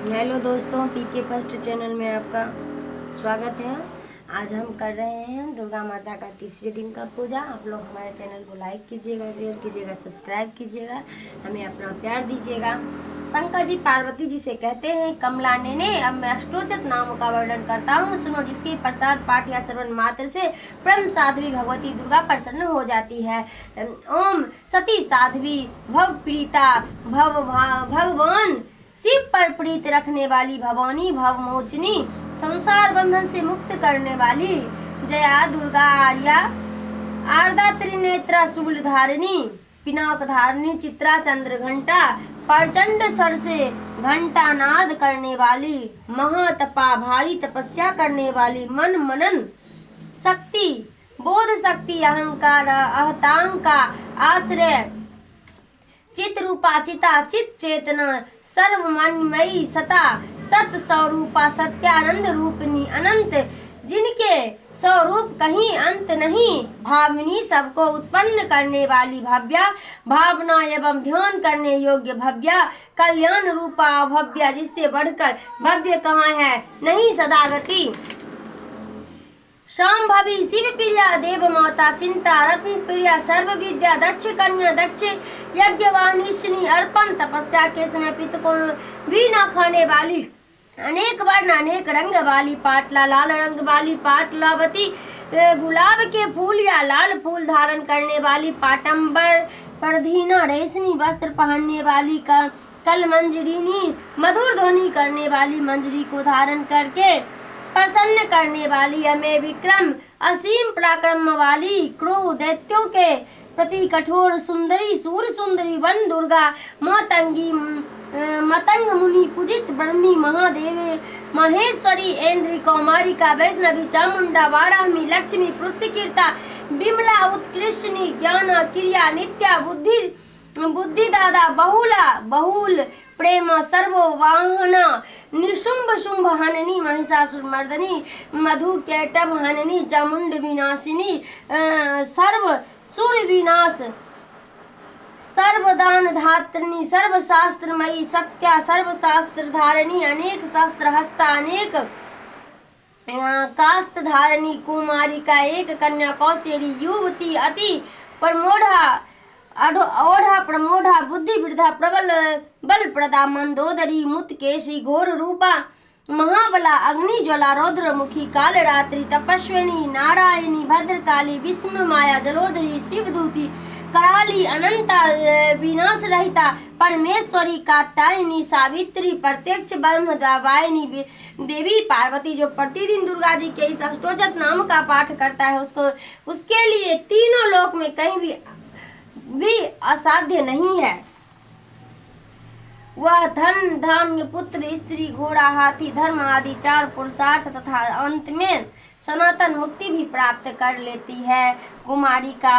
Hello दोस्तों, पीके first channel में आपका स्वागत है। आज हम कर रहे हैं दुर्गा माता का तीसरे दिन का पूजा। आप लोग हमारे चैनल को लाइक कीजिएगा, शेयर कीजिएगा, सब्सक्राइब कीजिएगा, हमें अपना प्यार दीजिएगा। शंकर जी पार्वती जी से कहते हैं, कमला ने अब मैं अष्टोचत नामों का वर्णन करता हूँ, सुनो, जिसके प्रसाद पाठ या श्रवण मात्र से परम साध्वी भगवती दुर्गा प्रसन्न हो जाती है। ओम सती साध्वी भव प्रीता भगवान शिव पर प्रीत रखने वाली भवानी भव मोचनी, संसार बंधन से मुक्त करने वाली जया दुर्गा आर्या आरदा त्रिनेत्रा शूल धारिणी पिनाक धारिणी चित्रा चंद्र घंटा प्रचंड स्वर से घंटा नाद करने वाली महातपा भारी तपस्या करने वाली मन मनन शक्ति बोध शक्ति अहंकार अहतांग का आश्रय चित रूपा चिता चित चेतना सर्वमन्मयी सता सत स्वरूपा सत्यानंद रूपिणी अनंत, जिनके स्वरूप कहीं अंत नहीं, भावनी सबको उत्पन्न करने वाली भव्या भावना एवं ध्यान करने योग्य भव्या कल्याण रूपा भव्या, जिससे बढ़कर भव्य कहाँ है नहीं सदागति शाम्भवी शिव प्रिया देव माता चिंता रत्न प्रिया सर्व विद्या दक्ष कन्या दक्ष यज्ञवाणीषिणी अर्पण तपस्या के समय पित्त को भी न खाने वाली अनेक वर्ण अनेक रंग वाली पाटला लाल रंग वाली पाटलावती गुलाब के फूल या लाल फूल धारण करने वाली पाटंबर परधीना रेशमी वस्त्र पहनने वाली का कल मंजरीनी मधुर ध्वनि करने वाली मंजरी को धारण करके प्रसन्न करने वाली हमें विक्रम असीम पराक्रम वाली क्रूर दैत्यों के प्रति कठोर सुंदरी सूर सुंदरी वन दुर्गा मातंगी मतंग मुनि पूजित ब्रह्मी महादेव महेश्वरी ऐन्द्री कौमारिका वैष्णवी चामुंडा वाराहमी लक्ष्मी पुरुषकीर्ता विमला उत्कृष्णी ज्ञान क्रिया नित्या बुद्धि दादा बहुल प्रेम सर्व वाहना निशुंभ शुंभ हननी महिषासुर मर्दनी मधु कैटभ हननी चामुंड विनाशिनी सर्व सुर विनाश सर्वदान धात्रिणी सर्वशास्त्रमयी सत्या सर्वशास्त्र धारिणी अनेक शस्त्र हस्ता अनेक कास्त धारिणी कुमारी का एक कन्या कौशेरी युवती अति प्रमोढ़ा ओढ़ा प्रमोढ़ा बुद्धि वृद्धा प्रबल बल प्रदा मंदोदरी मुतकेशी घोर रूपा महाबला अग्नि ज्वला रौद्र मुखी काल रात्रि तपस्विनी नारायणी भद्रकाली विष्णु माया जलोदरी शिवदूती कराली अनंता विनाश रहिता परमेश्वरी कात्यायनी सावित्री प्रत्यक्ष ब्रह्म वाहिनी देवी पार्वती। जो प्रतिदिन दुर्गा जी के इस अष्टोचत नाम का पाठ करता है उसके लिए तीनों लोक में कहीं भी असाध्य नहीं है। वह धन धान्य पुत्र स्त्री घोड़ा हाथी धर्म आदि चार पुरुषार्थ तथा अंत में सनातन मुक्ति भी प्राप्त कर लेती है। कुमारी का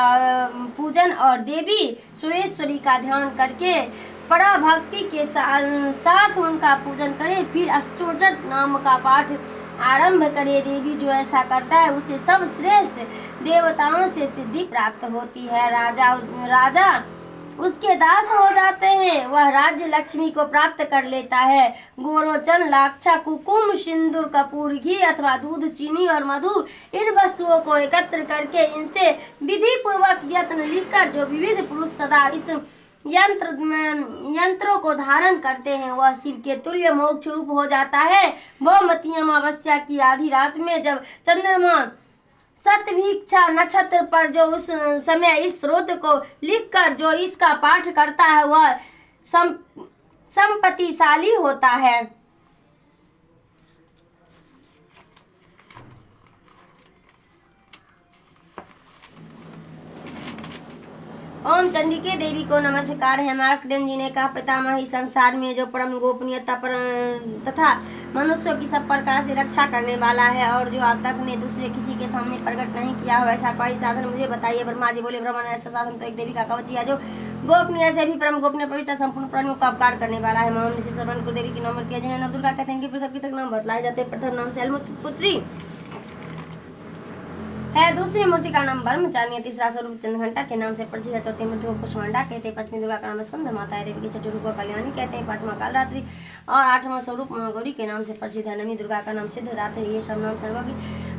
पूजन और देवी सुरेश्वरी का ध्यान करके पराभक्ति के साथ उनका पूजन करे, फिर अष्टोचत नाम का पाठ आरंभ करे। देवी जो ऐसा करता है उसे सब श्रेष्ठ देवताओं से सिद्धि प्राप्त होती है। राजा उसके दास हो जाते हैं, वह राज्य लक्ष्मी को प्राप्त कर लेता है। गोरोचन लाक्षा कुकुम सिंदूर कपूर घी अथवा दूध चीनी और मधु इन वस्तुओं को एकत्र करके इनसे विधि पूर्वक यत्न लिखकर जो विविध पुरुष सदा इस यंत्रों को धारण करते हैं वह शिव के तुल्य मोक्ष रूप हो जाता है। वह मती अमावस्या की आधी रात में जब चंद्रमा सतभिक्षा नक्षत्र पर जो उस समय इस स्रोत को लिखकर जो इसका पाठ करता है वह संपत्तिशाली होता है। ओम चंडिके देवी को नमस्कार है। मार्कंडेय जी ने कहा, पितामह इस संसार में जो परम गोपनीयता तथा मनुष्यों की सब प्रकार से रक्षा करने वाला है और जो अब तक ने दूसरे किसी के सामने प्रकट नहीं किया हो, ऐसा कोई साधन मुझे बताइए। ब्रह्मा जी बोले, ब्रह्मन ऐसा साधन तो एक देवी का कवच है जो गोपनीय से भी परम गोपनीय पवित्र संपूर्ण प्राणियों का अपकार करने वाला है। मोहन से श्रवण को देवी की नाम किया जिन्हें नव दुर्गा कहते हैं कि पृथक पृथक नाम बतलाए जाते हैं। प्रथम नाम शैलपुत्री है। दूसरी मूर्ति का नाम ब्रह्मचारिणी, तीसरा स्वरूप चंद्रघंटा के नाम से प्रसिद्ध है। चौथी मूर्ति को कुष्मांडा कहते हैं। पांचवी दुर्गा का नाम स्कंद माता है। देवी के छठे रूप को कल्याणी कहते हैं। पांचवा कालरात्रि और आठवां स्वरूप महागौरी के नाम से प्रसिद्ध है। नवी दुर्गा का नाम सिद्धदात्री। ये सब नाम सर्वज्ञ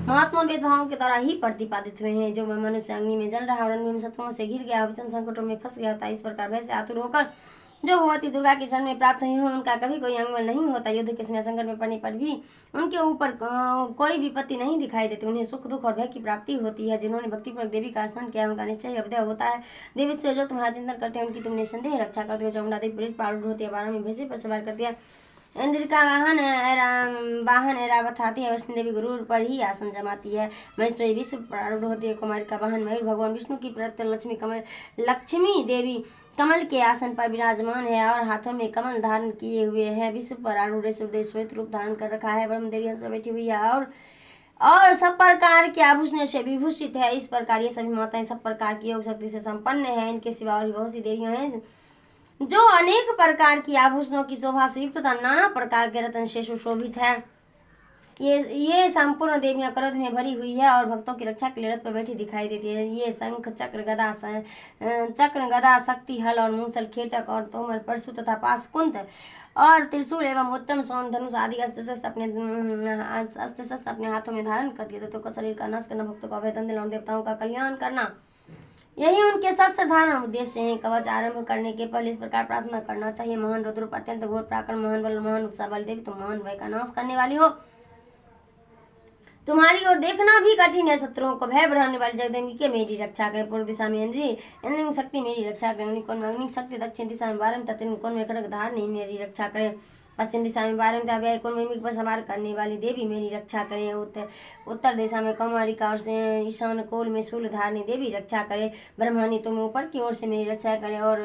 महात्मा भेदभावों के द्वारा ही प्रतिपादित हुए हैं। जो मनुष्य अग्नि में जल रहा और अन्य शत्रुओं से घिर गया, विषम संकटों में फंस गया होता है, इस प्रकार वैसे आतुर होकर जो भगवती दुर्गा की शरण में प्राप्त हुई हो, उनका कभी कोई अंगवल नहीं होता। युद्ध के समय संकट में पड़ने पर भी उनके ऊपर कोई विपत्ति नहीं दिखाई देती। उन्हें सुख दुख और भय की प्राप्ति होती है। जिन्होंने भक्तिपूर्वक देवी का स्मरण किया, उनका निश्चय अभ्युदय होता है। देवी से जो तुम्हारा चिंतन करते हैं, उनकी तुम निसंदेह रक्षा करते हो। चामुंडा देवी ब्रज पारूढ़ होती है, 12वें भैंसे पर सवार करती है। इंद्र का वाहन ऐरावत हाथी है। वैष्णो देवी गुरु पर ही आसन जमाती है। महेश्वरी विश्व प्रारूढ़ होती है। कुमारी का वाहन मयूर। भगवान विष्णु की प्रत्यय लक्ष्मी देवी कमल के आसन पर विराजमान है और हाथों में कमल धारण किए हुए है। विश्व पर आरूढ़ सूर्यदेव श्वेत रूप धारण कर रखा है। ब्रह्म देवी हंस पर बैठी हुई है और सब प्रकार के आभूषण से विभूषित है। इस प्रकार ये सभी माताएं सब प्रकार की योग शक्ति से संपन्न है। इनके सिवा और बहुत सी देवियां हैं जो अनेक प्रकार की आभूषणों की शोभा से युक्त तथा नाना प्रकार के रत्न से सुशोभित है। ये संपूर्ण देवियां क्रोध में भरी हुई है और भक्तों की रक्षा के लिए रथ पर बैठी दिखाई देती है। ये शंख चक्र गदा शक्ति हल और मूसल खेटक और तोमर परशु तथा पाशकुंत और त्रिशूल एवं उत्तम सौन धनुष आदि अस्त्र शस्त्र अपने हाथों में धारण करती है। तो शरीर का नाश करना, भक्तों का अभय दिलाना और देवताओं का कल्याण करना, यही उनके शस्त्र धारण उद्देश्य है। कवच आरंभ करने के पहले इस प्रकार प्रार्थना करना चाहिए। महान रुद्र अत्यंत घोर प्राकरण महान बल महान उत्साह बल देवी, तुम महान भय का नाश करने वाली हो। तुम्हारी ओर देखना भी कठिन है। शत्रुओं को भय बढ़ाने वाली जगदम्बी के मेरी रक्षा करें। पूर्व दिशा में इंद्रिय शक्ति मेरी रक्षा करें। कोण में अग्नि शक्ति, दक्षिण दिशा में 12 तथा कोण में खड़ग धारणी मेरी रक्षा करें। पश्चिम दिशा में 12 तथा कोण में मिग पर सवार करने वाली देवी मेरी रक्षा करें। उत्तर दिशा में कौमारिका और ईशान कोल में शूल धारणी देवी रक्षा करे। ब्रह्मणी तुम ऊपर की ओर से मेरी रक्षा करे और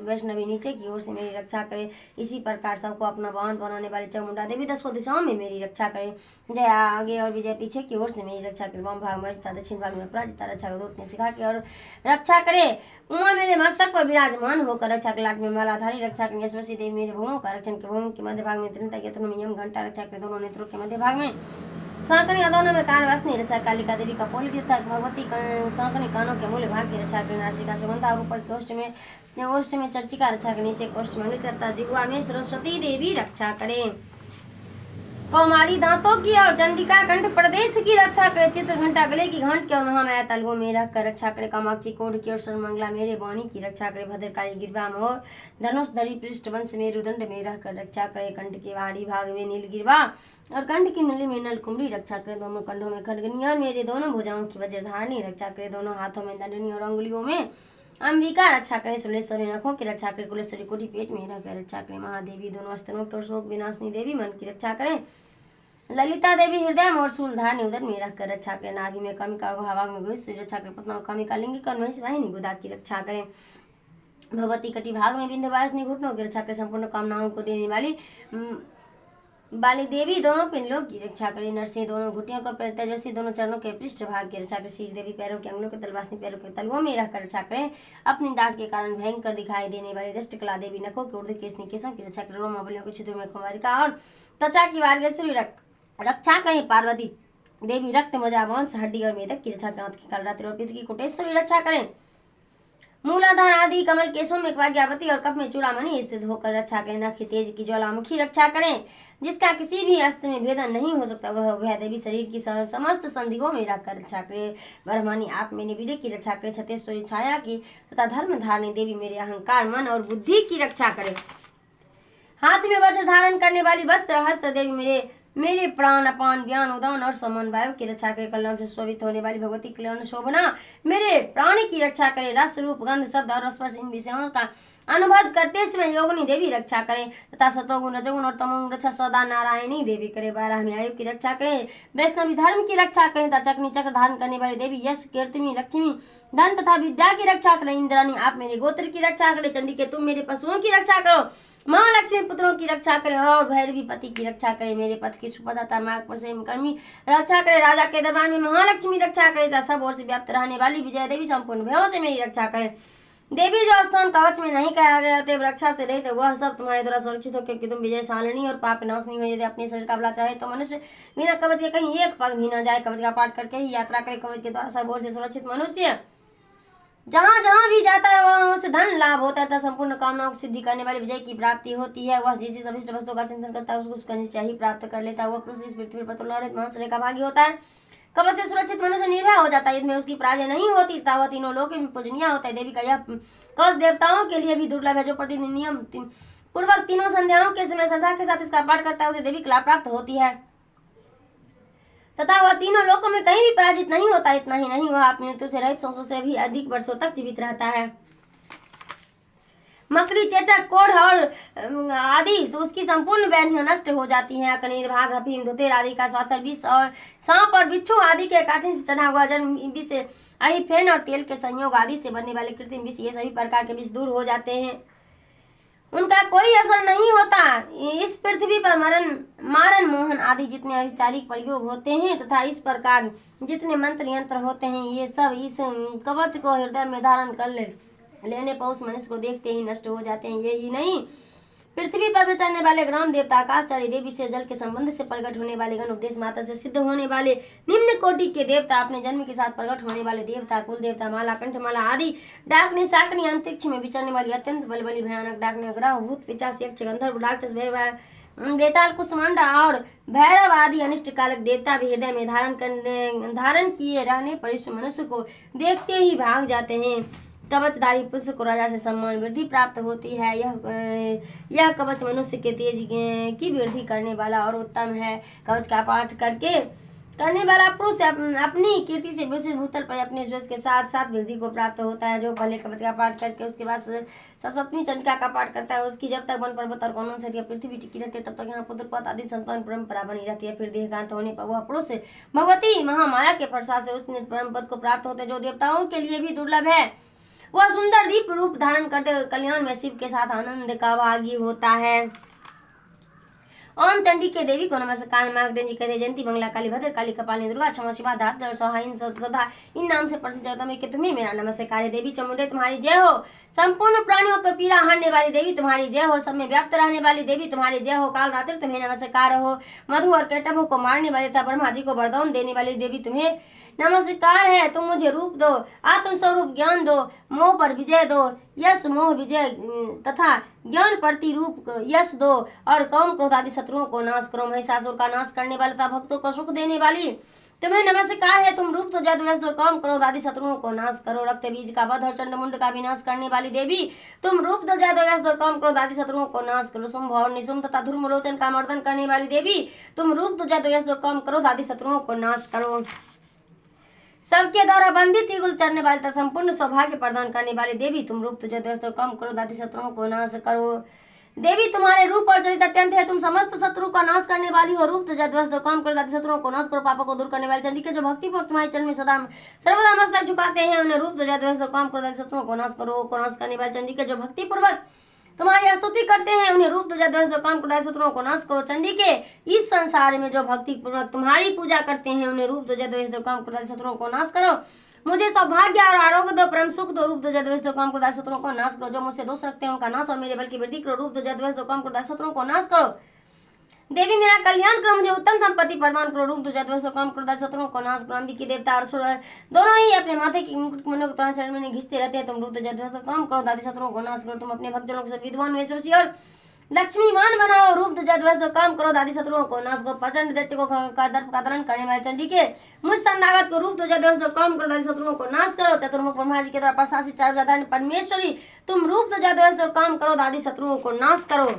वैष्णवी नीचे की ओर से मेरी रक्षा करे। इसी प्रकार सबको अपना वाहन बनाने वाली चामुंडा देवी 10 दिशाओं में मेरी रक्षा करे। जय आगे और विजय पीछे की ओर से मेरी रक्षा करे। वाम भाग में रक्षा, दक्षिण भाग में अपराजिता रक्षा दूत ने सिखा के और रक्षा करे। उमा मेरे मस्तक पर विराजमान होकर रक्षा के लाट में मालाधारी रक्षा करें। यशस्वी देवी मेरे भूमों का रक्षण करे। भूमि के मध्य भाग में त्रिनेत्र यम घंटा रक्षा करे। दोनों नेत्रों के मध्य भाग में सांकनी दोनों में कान वासनी रक्षा। कालिका देवी का पोल तथा भगवती सांकनी कानों के मूल्य भाग की रक्षा करें। नासिका सुगंधा और ऊपर के ओष्ठ में चर्चिका रक्षा करें। नीचे ओष्ठ में नृत्य जिह्वा में सरस्वती देवी रक्षा करें। कौमारी दांतों की और चंडिका कंठ प्रदेश की रक्षा करे। चित्र घंटा गले की घंट की और महामाया तलवों में रखकर रक्षा करे। कामाक्षी कोढ़ की और सर्वमंगला मेरे वाणी की रक्षा करे। भद्रकाली गिरवा और धनुषधरी पृष्ठ वंश में रुदंड में रहकर रक्षा करे। कंठ के बाहरी भाग में नील गिरवा और कंठ की नली में नल कुमरी रक्षा करे। दोनों कंधों में खड्गनी और मेरे दोनों भुजाओं की वज्रधारणी रक्षा करे। दोनों हाथों में दंडनी और अंगुलियों में अंबिका रक्षा करे। सुलेश्वरी नखों की रक्षा करे। कुलेश्वरी कोठी पेट में रहकर रक्षा करे। महादेवी दोनों स्तनों की और शोक विनाशनी देवी मन की रक्षा करें। ललिता देवी हृदय और शूल धारणी उदर में रखकर रक्षा करें। नाभि में कामिका भाग में घुस रक्षा करें। पत्ना और कामिका लिंगिका और महिष वाहिनी गुदा की रक्षा करें। भगवती कटी भाग में विंध्यवासिनी घुटनों की रक्षा करें। संपूर्ण कामनाओं को देने वाली देवी दोनों पिंडलों की रक्षा करें। नरसिंह दोनों घुटियों को तेजस्वी दोनों चरणों के पृष्ठ भाग की रक्षा करें। श्री देवी पैरों के अंगलों के तलवासनी पैरों के तलवों में रखकर रक्षा करें। अपनी दांत के कारण भयंकर दिखाई देने वाली दृष्टकला देवी नखों के ऊर्ध्व केसनी केसों की रक्षा करें। रोमावलियों के छिद्रों में कुमारिका और त्वचा की वार्गेश्वरी रक्षा करें। पार्वती देवी रक्त मजा मांस हड्डी और मेदक की रक्षा करें। की कालरात्रि और पित्त की कुटेश्वरी रक्षा करें। मूलाधार आदि कमल केशों में भाग्यावती और कप में चूड़ामणि स्थित होकर रक्षा करें। नख तेज की ज्वालामुखी रक्षा करें। जिसका किसी भी अस्त्र में भेदन नहीं हो सकता, वह देवी शरीर की समस्त संधियों में रखकर रक्षा करे। ब्रह्मणी आप मेरे विवेक की रक्षा करे। छतेश्वरी छाया की तथा धर्म धारणी देवी मेरे अहंकार मन और बुद्धि की रक्षा करे। हाथ में वज्र धारण करने वाली वस्त्र हस्त्र देवी मेरे प्राण अपान ज्ञान उदान और समान वायु की रक्षा करे। कल्याण से शोभित होने वाली भगवती कल्याण शोभना मेरे प्राण की रक्षा करे। रस रूप गंध शब्द और स्पर्श इन विषयों का अनुभव करते समय योगिनी देवी रक्षा करें तथा सतोगुण रजोगुण और तमोगुण रक्षा सदा नारायणी देवी करे। 12 आयु की रक्षा करें। वैष्णवी धर्म की रक्षा करें तथा चक्नी चक्र धारण करने वाली देवी यश कीर्ति लक्ष्मी धन तथा विद्या की रक्षा करें। इंद्राणी आप मेरे गोत्र की रक्षा करें। चंडिके तुम मेरे पशुओं की रक्षा करो। महालक्ष्मी पुत्रों की रक्षा करें और भैरवी पति की रक्षा करें। मेरे पति की सुपदाता मार्ग पर से कर्मी रक्षा करें। राजा के दरबार में महालक्ष्मी रक्षा करें तथा सब ओर से व्याप्त रहने वाली विजय देवी संपूर्ण भयों से मेरी रक्षा करें। देवी जो स्थान कवच में नहीं कहा गया थे रक्षा से रहित वह सब तुम्हारे द्वारा सुरक्षित हो, क्योंकि तुम विजयशालिनी और पाप नाश नहीं हो। यदि अपने शरीर का भला चाहे तो मनुष्य बिना कवच के कहीं एक पग भी न जाए। कवच का पाठ करके ही यात्रा करे। कवच के द्वारा सब ओर से सुरक्षित मनुष्य जहाँ जहाँ भी जाता है वहाँ उसे धन लाभ होता है तथा संपूर्ण कामनाओं की सिद्धि करने वाली विजय की प्राप्ति होती है। वह जिस अभिष्ट वस्तु का चिंतन करता है उसको उसका निश्चय ही प्राप्त कर लेता है। वह पुरुष इस पृथ्वी पर तुलनारहित महान का भागी होता है। कवच से सुरक्षित मनुष्य निर्भय हो जाता है। इसमें उसकी पराजय नहीं होती तथा वह तीनों लोक में पूजनीय होता है। देवी का यह कवच देवताओं के लिए भी दुर्लभ है। जो प्रतिदिन नियम पूर्वक तीनों संध्याओं के समय श्रद्धा के साथ इसका पाठ करता है उसे देवी कला प्राप्त होती है तथा वह तीनों लोकों में कहीं भी पराजित नहीं होता। इतना ही नहीं, वह अपनी मृत्यु से रहित 100 से भी अधिक वर्षों तक जीवित रहता है। मकड़ी, चेचक, कोढ़ और आदि उसकी संपूर्ण व्याधियां नष्ट हो जाती हैं। कनीर, भाग, अफीम, धुतेर आदि का स्वास्थ्य विष और सांप और बिच्छू आदि के काटने से चढ़ा हुआ जन्म विष, फेन और तेल के संयोग आदि से बनने वाले कृत्रिम विष, ये सभी प्रकार के विष दूर हो जाते हैं। उनका कोई असर नहीं होता। इस पृथ्वी पर मारन मोहन आदि जितने अभिचारिक प्रयोग होते हैं तथा इस प्रकार जितने मंत्र यंत्र होते हैं ये सब इस कवच को हृदय में धारण कर लेने पर उस मनुष्य को देखते ही नष्ट हो जाते हैं। यही नहीं, पृथ्वी पर विचरने वाले ग्राम देवता, आकाशचारी देवी से जल के संबंध से प्रकट होने वाले गण, उपदेश मात्र से सिद्ध होने वाले निम्न कोटि के देवता, अपने जन्म के साथ प्रकट होने वाले देवता, कुल देवता, माला, कंठमाला आदि, डाकनी, साकनी, अंतरिक्ष में विचरने वाली अत्यंत बलबली भयानक डाकनी, ग्रह, भूत, पिशाच, यक्ष, गंधर्व, राक्षस, बेताल, कुष्मांडा और भैरव आदि अनिष्टकारक देवता भी हृदय में धारण किए रहने पर इस मनुष्य को देखते ही भाग जाते हैं। कवचधारी पुरुष को राजा से सम्मान वृद्धि प्राप्त होती है। यह कवच मनुष्य के तेज की वृद्धि करने वाला और उत्तम है। कवच का पाठ करने वाला पुरुष अपनी कीर्ति से विशेष भूतल पर अपने यश के साथ साथ वृद्धि को प्राप्त होता है। जो पहले कवच का पाठ करके उसके बाद सप्तमी चंडिका का पाठ करता है उसकी जब तक वन पर्वत और कौनों से पृथ्वी टिकी रहती है तब तक यहाँ पुत्रपत आदि संतान परंपरा बनी रहती है। फिर देहकांत होने पर वह पुरुष भगवती महामाया के प्रसाद से उस परम पद को प्राप्त होते जो देवताओं के लिए भी दुर्लभ है। वह सुंदर दीप रूप धारण करते कल्याण में शिव के साथ आनंद का भागी होता है। ओम चंडी के देवी को नमस्कार। मार्गदेव जी कहते जयंती, मंगला काली, भद्र काली, कपालिनी, दुर्गा, क्षमा शिवा, धात्री और सौहाइन सदा इन नाम से प्रसिद्ध जगत में कि तुम्हें मेरा नमस्कार है। देवी चामुंडे तुम्हारी जय हो। संपूर्ण प्राणियों को पीड़ा हरने वाली देवी तुम्हारी जय हो। सब में व्याप्त रहने वाली देवी तुम्हारी जय हो। काल रात्रि तुम्हें नमस्कार हो। मधु और केटभों को मारने वाली तथा ब्रह्मा जी को वरदान देने वाली देवी तुम्हें नमस्कार है। तुम मुझे रूप दो, आत्म स्वरूप ज्ञान दो, मोह पर विजय दो, यश मोह विजय तथा ज्ञान प्रति रूप यश दो और काम क्रोध आदि शत्रुओं को नाश करो। महिषासुर का नाश करने वाले तथा भक्तों को सुख देने वाली तुम्हें नमस्कार है। तुम रूप तो जद यश दो, काम क्रोध आदि शत्रुओं को नाश करो। रक्त बीज का वध और चंडमुंड का विनाश करने वाली देवी तुम रूप तो जद यश दो, काम क्रोध आदि शत्रुओं को नाश करो। शुंभ और निशुंभ तथा धूम्रलोचन का मर्दन करने वाली देवी तुम रूप तो जद यश दो, काम क्रोध आदि शत्रुओं को नाश करो। सबके द्वारा बंधित युगल चढ़ने वाली तथा संपूर्ण सौभाग्य प्रदान करने वाली देवी तुम रूप तुझे कम करो, आदि शत्रुओं को नाश करो। देवी तुम्हारे रूप और चरित्र अत्यंत है। तुम समस्त शत्रु का नाश करने वाली हो। रूप तुझे कम करो, आदि शत्रुओं को नाश करो, पापों को दूर करने वाली चंडी के जो भक्ति पूर्वक तुम्हारे चरण में सदा सर्वदा मस्तक झुकाते हैं उन्हें रूप तुझे कम करो, आदि शत्रुओं को नाश करो। को नाश करने वाली चंडी के जो भक्ति पूर्वक तुम्हारी स्तुति करते हैं उन्हें रूप तुझे काम करो, शत्रुओं को नाश करो। चंडी के इस संसार में जो भक्ति पूर्वक तुम्हारी पूजा करते हैं उन्हें रूप तुझे काम करो, शत्रुओं को नाश करो। मुझे सौभाग्य और आरोग्य दो, परम सुख दो, रूप तुझे काम करो, शत्रुओं को नाश करो। जो मुझसे दोष रखते हैं उनका नाश और मेरे बल की वृद्धि करो, रूप तुझे काम करो, शत्रुओं को नाश करो। देवी मेरा कल्याण करो, मुझे उत्तम संपत्ति प्रदान करो, रूप तुझे काम करो, शत्रुओं को नाश करो। अंबिके देवता और सूर्य दोनों ही अपने माथे की मुकुट मनो को चरण में घिसते रहते हैं। तुम रूप तुझे काम करो, दादी शत्रुओं को नाश करो। तुम अपने भक्तजनों को विद्वान यशस्वी और लक्ष्मीमान बनाओ, रूप तुझे काम करो, दादी शत्रुओं को नाश करो। प्रचंड दैत्य को दर्प का दलन करने वाले चंडी के मुझ शरणागत को रूप तुझे काम करो, दादी शत्रुओं को नाश करो। चतुर्मुख ब्रह्मा जी के द्वारा प्रशासित चार परमेश्वरी तुम रूप तुझे काम करो, दादी शत्रुओं को नाश करो।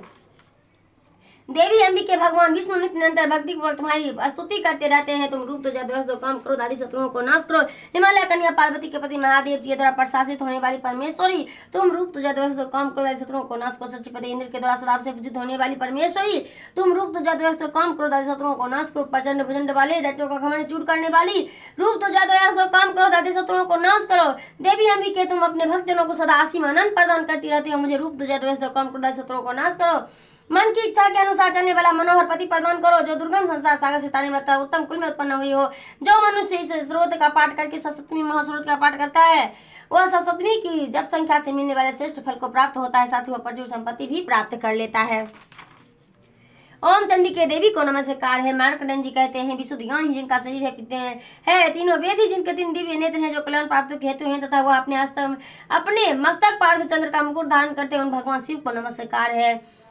देवी अंबिके भगवान विष्णु नित्य निरंतर भक्ति पूर्वक तुम्हारी स्तुति करते रहते हैं। तुम रूप तुझे काम करो, दादी शत्रुओं को नाश करो। हिमालय कन्या पार्वती के पति महादेव जी के द्वारा प्रशासित होने वाली परमेश्वरी तुम रूप तुझे काम करो, दादी शत्रुओं को नाश करो। सचिपति इंद्र के द्वारा श्राप से पूजित होने वाली परमेश्वरी तुम रूप तुझे काम करो, दादी शत्रुओं को नाश करो। प्रचंड भुजंड वाले दैत्यों का घमंड चूर करने वाली रूप तुझे काम करो, दादी शत्रुओं को नाश करो। देवी अंबिके तुम अपने भक्तजनों को सदा असीम आनंद प्रदान करती रहती हो। मुझे रूप तुझे काम करो, दादी शत्रुओं को नाश करो। मन की इच्छा के अनुसार चलने वाला मनोहर पति प्रदान करो, जो दुर्गम संसार सागर से ताने में उत्तम कुल में उत्पन्न हुई हो। जो मनुष्य इस स्रोत का पाठ करके सप्तमी महास्रोत का पाठ करता है, वह सप्तमी की जप संख्या से मिलने वाले श्रेष्ठ फल को प्राप्त होता है, साथ ही वह प्रचुर संपत्ति भी प्राप्त कर लेता है। ओम चंडी के देवी को नमस्कार है। मार्कंडेय जी कहते हैं, विशुद्ध ज्ञान ही जिनका शरीर है, तीनों वेद ही जिनके 3 दिव्य नेत्र हैं, जो कल्याण प्राप्त के हेतु हैं, तथा वह अपने मस्तक पार्थ चंद्र का मुकुट धारण करते हैं, उन भगवान शिव को नमस्कार है।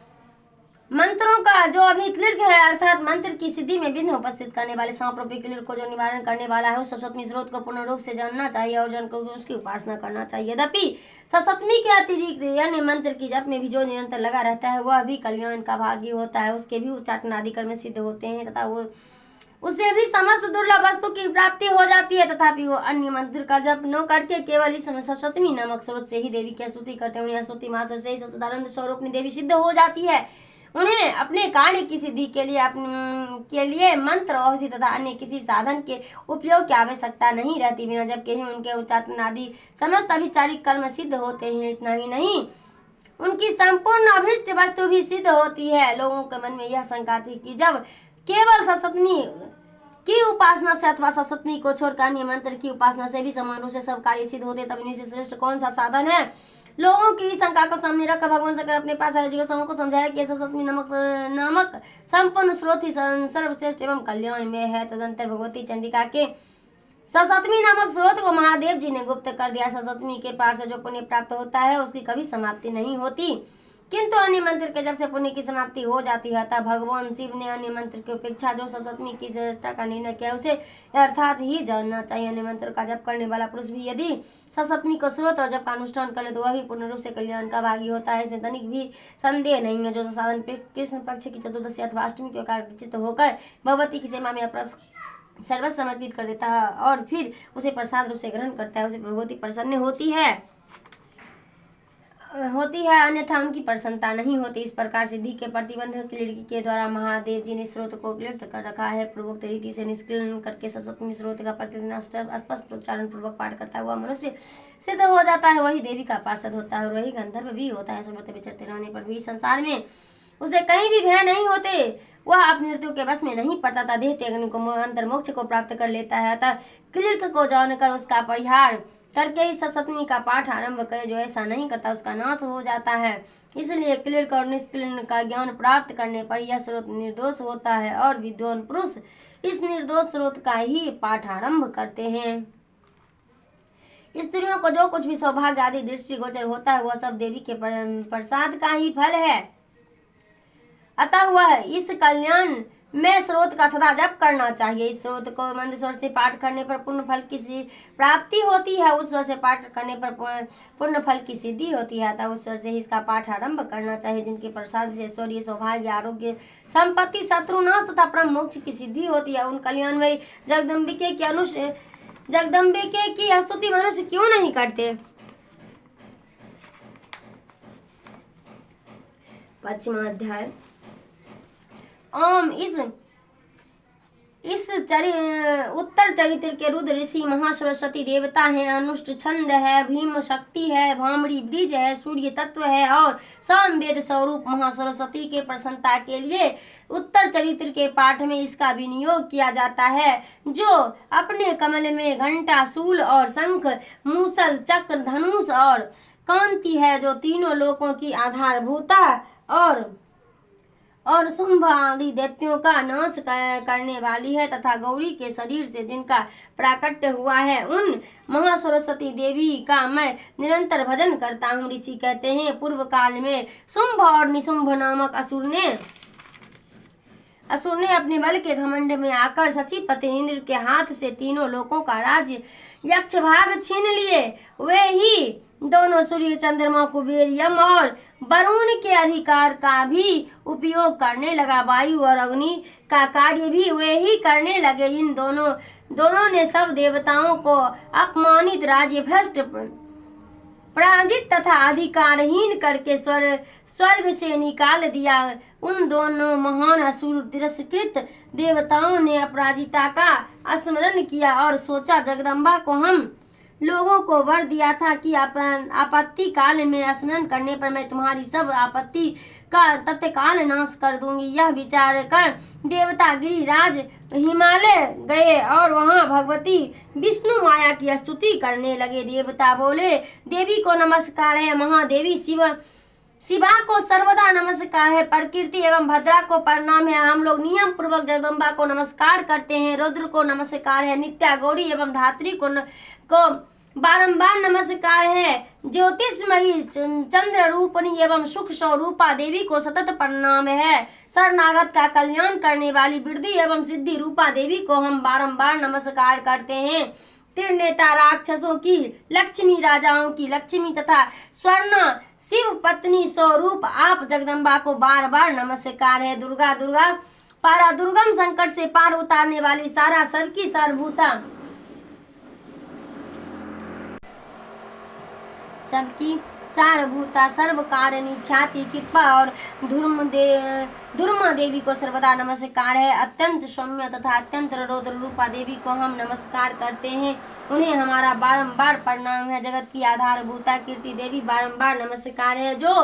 मंत्रों का जो अभिक्लिर्क है, अर्थात मंत्र की सिद्धि में विघ्न उपस्थित करने वाले सांप रूपी क्लिर्क को जो निवारण करने वाला है, उस सप्तमी स्रोत को पूर्ण रूप से जानना चाहिए और जानकर उसकी उपासना करना चाहिए। यद्यपि सप्तमी के अतिरिक्त अन्य मंत्र की जप में भी जो निरंतर लगा रहता है, वह भी कल्याण का भागी होता है। उसके भी उच्चाटन आदि कर्म सिद्ध होते हैं तथा वो उसे भी समस्त दुर्लभ वस्तु की प्राप्ति हो जाती है। तथापि वो अन्य मंत्र का जप न करके केवल इस सप्तमी नामक स्रोत से ही देवी की स्तुति करते हैं, उन्हें स्तुति मात्र से ही सच्चिदानंद स्वरूप देवी सिद्ध हो जाती है। उन्हें अपने कार्य की सिद्धि के लिए मंत्र औषधि तथा अन्य किसी साधन के उपयोग की आवश्यकता नहीं रहती, बिना जबकि ही उनके उच्चाटन आदि समस्त अभिचारिक कर्म सिद्ध होते हैं। इतना ही नहीं, उनकी संपूर्ण अभिष्ट वस्तु भी सिद्ध होती है। लोगों के मन में यह शंका थी कि जब केवल सप्तमी की उपासना से अथवा सप्तमी को छोड़कर अन्य मंत्र की उपासना से भी समान रूप से सब कार्य सिद्ध होते, तब इनमें से श्रेष्ठ कौन सा साधन है। लोगों की शंका को सामने रखकर भगवान शंकर अपने पास आए जिज्ञासुओं को समझाया कि सप्तमी नामक संपन्न स्रोत ही सर्वश्रेष्ठ एवं कल्याण में है। तदंतर भगवती चंडिका के सप्तमी नामक स्रोत को महादेव जी ने गुप्त कर दिया। सप्तमी के पाठ से जो पुण्य प्राप्त होता है, उसकी कभी समाप्ति नहीं होती, किंतु अन्य मंत्र के जब से पुण्य की समाप्ति हो जाती है, तब भगवान शिव ने अन्य मंत्र की अपेक्षा जो सप्तमी की श्रेष्ठता का निर्णय किया, उसे अर्थात ही जानना चाहिए। अन्य मंत्र का जप करने वाला पुरुष भी यदि सप्तमी को स्रोत और जप का अनुष्ठान कर ले, तो वह भी पूर्ण रूप से कल्याण का भागी होता है। इसमें तनिक भी संदेह नहीं है। जो साधन कृष्ण पक्ष की चतुर्दशी अथवा अष्टमी के चित्त होकर भगवती की सेवा में अपना सर्वस्व समर्पित कर देता है और फिर उसे प्रसाद रूप से ग्रहण करता है, उसे भगवती प्रसन्न होती है, अन्यथा उनकी प्रसन्नता नहीं होती। इस प्रकार सिद्धि के प्रतिबंधक क्लिर्क के द्वारा महादेव जी ने स्रोत को क्लिप्त कर रखा है। पूर्वोक्त रीति से निष्क्रियण करके सप्तमी स्रोत का प्रतिदिन स्पष्ट उच्चारण पूर्वक पाठ करता हुआ मनुष्य सिद्ध हो जाता है, वही देवी का पार्षद होता है और वही गंधर्व भी होता है। सर्वत्र विचरते रहने पर भी संसार में उसे कहीं भी भय नहीं होते, वह अपनी मृत्यु के बस में नहीं पड़ता था, देह त्यागने को अंतर मोक्ष को प्राप्त कर लेता है। अतः क्लिर्क को जानकर उसका परिहार करके इस सप्तमी का पाठ आरंभ करे। जो ऐसा नहीं करता, उसका नाश हो जाता है। इसलिए क्लिर्क और निष्क्लिर्क का ज्ञान प्राप्त करने पर यह स्रोत निर्दोष होता है और विद्वान पुरुष इस निर्दोष स्रोत का ही पाठ आरंभ करते हैं। स्त्रियों को जो कुछ भी सौभाग्य आदि दृष्टिगोचर होता है, वह सब देवी के प्रसाद का ही फल है। अतः वह इस कल्याण में स्रोत का सदा जप करना चाहिए। इस स्रोत को मंद स्वर से पाठ करने पर पूर्ण फल की प्राप्ति होती है, उस स्वर से पाठ करने पर पूर्ण फल की सिद्धि होती है। अतः उस स्वर से ही इसका पाठ आरंभ करना चाहिए, जिनके प्रसाद से ऐश्वर्य, सौभाग्य, आरोग्य, संपत्ति, शत्रुनाश तथा परम मोक्ष की सिद्धि होती है। उन कल्याणमयी जगदम्बिके की स्तुति मनुष्य क्यों नहीं करते। पश्चिमा अध्याय। ओम इस उत्तर चरित्र के रुद्र ऋषि महासरस्वती देवता है, अनुष्ठ छंद है, भीम शक्ति है, भामड़ी ब्रिज है, सूर्य तत्व है और सामवेद स्वरूप महासरस्वती के प्रसन्नता के लिए उत्तर चरित्र के पाठ में इसका विनियोग किया जाता है। जो अपने कमल में घंटा, शूल और शंख, मूसल, चक्र, धनुष और कांति है, जो तीनों लोकों की आधारभूता और शुंभ आदि दैत्यों का नाश करने वाली है, तथा गौरी के शरीर से जिनका प्राकट्य हुआ है, उन महासरस्वती देवी का मैं निरंतर भजन करता हूँ। ऋषि कहते हैं, पूर्व काल में शुंभ और निशुंभ नामक असुर ने अपने बल के घमंड में आकर सचिपति इंद्र के हाथ से तीनों लोकों का राज्य यक्ष भाग छीन लिए। वे ही दोनों सूर्य, चंद्रमा, कुबेर, यम और वरुण के अधिकार का भी उपयोग करने लगा। वायु और अग्नि का कार्य भी वे ही करने लगे। इन दोनों ने सब देवताओं को अपमानित, राज्य भ्रष्ट, पराजित तथा अधिकारहीन करके स्वर्ग से निकाल दिया। उन दोनों महान असुर तिरस्कृत देवताओं ने अपराजिता का स्मरण किया और सोचा, जगदम्बा को हम लोगों को वर दिया था कि आपत्ति काल में स्मरण करने पर मैं तुम्हारी सब आपत्ति का तत्काल नाश कर दूंगी। यह विचार कर देवता गिरिराज हिमालय गए और वहां भगवती विष्णु माया की स्तुति करने लगे। देवता बोले, देवी को नमस्कार है, महादेवी शिवा को सर्वदा नमस्कार है, प्रकृति एवं भद्रा को प्रणाम है, हम लोग नियम पूर्वक जगदम्बा को नमस्कार करते हैं, रुद्र को नमस्कार है, नित्या गौरी एवं धात्री को बारंबार नमस्कार है, ज्योतिषमयी चंद्र रूपनी एवं सुख स्वरूपा देवी को सतत प्रणाम है, शरणागत का कल्याण करने वाली वृद्धि एवं सिद्धि रूपा देवी को हम बारंबार नमस्कार करते हैं। त्रिनेता राक्षसों की लक्ष्मी, राजाओं की लक्ष्मी तथा स्वर्ण शिव पत्नी स्वरूप आप जगदम्बा को बार बार नमस्कार है। दुर्गा दुर्गा पारा दुर्गम संकट से पार उतारने वाली सारा सबकी सर्वभूता सबकी सारभूता सर्व कारिणी ख्याति कृपा और धुर्मा देवी को सर्वदा नमस्कार है। अत्यंत सौम्य तथा अत्यंत रौद्र रूपा देवी को हम नमस्कार करते हैं, उन्हें हमारा बारंबार प्रणाम है। जगत की आधारभूता कीर्ति देवी बारंबार नमस्कार है। जो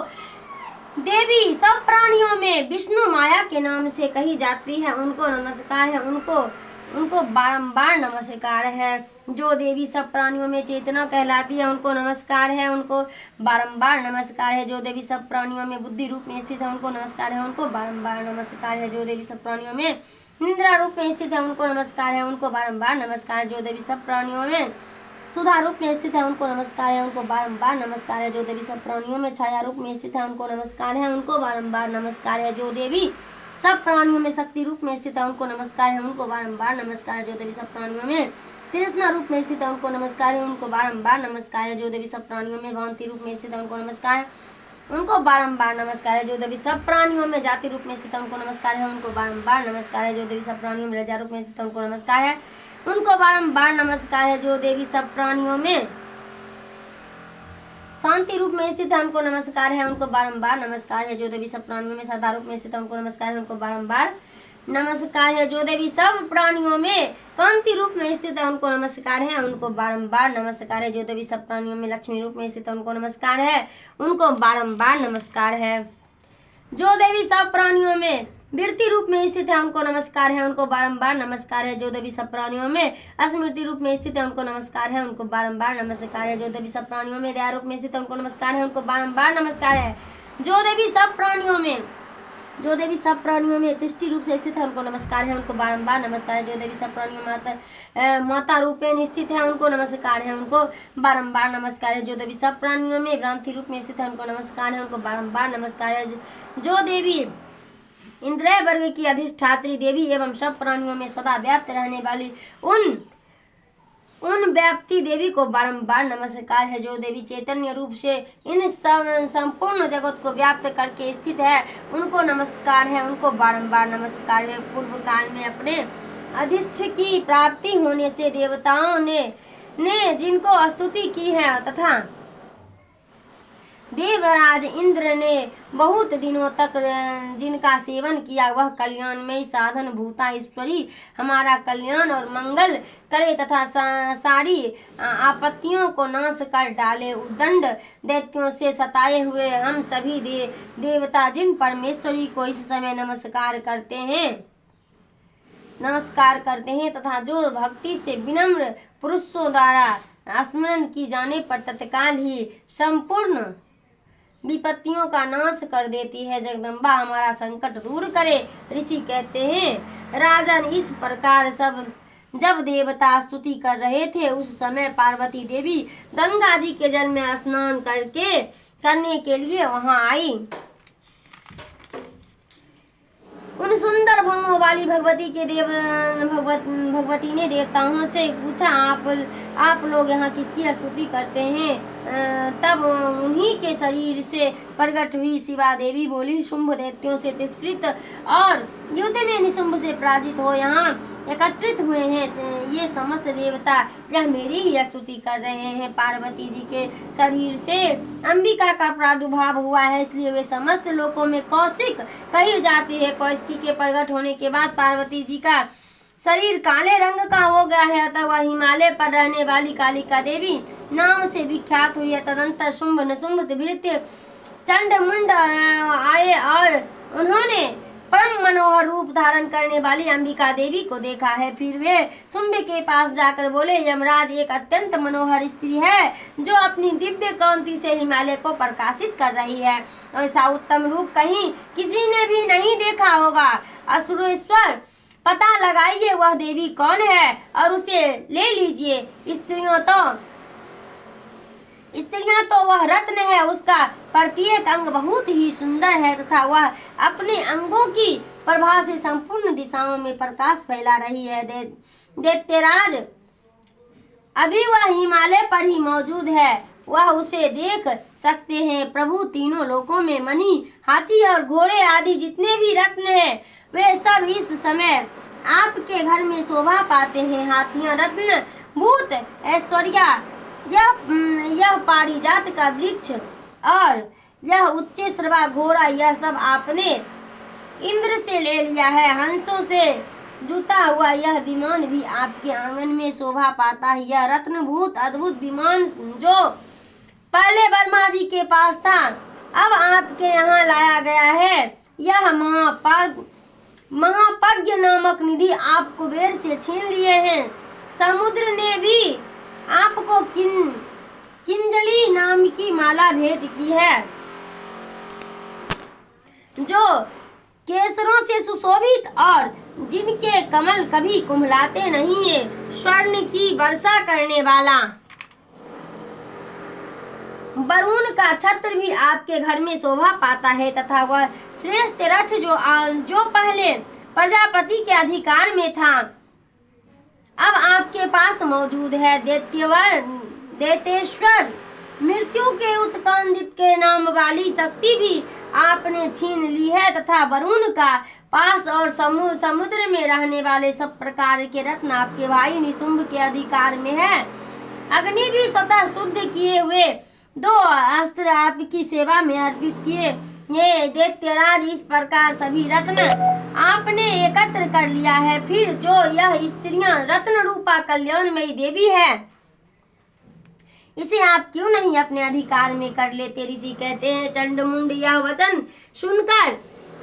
देवी सब प्राणियों में विष्णु माया के नाम से कही जाती है उनको नमस्कार है, उनको बारंबार नमस्कार है। जो देवी सब प्राणियों में चेतना कहलाती है उनको नमस्कार है, उनको बारंबार नमस्कार है। जो देवी सब प्राणियों में बुद्धि रूप में स्थित है उनको नमस्कार है, उनको बारंबार नमस्कार है। जो देवी सब प्राणियों में निद्रा रूप में स्थित है उनको नमस्कार है, उनको बारंबार नमस्कार है। जो देवी सब प्राणियों में सुधा रूप में स्थित है उनको नमस्कार है, उनको बारंबार नमस्कार है। जो देवी सब प्राणियों में छाया रूप में स्थित है उनको नमस्कार है, उनको बारंबार नमस्कार है। जो देवी सब प्राणियों में शक्ति रूप में स्थित है उनको नमस्कार है, उनको बारंबार नमस्कार है। जो देवी सब प्राणियों में कृष्णा रूप में स्थित है उनको नमस्कार है, उनको बारंबार नमस्कार है। जो देवी सब प्राणियों में भांति रूप में स्थित है उनको नमस्कार है, उनको बारंबार नमस्कार है। जो देवी सब प्राणियों में जाति रूप में स्थित है उनको नमस्कार है, उनको बारंबार नमस्कार है। जो देवी सब प्राणियों में रजा रूप में स्थित है उनको नमस्कार है, उनको बारंबार नमस्कार है। जो देवी सब प्राणियों में शांति रूप में स्थित है उनको नमस्कार है, उनको बारंबार नमस्कार है। जो देवी सब प्राणियों में सदा रूप में स्थित है उनको नमस्कार है, उनको बारंबार नमस्कार है। जो देवी सब प्राणियों में कांति रूप में स्थित है उनको नमस्कार है, उनको बारंबार नमस्कार है। जो देवी सब प्राणियों में लक्ष्मी रूप में स्थित है उनको नमस्कार है, उनको बारंबार नमस्कार है। जो देवी सब प्राणियों में वृत्ति रूप में स्थित है उनको नमस्कार है, उनको बारंबार नमस्कार है। जो देवी सब प्राणियों में स्मृति रूप में स्थित है उनको नमस्कार है, उनको बारंबार नमस्कार है। जो देवी सब प्राणियों में दया रूप में स्थित है उनको नमस्कार है, उनको बारंबार नमस्कार है। जो देवी सब प्राणियों में दृष्टि रूप से स्थित है उनको नमस्कार है, उनको बारंबार नमस्कार है। जो देवी सब प्राणियों माता रूपेण स्थित है उनको नमस्कार है, उनको बारंबार नमस्कार है। जो देवी सब प्राणियों में भ्रांति रूप में स्थित है उनको नमस्कार है, उनको बारंबार नमस्कार है। जो देवी इंद्रिय वर्ग की अधिष्ठात्री देवी एवं सब प्राणियों में सदा व्याप्त रहने वाली उन व्याप्ति देवी को बारंबार नमस्कार है। जो देवी चैतन्य रूप से इन संपूर्ण जगत को व्याप्त करके स्थित है उनको नमस्कार है, उनको बारंबार नमस्कार है। पूर्व काल में अपने अधिष्ठ की प्राप्ति होने से देवताओं ने जिनको स्तुति की है तथा देवराज इंद्र ने बहुत दिनों तक जिनका सेवन किया वह कल्याणमयी साधन भूता ईश्वरी हमारा कल्याण और मंगल करे तथा सारी आपत्तियों को नाश कर डाले। उदंड दैत्यों से सताए हुए हम सभी देवता जिन परमेश्वरी को इस समय नमस्कार करते हैं तथा जो भक्ति से विनम्र पुरुषों द्वारा स्मरण की जाने पर तत्काल ही संपूर्ण विपत्तियों का नाश कर देती है। जगदम्बा हमारा संकट दूर करे। ऋषि कहते हैं, राजन इस प्रकार जब देवता स्तुति कर रहे थे उस समय पार्वती देवी गंगा जी के जल में स्नान करने के लिए वहां आई। उन सुंदर भंगों वाली भगवती ने देवताओं से पूछा, आप लोग यहाँ किसकी स्तुति करते हैं? तब उन्हीं के शरीर से प्रकट हुई शिवा देवी बोली, शुंभ दैत्यों से तिरस्कृत और युद्ध में निशुंभ से पराजित हो यहाँ एकत्रित हुए हैं ये समस्त देवता, यह मेरी ही स्तुति कर रहे हैं। पार्वती जी के शरीर से अंबिका का प्रादुर्भाव हुआ है, इसलिए वे समस्त लोकों में कौशिक कही जाती है। कौशिकी के प्रकट होने के बाद पार्वती जी का शरीर काले रंग का हो गया है, अतः वह हिमालय पर रहने वाली कालिका देवी नाम से विख्यात हुई है। तदंतर शुंभ निशुंभ भृत्य चंड मुंड आए और उन्होंने परम मनोहर रूप धारण करने वाली अंबिका देवी को देखा है। फिर वे शुंभ के पास जाकर बोले, यमराज, एक अत्यंत मनोहर स्त्री है जो अपनी दिव्य कांति से हिमालय को प्रकाशित कर रही है। ऐसा उत्तम रूप कहीं किसी ने भी नहीं देखा होगा। असुरेश्वर, पता लगाइए वह देवी कौन है और उसे ले लीजिए। स्त्रियां तो वह रत्न है, उसका प्रत्येक अंग बहुत ही सुंदर है तथा वह अपने अंगों की प्रभा से संपूर्ण दिशाओं में प्रकाश फैला रही है। दैत्यराज, अभी वह हिमालय पर ही मौजूद है, वह उसे देख सकते हैं। प्रभु, तीनों लोकों में मणि, हाथी और घोड़े आदि जितने भी रत्न हैं वे सब इस समय आपके घर में शोभा पाते हैं। हाथियां, रत्न, भूत, ऐश्वर्या, यह पारिजात का वृक्ष और यह उच्च श्रवा घोड़ा, यह सब आपने इंद्र से ले लिया है। हंसों से जुता हुआ यह विमान भी आपके आंगन में शोभा पाता है। यह रत्नभूत अद्भुत विमान जो पहले वर्मा जी के पास था, अब आपके यहाँ लाया गया है। यह महापज्ञ नामक निधि आप कुबेर से छीन लिए हैं। समुद्र ने भी आपको किंजली नाम की माला भेंट की है जो केसरों से सुशोभित और जिनके कमल कभी कुम्हलाते नहीं है। स्वर्ण की वर्षा करने वाला वरुण का छत्र भी आपके घर में शोभा पाता है तथा वह श्रेष्ठ रथ जो पहले प्रजापति के अधिकार में था अब आपके पास मौजूद है। दैतेश्वर, मृत्यु के उत्कांदित के नाम वाली शक्ति भी आपने छीन ली है तथा वरुण का पास और समुद्र में रहने वाले सब प्रकार के रत्न आपके भाई निशुंभ के अधिकार में है। अग्नि भी स्वतः शुद्ध किए हुए 2 अस्त्र आपकी सेवा में अर्पित किए। ये दैत्यराज, इस प्रकार सभी रत्न आपने एकत्र कर लिया है। फिर जो यह स्त्रियां रत्न रूपा कल्याणमयी देवी है, इसे आप क्यों नहीं अपने अधिकार में कर लेते। ऋषि कहते हैं, चंडमुंड, यह वचन सुनकर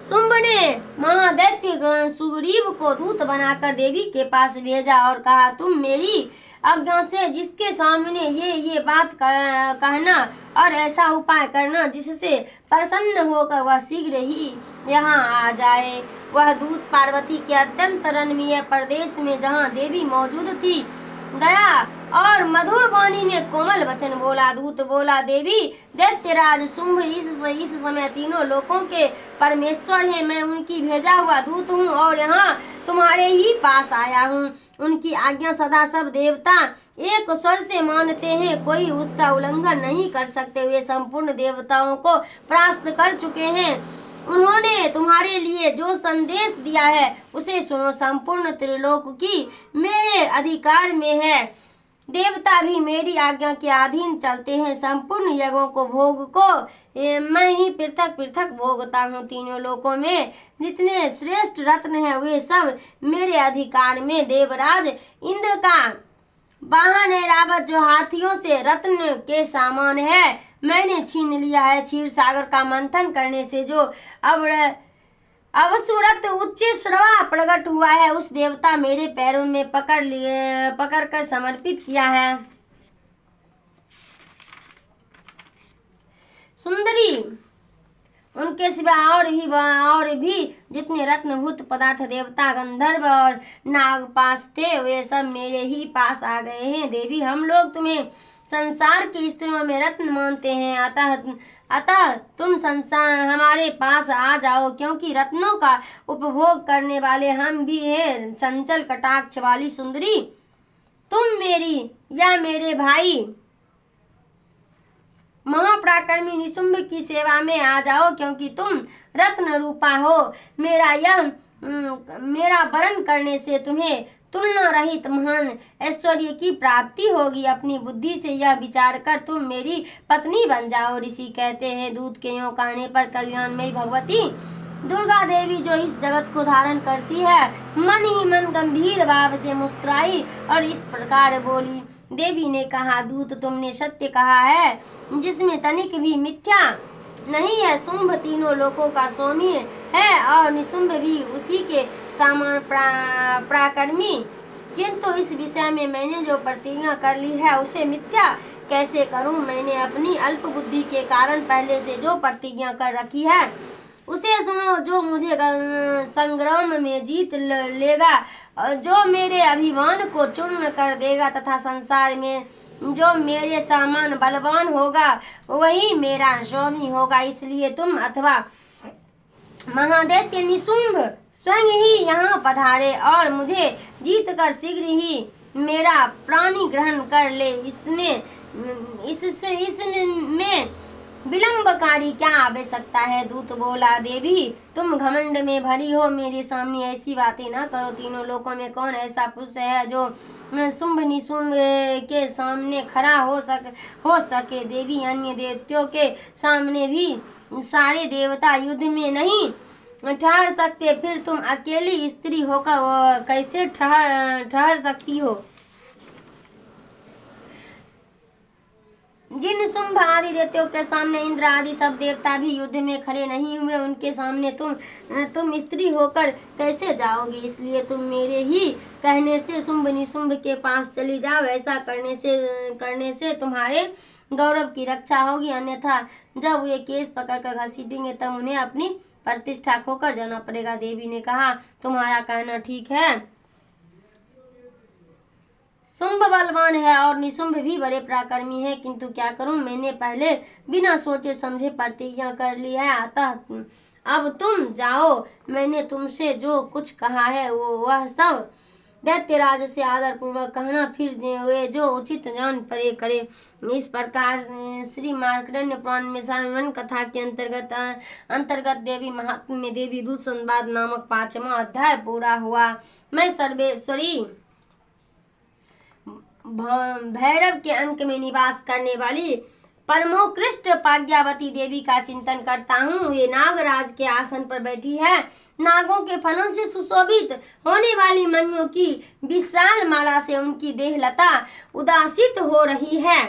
शुंभ ने महादैत्य सुग्रीव को दूत बनाकर देवी के पास भेजा और कहा, तुम मेरी आज्ञा से जिसके सामने ये बात कहना और ऐसा उपाय करना जिससे प्रसन्न होकर वह शीघ्र ही यहाँ आ जाए। वह दूत पार्वती के अत्यंत रमणीय प्रदेश में जहाँ देवी मौजूद थी गया और मधुर वाणी ने कोमल वचन बोला। दूत बोला, देवी, दैत्यराज शुंभ इस समय तीनों लोकों के परमेश्वर हैं। मैं उनकी भेजा हुआ दूत हूँ और यहाँ तुम्हारे ही पास आया हूँ। उनकी आज्ञा सदा सब देवता एक स्वर से मानते हैं, कोई उसका उल्लंघन नहीं कर सकते। वे संपूर्ण देवताओं को परास्त कर चुके हैं। उन्होंने तुम्हारे लिए जो संदेश दिया है उसे सुनो। संपूर्ण त्रिलोक की मेरे अधिकार में है। देवता भी मेरी आज्ञा के अधीन चलते हैं। संपूर्ण यज्ञों को भोग को मैं ही पृथक पृथक भोगता हूँ। तीनों लोकों में जितने श्रेष्ठ रत्न हैं वे सब मेरे अधिकार में। देवराज इंद्र का वाहन ऐरावत जो हाथियों से रत्न के सामान है मैंने छीन लिया है। क्षीर सागर का मंथन करने से जो अवसुरत उच्च श्रवा प्रकट हुआ है उस देवता मेरे पैरों में पकड़ कर समर्पित किया है। सुंदरी, उनके सिवा और भी जितने रत्नभूत पदार्थ देवता, गंधर्व और नाग पास थे वे सब मेरे ही पास आ गए हैं। देवी, हम लोग तुम्हें संसार की स्त्रियों में रत्न मानते हैं, अतः तुम संसार हमारे पास आ जाओ, क्योंकि रत्नों का उपभोग करने वाले हम भी हैं। चंचल कटाक्ष वाली सुंदरी, तुम मेरी या मेरे भाई महापराक्रमी निशुंभ की सेवा में आ जाओ, क्योंकि तुम रत्न रूपा हो। मेरा वरण करने से तुम्हें तुलना रहित महान ऐश्वर्य की प्राप्ति होगी। अपनी बुद्धि से यह विचार कर तुम मेरी पत्नी बन जाओ। ऋषि कहते हैं, दूत के यों कहने पर कल्याणमयी भगवती दुर्गा देवी जो इस जगत को धारण करती है मन ही मन गंभीर भाव से मुस्कुराई और इस प्रकार बोली। देवी ने कहा, दूत तुमने सत्य कहा है, जिसमें तनिक भी मिथ्या नहीं है। शुंभ तीनों लोकों का स्वामी है और निशुंभ भी उसी के समान पराक्रमी, किंतु इस विषय में मैंने जो प्रतिज्ञा कर ली है उसे मिथ्या कैसे करूं। मैंने अपनी अल्प बुद्धि के कारण पहले से जो प्रतिज्ञा कर रखी है उसे सुनो। जो मुझे संग्राम में जीत लेगा, जो मेरे अभिमान को चूर्ण कर देगा तथा संसार में जो मेरे समान बलवान होगा वही मेरा स्वामी होगा। इसलिए तुम अथवा महादैत्य निशुंभ स्वयं ही यहाँ पधारे और मुझे जीत कर शीघ्र ही मेरा प्राणी ग्रहण कर ले। इसमें विलंबकारी क्या आवश्यकता है। दूत बोला, देवी तुम घमंड में भरी हो, मेरे सामने ऐसी बातें ना करो। तीनों लोकों में कौन ऐसा पुरुष है जो शुंभ निशुंभ के सामने खड़ा हो सके। देवी, अन्य देवताओं के सामने भी सारे देवता युद्ध में नहीं ठहर सकते, फिर तुम अकेली स्त्री होकर कैसे ठहर सकती हो। जिन शुंभ आदि देवताओं के सामने इंद्र आदि सब देवता भी युद्ध में खड़े नहीं हुए, उनके सामने तुम स्त्री होकर कैसे जाओगी। इसलिए तुम मेरे ही कहने से शुंभ निशुंभ के पास चली जाओ। ऐसा करने से तुम्हारे गौरव की रक्षा होगी, अन्यथा जब वे केस पकड़कर घसीटेंगे तब उन्हें अपनी प्रतिष्ठा खोकर जाना पड़ेगा। देवी ने कहा, तुम्हारा कहना ठीक है। शुंभ बलवान है और निशुंभ भी बड़े पराक्रमी है, किंतु क्या करूं, मैंने पहले बिना सोचे समझे प्रतिज्ञा कर ली है। अतः अब तुम जाओ। मैंने तुमसे जो कुछ कहा है वह सब दैत्यराज से आदर पूर्वक कहना, फिर वे जो उचित जान पड़े करे। इस प्रकार श्री मार्कंडेय पुराण में सारण्य कथा के अंतर्गत देवी महात्म्य में देवी दूत संवाद नामक 5वां अध्याय पूरा हुआ। मैं सर्वेश्वरी भैरव के अंक में निवास करने वाली परमोत्कृष्ट पाज्ञावती देवी का चिंतन करता हूँ। वे नागराज के आसन पर बैठी है। नागों के फलों से सुशोभित होने वाली मणियों की विशाल माला से उनकी देहलता उदासित हो रही है।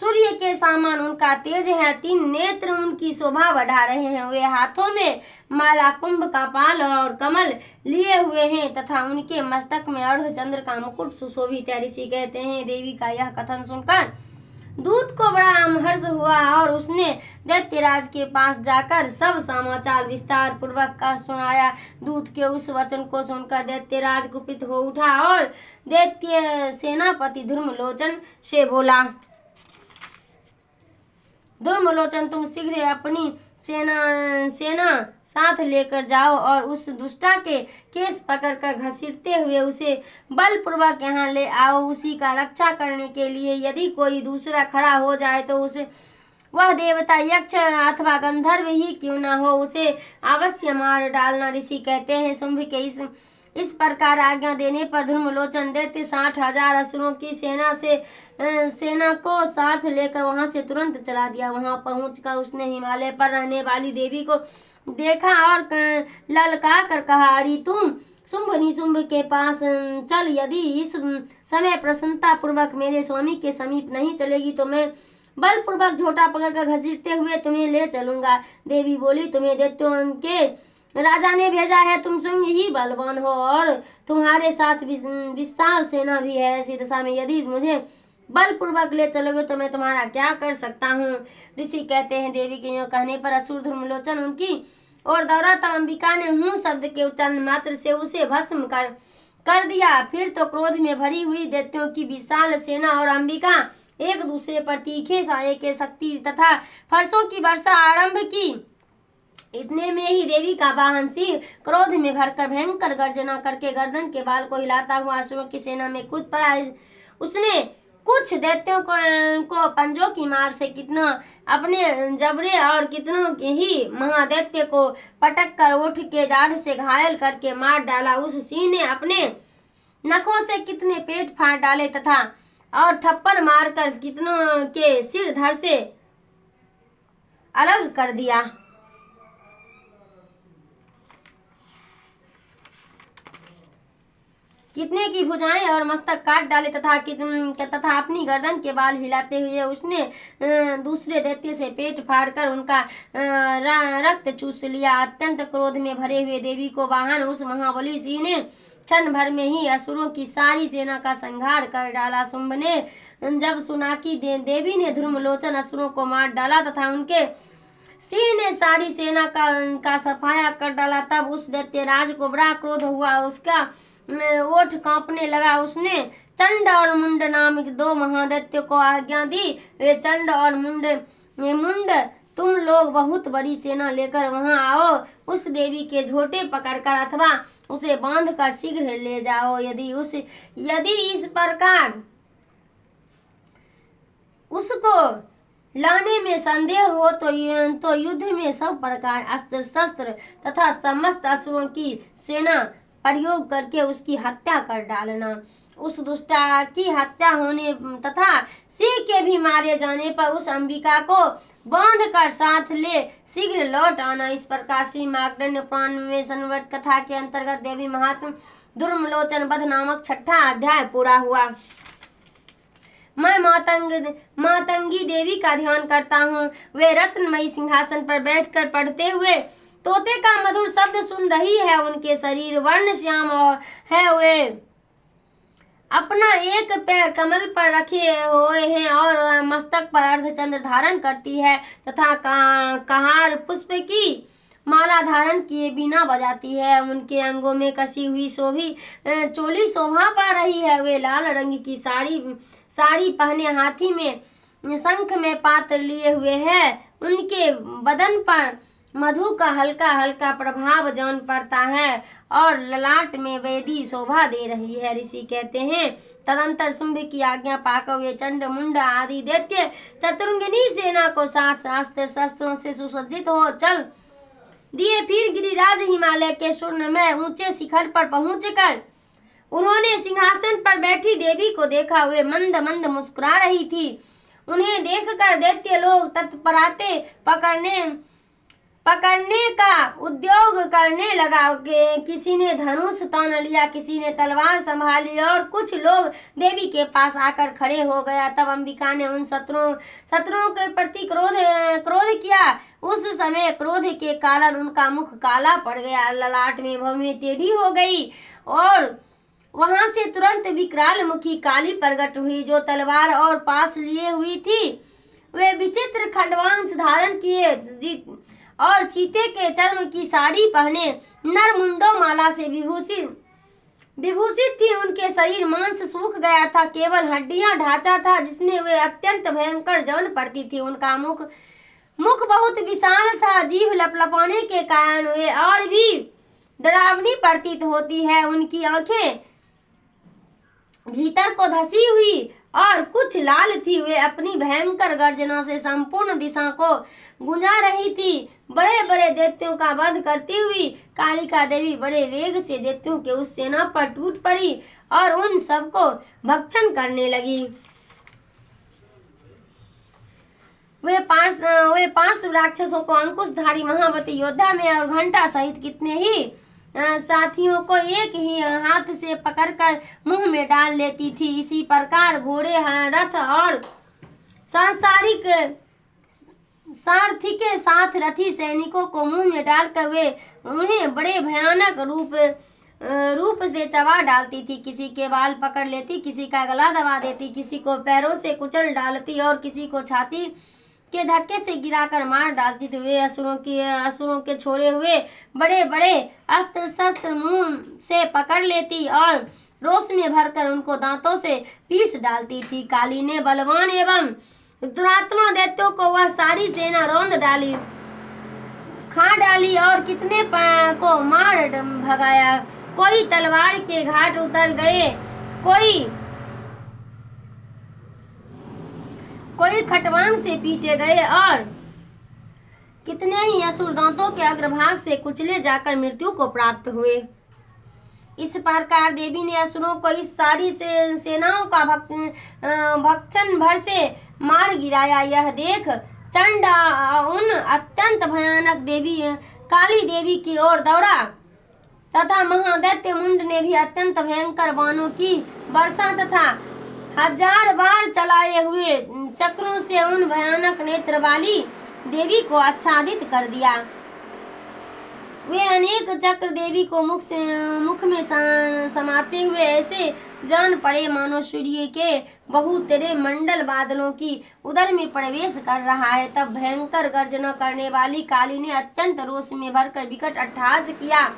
सूर्य के समान उनका तेज है। 3 नेत्र उनकी शोभा बढ़ा रहे हैं। वे हाथों में माला, कुंभ का पाल और कमल लिए हुए हैं तथा उनके मस्तक में अर्धचंद्र का मुकुट सुशोभित है। ऋषि कहते हैं, देवी का यह कथन सुनकर दूत को बड़ा हर्ष हुआ और उसने दैत्यराज के पास जाकर सब समाचार विस्तार पूर्वक का सुनाया। दूत के उस वचन को सुनकर दैत्यराज कुपित हो उठा और दैत्य सेनापति धूम्रलोचन से बोला, धूम्रलोचन, तुम शीघ्र अपनी सेना साथ लेकर जाओ और उस दुष्टा के केस पकड़कर घसीटते हुए उसे बलपूर्वक यहाँ ले आओ। उसी का रक्षा करने के लिए यदि कोई दूसरा खड़ा हो जाए तो उसे वह देवता, यक्ष अथवा गंधर्व ही क्यों न हो, उसे अवश्य मार डालना। ऋषि कहते हैं, शुंभ के इस प्रकार आज्ञा देने पर धूम्रलोचन दैत्य 60,000 असुरों की सेना को साथ लेकर वहां से तुरंत चला दिया। वहां पहुंचकर उसने हिमालय पर रहने वाली देवी को देखा और ललका कर कहा, अरे तुम शुंभ निशुंभ के पास चल। यदि इस समय प्रसन्नता पूर्वक मेरे स्वामी के समीप नहीं चलेगी तो मैं बलपूर्वक झोटा पकड़कर घसीटते हुए तुम्हें ले चलूंगा। देवी बोली, तुम्हें दैत्यों के राजा ने भेजा है, तुम स्वयं ही बलवान हो और तुम्हारे साथ विशाल सेना भी है। ऐसी दशा में यदि मुझे बलपूर्वक ले चलोगे तो मैं तुम्हारा क्या कर सकता हूँ। ऋषि कहते हैं, देवी के यूं कहने पर असुर धूम्रलोचन उनकी और दौड़ा तब अंबिका ने हूँ शब्द के उच्चारण मात्र से उसे भस्म कर दिया। फिर तो क्रोध में भरी हुई दैत्यों की विशाल सेना और अंबिका एक दूसरे पर तीखे साये के शक्ति तथा फरसों की वर्षा आरंभ की। इतने में ही देवी का वाहन सिंह क्रोध में भरकर भयंकर गर्जना करके गर्दन के बाल को हिलाता हुआ असुरों की सेना में कूद पड़ा। उसने कुछ दैत्यों को पंजों की मार से कितना अपने जबड़े और कितनों के ही महादैत्य को पटक कर उठ के दाढ़ से घायल करके मार डाला। उस सिंह ने अपने नखों से कितने पेट फाड़ डाले तथा और थप्पड़ मारकर कितनों के सिर धड़ से अलग कर दिया। कितने की भुजाएं और मस्तक काट डाले तथा अपनी गर्दन के बाल हिलाते हुए उसने दूसरे दैत्य से पेट फाड़कर उनका रक्त चूस लिया। अत्यंत क्रोध में भरे हुए देवी को वाहन उस महाबली सिंह ने क्षण भर में ही असुरों की सारी सेना का संहार कर डाला। शुंभ ने जब सुना कि देवी ने धूम्रलोचन असुरों को मार डाला तथा उनके सिंह ने सारी सेना का सफाया कर डाला, तब उस दैत्य राज को बड़ा क्रोध हुआ। उसका ओठ कांपने लगा। उसने चंड और मुंड नामक दो महादैत्य को आज्ञा दी, वे चंड और मुंड तुम लोग बहुत बड़ी सेना लेकर वहां आओ, उस देवी के झोटे पकड़कर अथवा उसे बांधकर शीघ्र ले जाओ। यदि इस प्रकार उसको लाने में संदेह हो तो युद्ध में सब प्रकार अस्त्र शस्त्र तथा समस्त असुरों की सेना प्रयोग करके उसकी हत्या कर डालना। उस दुष्टा की हत्या होने तथा सिंह के भी मारे जाने पर उस अंबिका को बांध कर साथ ले शीघ्र लौट आना। इस प्रकार श्री मार्कंडेय पुराण में संवर्त कथा के अंतर्गत देवी महात्म धूम्रलोचन वध नामक 6वां अध्याय पूरा हुआ। मैं मातंगी देवी का ध्यान करता हूँ। वे रत्नमयी सिंहासन पर बैठकर पढ़ते हुए तोते का मधुर शब्द सुन रही है। उनके शरीर वर्ण श्याम और है। वे अपना एक पैर कमल पर रखे हुए हैं और मस्तक पर अर्धचंद्र धारण करती है तथा कहार पुष्प की माला धारण किए बिना बजाती है। उनके अंगों में कसी हुई चोली शोभा पा रही है। वे लाल रंग की साड़ी पहने हाथी में शंख में पात्र लिए हुए हैं। उनके बदन पर मधु का हल्का हल्का प्रभाव जान पड़ता है और ललाट में वेदी शोभा दे रही है। ऋषि कहते हैं, तदंतर शुंभ की आज्ञा पाकर वे चंड मुंड आदि दैत्य चतुरंगिनी सेना को साथ अस्त्र शस्त्रों से सुसज्जित हो चल दिए। फिर गिरिराज हिमालय के स्वर्ण में ऊंचे शिखर पर पहुंचकर उन्होंने सिंहासन पर बैठी देवी को देखा। वे मंद मंद मुस्कुरा रही थी। उन्हें देखकर दैत्य लोग तत्पराते पकड़ने का उद्योग करने लगा। किसी ने धनुष तान लिया, किसी ने तलवार संभाली और कुछ लोग देवी के पास आकर खड़े हो गया। तब अंबिका ने उन शत्रुओं के प्रति क्रोध किया। उस समय क्रोध के कारण उनका मुख काला पड़ गया, ललाट में भौहें टेढ़ी हो गई और वहां से तुरंत विकराल मुखी काली प्रकट हुई जो तलवार और पास लिए हुई थी। वे विचित्र खंडवांश धारण किए और चीते के चर्म की साड़ी पहने नर मुंडो माला से विभूषित थी। उनके शरीर मांस सूख गया था, केवल हड्डियां ढांचा था जिसमें वे अत्यंत भयंकर जान पड़ती थी। उनका मुख बहुत विशाल था, जीभ लपलपाने के कारण वे और भी डरावनी प्रतीत होती है। उनकी आंखें भीतर को धसी हुई और कुछ लाल थी। वे अपनी भयंकर गर्जना से संपूर्ण दिशा को गुंजा रही थी। बड़े बड़े दैत्यों का वध करती हुई कालिका देवी बड़े वेग से दैत्यों के उस सेना पर टूट पड़ी और उन सबको भक्षण करने लगी। वे पांच राक्षसों को अंकुशधारी महावती योद्धा में और घंटा सहित कितने ही साथियों को एक ही हाथ से पकड़कर मुंह में डाल लेती थी। इसी प्रकार घोड़े, रथ और सांसारिक सारथी के साथ रथी सैनिकों को मुंह में डालकर वे उन्हें बड़े भयानक रूप से चबा डालती थी। किसी के बाल पकड़ लेती, किसी का गला दबा देती, किसी को पैरों से कुचल डालती और किसी को छाती के धक्के से गिराकर मार डालती थी। वे असुरों के छोड़े हुए बड़े बड़े अस्त्र शस्त्र मुंह से पकड़ लेती और रोष में भरकर उनको दांतों से पीस डालती थी। काली ने बलवान एवं दुरात्मा दैत्यों को वह सारी सेना रौंद डाली, खा डाली और कितने को मार भगाया। कोई तलवार के घाट उतर गए, कोई खटवांग से पीटे गए और कितने ही असुर दांतों के अग्रभाग से कुचले जाकर मृत्यु को प्राप्त हुए। इस प्रकार देवी ने असुरों को इस सारी सेनाओं का भक्षण भर से मार गिराया। यह देख चंड उन अत्यंत भयानक काली देवी की ओर दौड़ा तथा महादैत्य मुंड ने भी अत्यंत भयंकर बाणों की वर्षा तथा 1000 बार चलाए हुए चक्रों से उन भयानक नेत्र वाली देवी को आच्छादित कर दिया। वे अनेक चक्र देवी को मुख में समाते हुए ऐसे जान पड़े मानो सूर्य के बहुतेरे मंडल बादलों की उदर में प्रवेश कर रहा है। तब भयंकर गर्जना करने वाली काली ने अत्यंत रोष में भरकर विकट अट्टहास किया।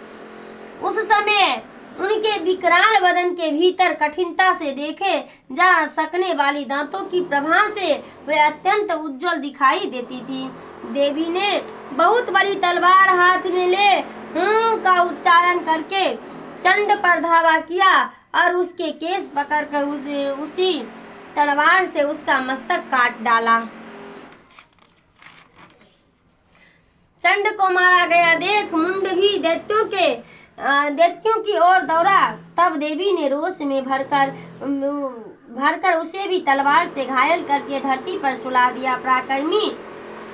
उस समय उनके विकराल बदन के भीतर कठिनता से देखे जा सकने वाली दांतों की प्रभा से वे अत्यंत उज्जवल दिखाई देती थी। देवी ने बहुत बड़ी तलवार हाथ में ले हूं का उच्चारण करके चंड पर धावा किया और उसके केस पकड़कर उसी तलवार से उसका मस्तक काट डाला। चंड को मारा गया देख मुंड भी दैत्यों की ओर दौड़ा। तब देवी ने रोष में भरकर उसे भी तलवार से घायल करके धरती पर सुला दिया। पराक्रमी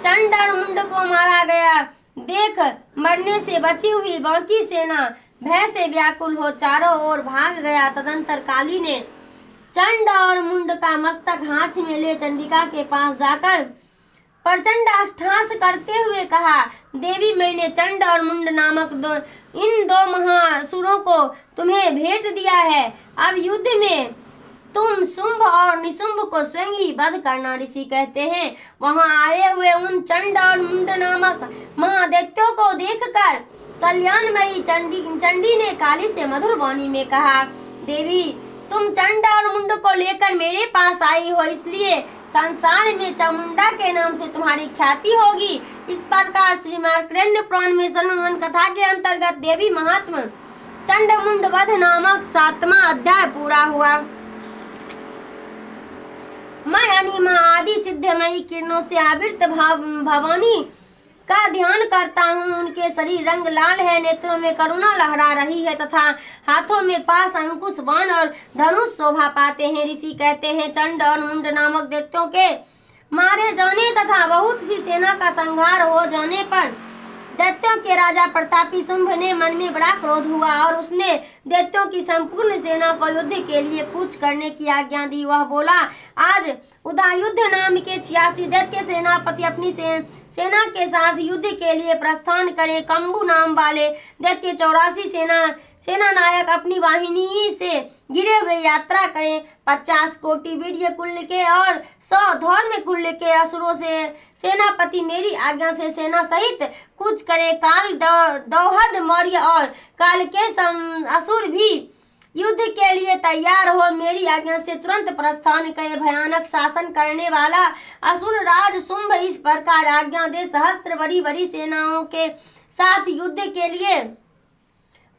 चंड और मुंड को मारा गया देख मरने से बची हुई बाकी सेना भय से व्याकुल हो चारों ओर भाग गया। तदंतर काली ने चंड और मुंड का मस्तक हाथ में ले चंडिका के पास जाकर प्रचंड अट्टहास करते हुए कहा, देवी मैंने चंड और मुंड नामक इन दो महासुरों को तुम्हें भेंट दिया है। अब युद्ध में तुम शुंभ और निशुंभ को स्वयं ही वध करना। ऋषि कहते हैं वहां आए हुए उन चंड और मुंड नामक महादैत्यों को देखकर कल्याणमयी चंडी ने काली से मधुर वाणी में कहा, देवी तुम चंड और मुंड को लेकर मेरे पास आई हो, इसलिए संसार में चामुंडा के नाम से तुम्हारी ख्याति होगी। इस प्रकार श्री मार्कंडेय पुराण में सनुवन कथा के अंतर्गत देवी महात्मा चंड मुंड वध नामक 7वां अध्याय पूरा हुआ। मैं अनिमा आदि सिद्धमयी किरणों से आवृत भवानी का ध्यान करता हूँ। उनके शरीर रंग लाल है, नेत्रों में करुणा लहरा रही है तथा हाथों में पास अंकुश बाण और धनुष शोभा पाते हैं। ऋषि कहते हैं चंड और मुंड नामक दैत्यों के मारे जाने तथा बहुत सी सेना का संहार हो जाने पर दैत्यों के राजा प्रतापी शुंभ ने मन में बड़ा क्रोध हुआ और उसने दैत्यों की संपूर्ण सेना को युद्ध के लिए कूच करने की आज्ञा दी। वह बोला, आज उदयुद्ध नाम के 86 दैत्य सेनापति अपनी सेना के साथ युद्ध के लिए प्रस्थान करें। कंबू नाम वाले दैत्य 84 सेना नायक अपनी वाहिनी से गिरे हुए यात्रा करें। 50 कोटि वीर्य कुल के और 100 धौर्म कुल के असुरों से सेनापति मेरी आज्ञा से सेना सहित कूच करें। काल दौहद मौर्य और काल के असुर भी युद्ध के लिए तैयार हो मेरी आज्ञा से तुरंत प्रस्थान करे। भयानक शासन करने वाला असुर राज शुंभ इस प्रकार आज्ञा दे सहस्त्र बड़ी सेनाओं के साथ युद्ध के लिए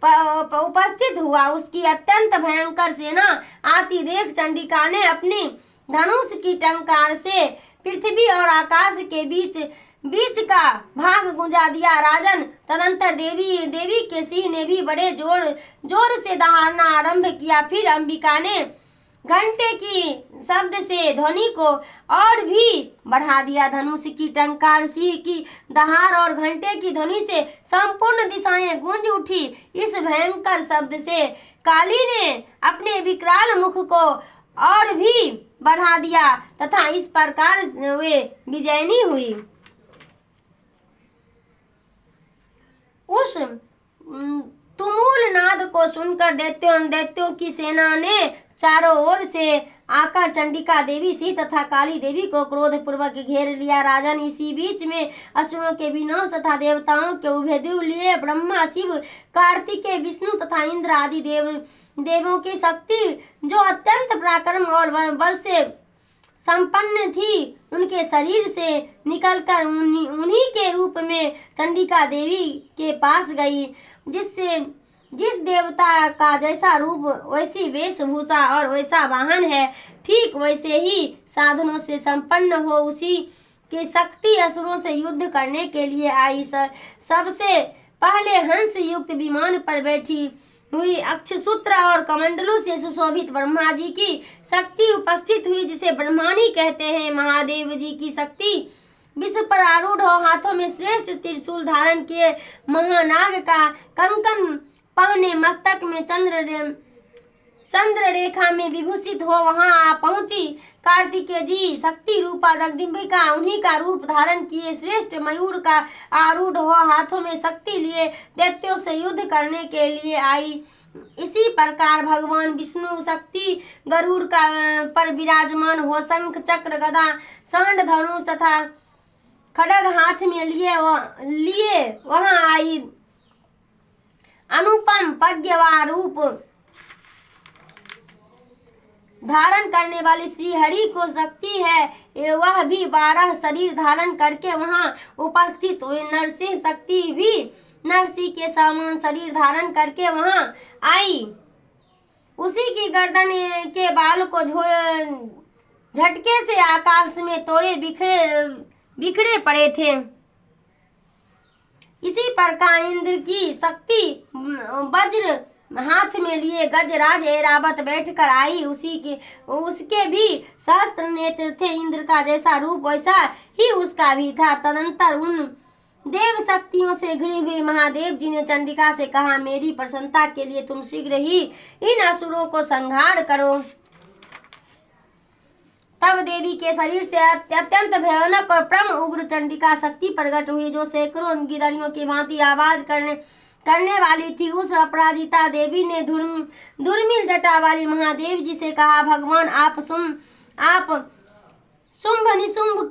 उपस्थित हुआ। उसकी अत्यंत भयंकर सेना आती देख चंडिका ने अपनी धनुष की टंकार से पृथ्वी और आकाश के बीच का भाग गुंजा दिया। राजन तदंतर देवी के सिंह ने भी बड़े जोर से दहाड़ना आरंभ किया। फिर अंबिका ने घंटे की शब्द से ध्वनि को और भी बढ़ा दिया। धनुष की टंकार, सिंह की दहाड़ और घंटे की ध्वनि से संपूर्ण दिशाएं गूंज उठी। इस भयंकर शब्द से काली ने अपने विकराल मुख को और भी बढ़ा दिया तथा इस प्रकार वे विजयनी हुई। उस तुमुल नाद को सुनकर दैत्यों की सेना ने चारों ओर से आकर चंडिका देवी, सिंह तथा काली देवी को क्रोध पूर्वक घेर लिया। राजन इसी बीच में असुरों के विनाश तथा देवताओं के उभेदु लिए ब्रह्मा, शिव, कार्तिकेय, विष्णु तथा इंद्र आदि देवों की शक्ति जो अत्यंत पराक्रम और बल से संपन्न थी उनके शरीर से निकलकर उन्हीं के रूप में चंडिका देवी के पास गई। जिस देवता का जैसा रूप, वैसी वेशभूषा और वैसा वाहन है, ठीक वैसे ही साधनों से संपन्न हो उसी की शक्ति असुरों से युद्ध करने के लिए आई। सबसे पहले हंस युक्त विमान पर बैठी हुई अक्षसूत्र और कमंडलों से सुशोभित ब्रह्मा जी की शक्ति उपस्थित हुई, जिसे ब्रह्माणी कहते हैं। महादेव जी की शक्ति विश्व पर आरूढ़ हो हाथों में श्रेष्ठ त्रिशूल धारण किए महानाग का कंकन पहने मस्तक में चंद्र रेखा में विभूषित हो वहां आ पहुंची। कार्तिकेय जी शक्ति रूपा जगदम्बिका उन्हीं का रूप धारण किए श्रेष्ठ मयूर का आरूढ़ हो हाथों में शक्ति लिए दैत्यों से युद्ध करने के लिए आई। इसी प्रकार भगवान विष्णु शक्ति गरुड़ का पर विराजमान हो शंख चक्र गदा सांड धनुष तथा खड्ग हाथ में लिए वहां आई। अनुपम पज्ञवा रूप धारण करने वाली श्री हरि को शक्ति है, वह भी 12 शरीर धारण करके वहां उपस्थित हुए। नरसिंह शक्ति भी नरसिंह के समान शरीर धारण करके वहां आई। उसी की गर्दन के बाल को झटके से आकाश में तोड़े बिखरे पड़े थे। इसी प्रकार इंद्र की शक्ति वज्र हाथ में लिए गजराज ऐरावत बैठकर आई। उसके भी सहस्त्र नेत्र थे। इंद्र का जैसा रूप वैसा ही उसका भी था। तदंतर उन देव शक्तियों से घिरे हुए महादेव जी ने चंडिका से कहा, मेरी प्रसन्नता के लिए तुम शीघ्र ही इन असुरों को संहार करो। तब देवी के शरीर से अत्यंत भयानक और परम उग्र चंडिका शक्ति प्रकट हुई, जो सैकड़ों गिलहरियों की भांति आवाज करने वाली थी। उस अपराजिता देवी ने दुर्मिल जटा वाली महादेव जी से कहा, भगवान आप शुंभ निशुंभ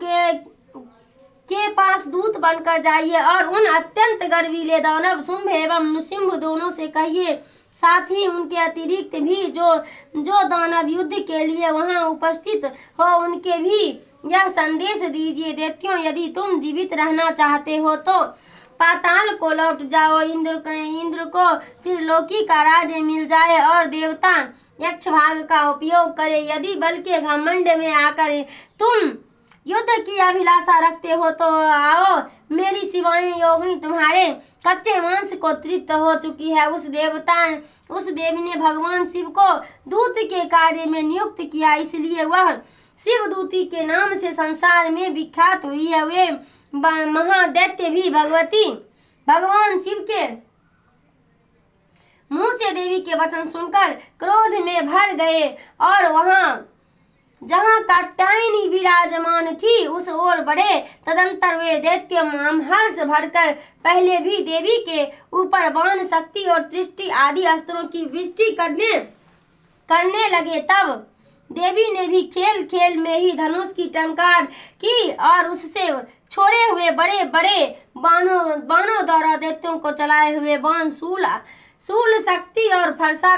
के पास दूत बनकर जाइए और उन अत्यंत गर्वीले दानव शुंभ एवं निशुंभ दोनों से कहिए, साथ ही उनके अतिरिक्त भी जो दानव युद्ध के लिए वहां उपस्थित हो उनके भी यह संदेश दीजिए, दैत्यों यदि तुम जीवित रहना चाहते हो तो पाताल को लौट जाओ। इंद्र को त्रिलोकी का राज्य मिल जाए और देवता यक्ष भाग का उपयोग करे। यदि बल के घमंड में आकर तुम युद्ध की अभिलाषा रखते हो तो आओ, मेरी शिवानी योगिनी तुम्हारे कच्चे मांस को तृप्त हो चुकी है। उस देवी ने भगवान शिव को दूत के कार्य में नियुक्त किया, इसलिए वह शिव दूती के नाम से संसार में विख्यात हुई है। वे महादैत्य भी भगवान शिव के मुंह से देवी के वचन सुनकर क्रोध में भर गए और वहां जहां कात्यायनी विराजमान थी उस ओर बढ़े। तदंतर वे दैत्य हर्ष भरकर पहले भी देवी के ऊपर बाण शक्ति और दृष्टि आदि अस्त्रों की वृष्टि करने लगे। तब देवी ने भी खेल खेल में ही धनुष की टंकार की और उससे छोड़े हुए बड़े बड़े बाणों द्वारा दैत्यों को चलाए हुए बाण शूल शक्ति और फरसा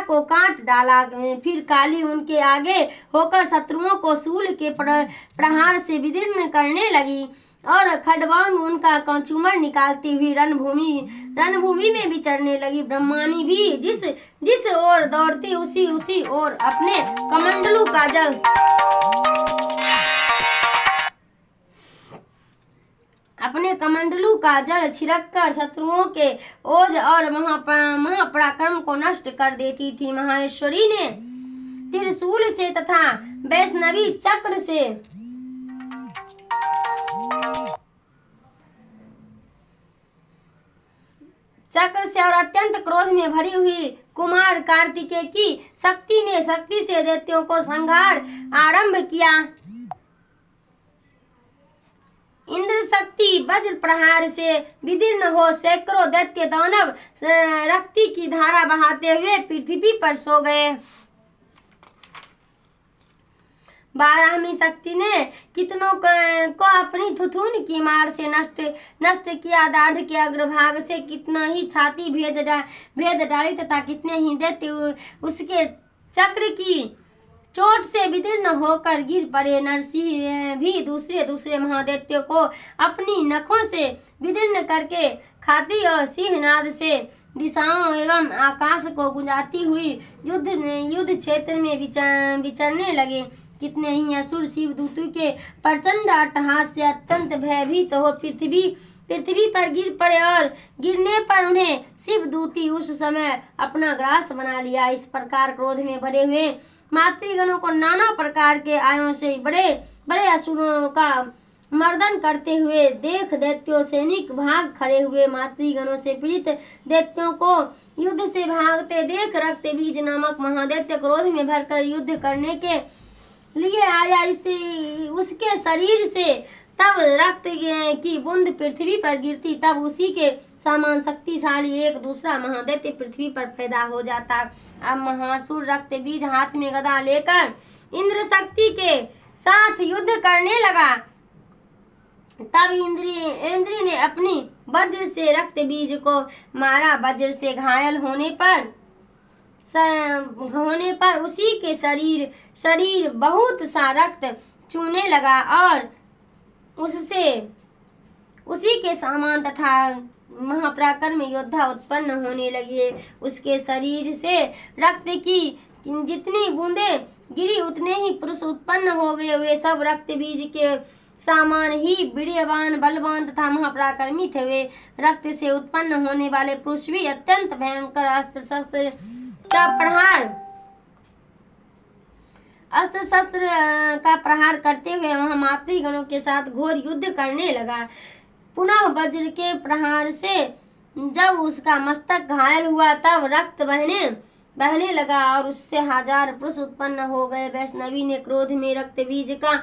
को काट डाला। फिर काली उनके आगे होकर शत्रुओं को शूल के प्रहार से विदीर्ण करने लगी और खड्वांग उनका कंचुमर निकालती हुई रणभूमि में विचरने लगी। ब्रह्मानी भी जिस ओर दौड़ती उसी ओर अपने कमंडलू का जल छिड़ककर शत्रुओं के ओज और महापराक्रम को नष्ट कर देती थी। महेश्वरी ने त्रिशूल से तथा वैष्णवी चक्र से और अत्यंत क्रोध में भरी हुई कुमार कार्तिकेय की शक्ति से दैत्यों को संहार आरंभ किया। इंद्र शक्ति वज्र प्रहार से विदीर्ण हो सैकड़ों दैत्य दानव रक्ति की धारा बहाते हुए पृथ्वी पर सो गए। बारहवीं शक्ति ने कितनों को अपनी थुथुन की मार से नष्ट किया। दाढ़ के अग्रभाग से कितना ही छाती भेद डाली तथा कितने ही दैत्य उसके चक्र की चोट से विदीर्ण होकर गिर पड़े। नरसिंह भी दूसरे महादैत्यों को अपनी नखों से विदीर्ण करके खाती और सिंहनाद से दिशाओं एवं आकाश को गुंजाती हुई युद्ध क्षेत्र में विचरने लगे। कितने ही असुर शिव दूतों के प्रचंड अट्टहास से अत्यंत भयभीत हो पृथ्वी पर गिर पड़े और गिरने पर उन्हें शिव दूती उस समय अपना ग्रास बना लिया। इस प्रकार क्रोध में भरे हुए मातृगणों को नाना प्रकार के आयों से बड़े बड़े असुरों का मर्दन करते हुए देख दैत्यों सैनिक भाग खड़े हुए। मातृगणों से पीड़ित दैत्यों को युद्ध से भागते देख रक्तबीज नामक महादैत्य क्रोध में भरकर युद्ध करने के लिए आया। इसे उसके शरीर से तब रक्त की बूंद पृथ्वी पर गिरती, तब उसी के समान शक्तिशाली एक दूसरा महादैत्य पृथ्वी पर पैदा हो जाता। अब महासुर रक्तबीज हाथ में गदा लेकर इंद्र शक्ति के साथ युद्ध करने लगा। तब इंद्री ने अपनी वज्र से रक्तबीज को मारा। वज्र से घायल होने पर उसी के शरीर बहुत सा रक्त चूने लगा और उसी के समान तथा महापराक्रम योद्धा उत्पन्न होने लगे। उसके शरीर से रक्त की जितनी बूंदें गिरी उतने ही पुरुष उत्पन्न हो गए। वे सब रक्तबीज के सामान ही वीर्यवान, बलवान तथा महापराक्रमी थे। वे रक्त से उत्पन्न होने वाले पुरुष भी अत्यंत भयंकर अस्त्र शस्त्र का प्रहार करते हुए वह मातृगणों के साथ घोर युद्ध करने लगा। पुनः वज्र के प्रहार से जब उसका मस्तक घायल हुआ तब रक्त बहने लगा और उससे 1000 पुरुष उत्पन्न हो गए। वैष्णवी ने क्रोध में रक्तबीज का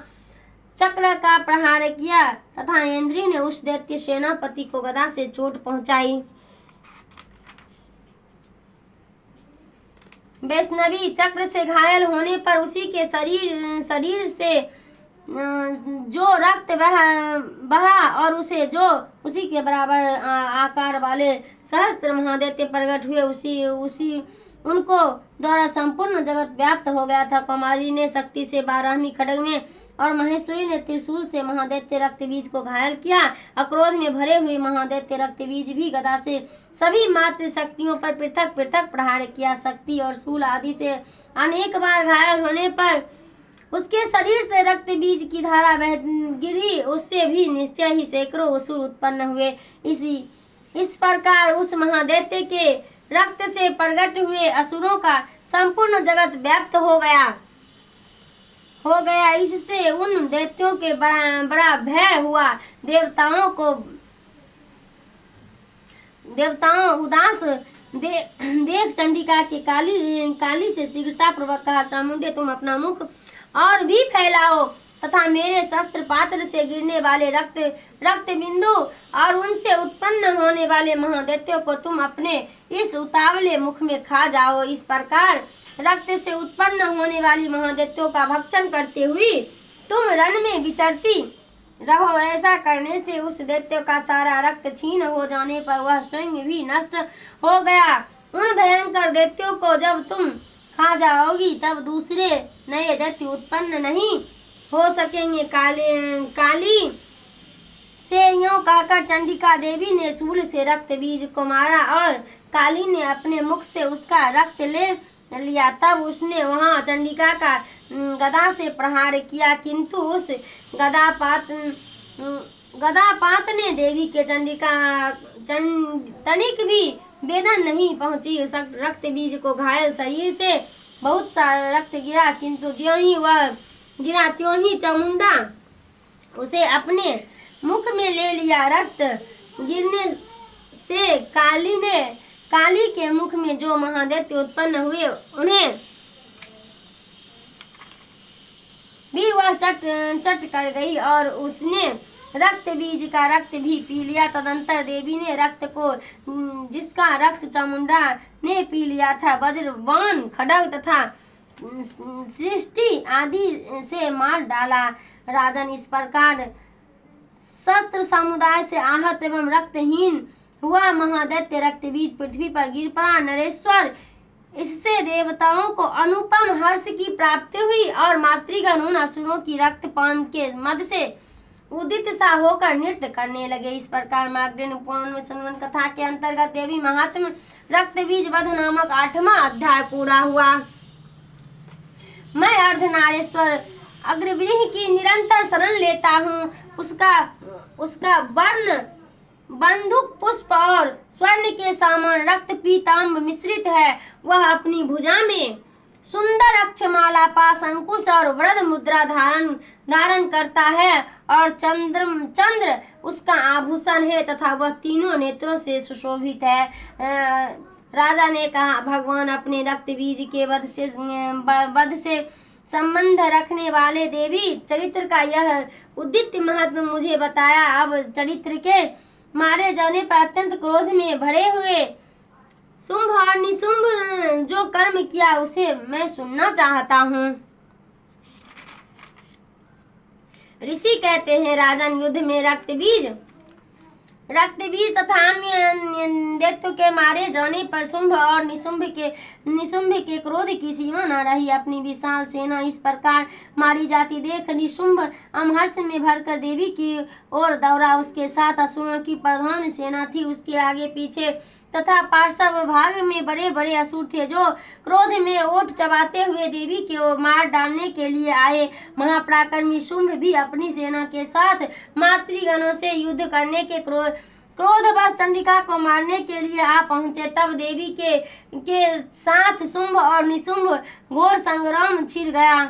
चक्र का प्रहार किया तथा इंद्री ने उस दैत्य सेनापति को गदा से चोट पहुंचाई। वैष्णवी चक्र से घायल होने पर उसी के शरीर से जो रक्त बहा और उसी के बराबर आकार वाले सहस्त्र महादैत्य प्रकट हुए। उनको द्वारा संपूर्ण जगत व्याप्त हो गया था। कुमारी ने शक्ति से 12वीं खड्ग में और महेश्वरी ने त्रिशूल से महादैत्य रक्तबीज को घायल किया। अक्रोध में भरे हुए महादैत्य रक्तबीज भी गदा से सभी मातृ शक्तियों पर पृथक पृथक प्रहार किया। शक्ति और शूल आदि से अनेक बार घायल होने पर उसके शरीर से रक्तबीज की धारा बह गिरी। उससे भी निश्चय ही सैकड़ों असुर उत्पन्न हुए। इस प्रकार उस महादैत्य के रक्त से प्रकट हुए असुरों का संपूर्ण जगत व्याप्त हो गया। इससे उन दैत्यों के बड़ा भय हुआ। देवताओं उदास देख चंडिका के काली से शीघ्रता पूर्वक कहा, चामुंडे तुम अपना मुख और भी फैलाओ तथा मेरे शस्त्र पात्र से गिरने वाले रक्त बिंदु और उनसे उत्पन्न होने वाले महादैत्यों को तुम अपने इस उतावले मुख में खा जाओ। इस प्रकार रक्त से उत्पन्न होने वाली महादैत्यों का भक्षण करते हुए तुम रण में विचरती रहो। ऐसा करने से उस दैत्य का सारा रक्त छीन हो जाने पर वह स्वयं भी नष्ट हो गया। उन भयंकर दैत्यों को जब तुम खा जाओगी तब दूसरे नए दैत्य उत्पन्न नहीं हो सकेंगे। काली से यूं कहकर चंडिका देवी ने शूल से रक्त बीज को मारा और काली ने अपने मुख से उसका रक्त ले लिया। तब उसने वहां चंडिका का गदा से प्रहार किया, किंतु उस गदापात ने देवी के तनिक भी वेदन नहीं पहुंची। रक्त बीज को घायल शरीर से बहुत सारा रक्त गिरा, किंतु ज्यों ही वह गिरा त्यों ही चामुंडा उसे अपने मुख में ले लिया। रक्त गिरने से काली के मुख में जो महादैत्य उत्पन्न हुए उन्हें भी वह चट कर गई और उसने रक्त बीज का रक्त भी पी लिया। तदंतर देवी ने रक्त को जिसका रक्त चामुंडा ने पी लिया था वज्रवान खड्ग तथा सृष्टि आदि से मार डाला। राजन, इस प्रकार शस्त्र समुदाय से आहत एवं रक्तहीन हुआ महादैत्य रक्तबीज पृथ्वी पर गिर पड़ा। नरेश्वर, इससे देवताओं को अनुपम हर्ष की प्राप्ति हुई और मातृगण उन असुरों की रक्तपान के मद से उदित सा होकर नृत्य करने लगे। इस प्रकार मार्कंडेय पुराण में संवन कथा के अंतर्गत देवी महात्म्य रक्तबीज वध नामक 8वां अध्याय पूरा हुआ। मैं अर्धनारेश्वर अग्रवृह की निरंतर शरण लेता हूँ। उसका वर्ण बंदूक पुष्प और स्वर्ण के समान रक्त पीताम्बर मिश्रित है। वह अपनी भुजा में सुंदर अक्षमाला पास अंकुश और वृद्ध मुद्रा धारण करता है और चंद्र उसका आभूषण है तथा वह तीनों नेत्रों से सुशोभित है। राजा ने कहा, भगवान अपने रक्त बीज के वध से संबंध रखने वाले देवी चरित्र का यह उदित महत्व मुझे बताया। अब चरित्र के मारे जाने पर अत्यंत क्रोध में भरे हुए शुंभ और निशुंभ जो कर्म किया उसे मैं सुनना चाहता हूँ। ऋषि कहते हैं, राजन, युद्ध में रक्त बीज तथा दैत्य के मारे जाने पर शुंभ और निशुंभ के क्रोध की सीमा न रही। अपनी विशाल सेना इस प्रकार मारी जाती देख निशुंभ अमहर्ष में भरकर देवी की ओर दौड़ा। उसके साथ असुरों की प्रधान सेना थी। उसके आगे पीछे तथा पार्श्व भाग में बड़े बड़े असुर थे जो क्रोध में ओठ चबाते हुए देवी को मार डालने के लिए आए। महापराक्रमी शुंभ भी अपनी सेना के साथ मातृगणों से युद्ध करने के क्रोधवश चंडिका को मारने के लिए आ पहुंचे। तब देवी के साथ शुंभ और निशुंभ घोर संग्राम छिड़ गया।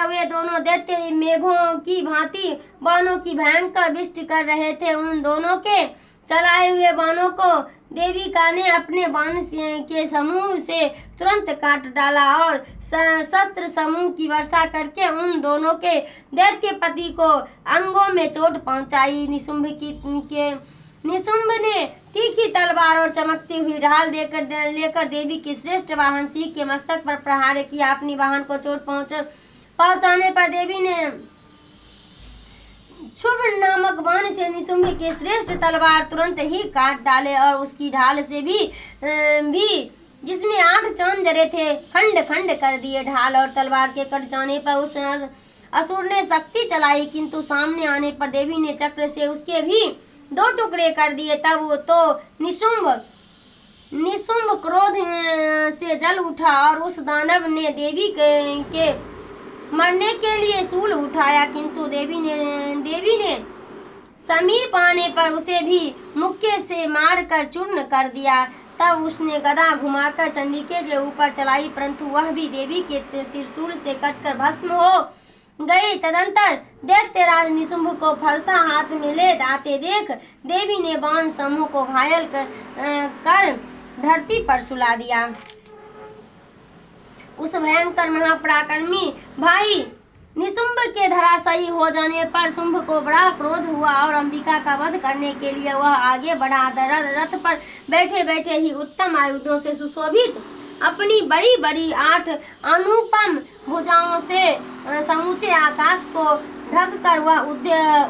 वे दोनों दैत्य मेघों की भांति बाणों की भयंकर वृष्टि कर रहे थे। उन दोनों के चलाए हुए बाणों को देविका ने अपने बाण के समूह से तुरंत काट डाला और शस्त्र समूह की वर्षा करके उन दोनों के दैत्य पति को अंगों में चोट पहुंचाई। निशुंभ ने तीखी तलवार और चमकती हुई ढाल लेकर देवी की श्रेष्ठ वाहन सिंह के मस्तक पर प्रहार किया। अपनी वाहन को चोट पहुंचाने पर देवी ने शुभ नामक बाण से निशुंभ के श्रेष्ठ तलवार तुरंत ही काट डाले और उसकी ढाल से भी जिसमें 8 चांद जरे थे खंड खंड कर दिए। ढाल और तलवार के कट जाने पर उस असुर ने शक्ति चलाई, किंतु सामने आने पर देवी ने चक्र से उसके भी 2 टुकड़े कर दिए। तब तो निशुंभ क्रोध से जल उठा और उस दानव ने देवी के मरने के लिए शूल उठाया, किंतु देवी ने समीप आने पर उसे भी मुक्के से मारकर चूर्ण कर दिया। तब उसने गदा घुमाकर चंडिके के ऊपर चलाई, परंतु वह भी देवी के त्रिशूल से कटकर भस्म हो गई। तदंतर दैत्यराज निशुंभ को फरसा हाथ में ले आते देख देवी ने बाण समूह को घायल कर धरती पर सुला दिया। उस भयंकर महापराक्रमी भाई निशुंभ के धराशायी हो जाने पर शुंभ को बड़ा क्रोध हुआ और अंबिका का वध करने के लिए वह आगे बढ़ा। रथ पर बैठे बैठे ही उत्तम आयुधों से सुशोभित अपनी बड़ी बड़ी 8 अनुपम भुजाओं से समूचे आकाश को ढक कर वह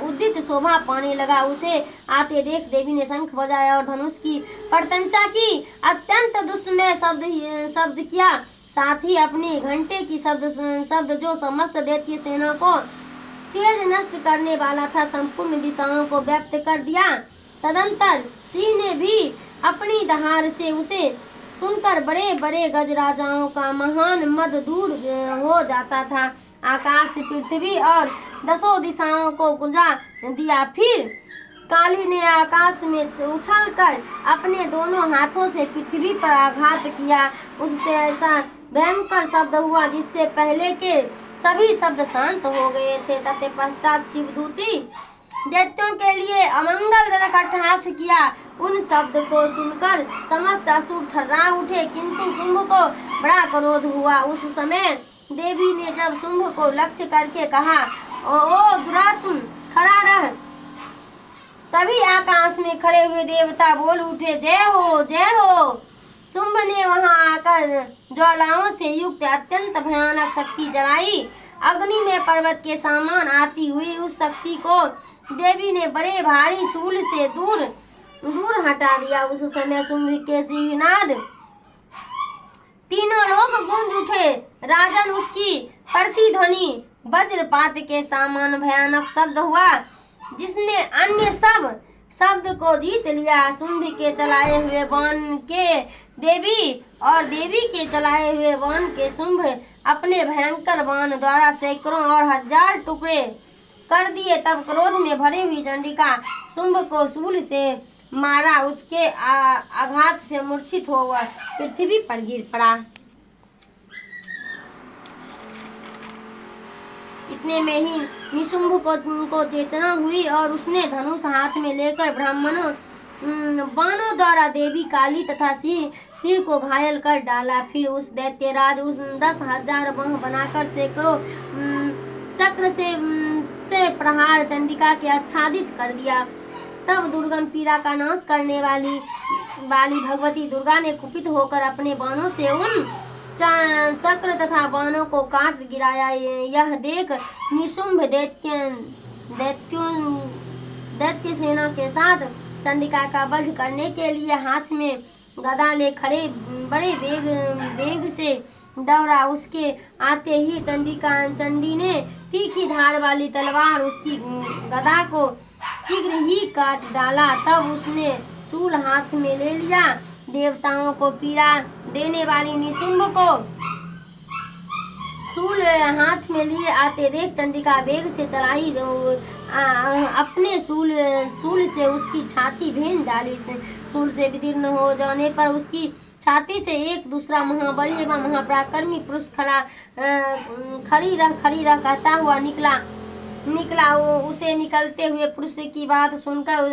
उद्दित शोभा पाने लगा। उसे आते देख देवी ने शंख बजाया और धनुष की प्रत्यंचा की, अत्यंत दुस्मय शब्द किया। साथ ही अपनी घंटे की शब्द जो समस्त दैत्य सेना को तेज नष्ट करने वाला था संपूर्ण दिशाओं को व्याप्त कर दिया। तदंतर सिंह ने भी अपनी दहाड़ से उसे सुनकर बड़े बड़े गजराजाओं का महान मद दूर हो जाता था। आकाश, पृथ्वी और 10 दिशाओं को गुंजा दिया। फिर काली ने आकाश में उछलकर अपने दोनों हाथों से पृथ्वी पर आघात किया। उससे ऐसा भयंकर शब्द हुआ जिससे पहले के सभी शब्द शांत हो गए थे। तत्पश्चात शिवदूती दैत्यों के लिए अमंगलजनक अट्टहास किया। उन शब्द को सुनकर समस्त असुर थर्रा उठे, किंतु शुंभ को बड़ा क्रोध हुआ। उस समय देवी ने जब शुंभ को लक्ष्य करके कहा, ओ दुरात्म, खड़ा रह। तभी आकाश में खड़े हुए देवता बोल उठे, जय हो, जय हो। शुंभ ने वहां आकर ज्वालाओं से युक्त अत्यंत भयानक शक्ति जलाई। अग्नि में पर्वत के समान आती हुई उस शक्ति को देवी ने बड़े भारी शूल से दूर हटा दिया। उस समय शुंभ के सिंहनाद तीनों लोग गूंज उठे। राजन, उसकी प्रतिध्वनि वज्रपात के समान भयानक शब्द हुआ जिसने अन्य सब शब्द को जीत लिया। शुंभ के चलाए हुए बाण के देवी और देवी के चलाए हुए बाण के शुंभ अपने भयंकर बाण द्वारा सैकड़ों और 1000 टुकड़े कर दिए। तब क्रोध में भरी हुई चंडिका शुंभ को शूल से मारा। उसके आघात से मूर्छित हो वह पृथ्वी पर गिर पड़ा। इतने में ही निशुंभ को चेतना हुई और उसने धनुष हाथ में लेकर ब्राह्मणों बाणों द्वारा देवी काली तथा सिंह को घायल कर डाला। फिर उस दैत्यराज उस 10,000 बाण बनाकर सैकड़ों चक्र से प्रहार चंडिका के आच्छादित कर दिया। तब दुर्गम पीड़ा का नाश करने वाली भगवती दुर्गा ने कुपित होकर अपने बाणों से उन चक्र तथा बाणों को काट गिराया। यह देख निशुंभ दैत्य सेना के साथ चंडिका का वध करने के लिए हाथ में गदा ले खड़े बड़े वेग से दौड़ा। उसके आते ही चंडी ने तीखी धार वाली तलवार उसकी गदा को शीघ्र ही काट डाला। तब उसने शूल हाथ में ले लिया। देवताओं को पीड़ा देने वाली निशुंभ को शूल हाथ में लिए आते देख चंडिका वेग से चलाई अपने शूल से उसकी छाती भेद डाली। शूल से विदीर्ण हो जाने पर उसकी छाती से एक दूसरा महाबली एवं महापराक्रमी पुरुष खड़ी रह कहता हुआ निकला। उसे निकलते हुए पुरुष की बात सुनकर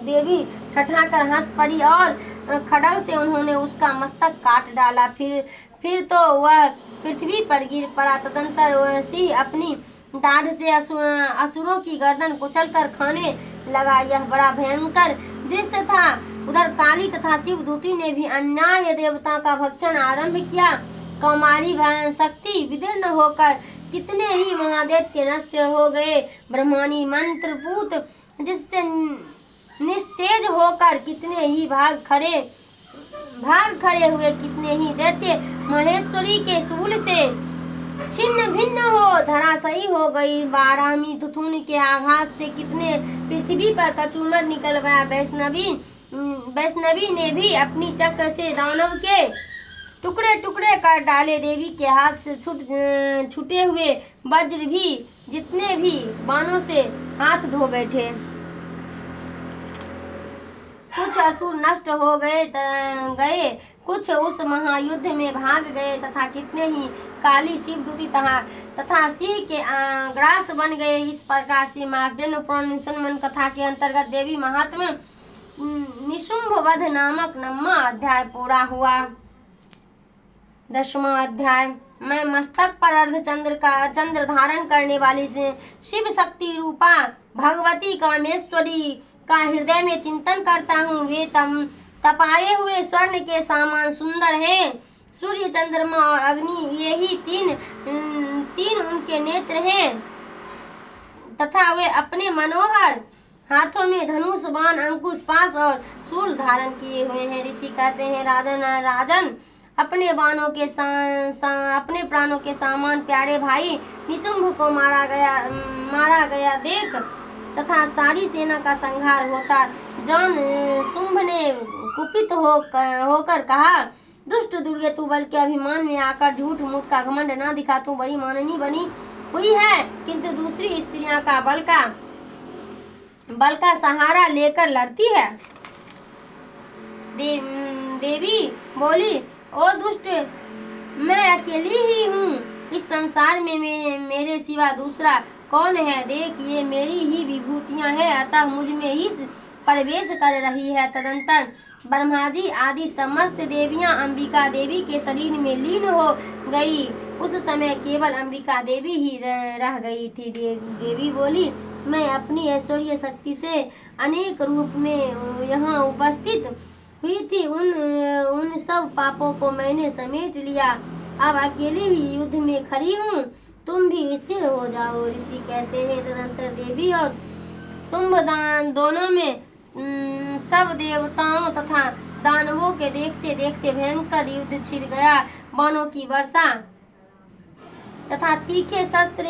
देवी ठठाकर हंस पड़ी और खड्ग से उन्होंने उसका मस्तक काट डाला। फिर तो वह पृथ्वी पर गिर पड़ा। तदंतर सिंह अपनी दाढ़ से असुरों की गर्दन कुचलकर खाने लगा। यह बड़ा भयंकर दृश्य था। उधर काली तथा शिवदूती ने भी अन्याय देवता का भक्षण आरंभ किया। कौमारी शक्ति विदीर्ण होकर कितने ही महादैत्य नष्ट हो गए। ब्रह्मानी मंत्रपूत जिससे निस्तेज होकर कितने ही भाग खड़े हुए। कितने ही दैत्य महेश्वरी के शूल से छिन्न भिन्न हो धराशायी हो गई। बारामी तुथुन के आघात से कितने पृथ्वी पर कचूमर निकल गया। वैष्णवी ने भी अपनी चक्र से दानव के टुकड़े टुकड़े कर डाले। देवी के हाथ से छूटे हुए वज्र भी जितने भी बाणों से हाथ धो बैठे। कुछ असुर नष्ट हो गए, कुछ उस महायुद्ध में भाग गए तथा कितने ही काली शिवदूती तथा सिंह के ग्रास बन गए। इस प्रकार से मार्कंडेय पुराण मुसलमान कथा के अंतर्गत देवी महात्म्य निशुंभ वध नामक 9वां अध्याय पूरा हुआ। 10वां अध्याय। मैं मस्तक पर चंद्र धारण करने वाली शिव शक्ति रूपा भगवती कामेश्वरी का हृदय में चिंतन करता हूँ। वे तपाए हुए स्वर्ण के समान सुंदर हैं। सूर्य, चंद्रमा और अग्नि यही तीन उनके नेत्र हैं तथा वे अपने मनोहर हाथों में धनुष, बाण, अंकुश, पाश और शूल धारण किए हुए हैं। ऋषि कहते हैं, राजन अपने प्राणों के सामान प्यारे भाई निशुंभ को मारा गया देख तथा सारी सेना का संहार होता जान शुंभ ने कुपित होकर कहा, दुष्ट दुर्गे, तू बल के अभिमान में आकर झूठ मूठ का घमंड न दिखा। तू बड़ी माननी बनी हुई है, किंतु दूसरी स्त्रियां का बल का सहारा लेकर लड़ती है। देवी बोली, ओ दुष्ट, मैं अकेली ही हूँ। इस संसार में मेरे सिवा दूसरा कौन है? देख, ये मेरी ही विभूतियाँ हैं, अतः मुझ में ही प्रवेश कर रही है। तदंतर ब्रह्माजी आदि समस्त देवियां अंबिका देवी के शरीर में लीन हो गई। उस समय केवल अंबिका देवी ही रह गई थी। देवी बोली, मैं अपनी ऐश्वर्य शक्ति से अनेक रूप में यहाँ उपस्थित हुई थी। उन सब पापों को मैंने समेट लिया। अब अकेली ही युद्ध में खड़ी हूँ, तुम भी स्थिर हो जाओ। ऋषि कहते हैं, तदंतर देवी और शुंभ दोनों में सब देवताओं तथा दानवों के देखते देखते भयंकर युद्ध छिड़ गया। बाणों की वर्षा तथा तीखे शस्त्र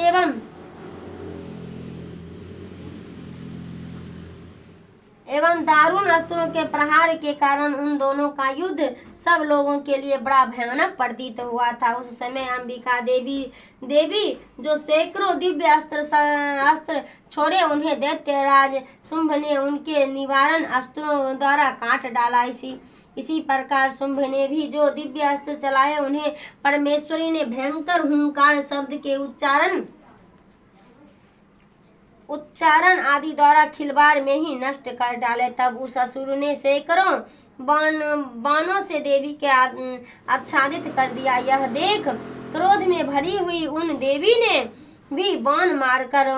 एवं दारुण अस्त्रों के प्रहार के कारण उन दोनों का युद्ध सब लोगों के लिए बड़ा भयानक प्रतीत हुआ था। उस समय अंबिका देवी जो सैकड़ों दिव्य अस्त्र छोड़े, उन्हें दैत्यराज शुंभ ने उनके निवारण अस्त्रों द्वारा काट डाला। इसी प्रकार शुंभ ने भी जो दिव्य अस्त्र चलाए, उन्हें परमेश्वरी ने भयंकर हुंकार शब्द के उच्चारण उच्चारण आदि द्वारा खिलवाड़ में ही नष्ट कर डाले। तब उस असुर ने सैकड़ों बाणों से देवी के आच्छादित कर दिया। यह देख क्रोध में भरी हुई उन देवी ने भी बाण मारकर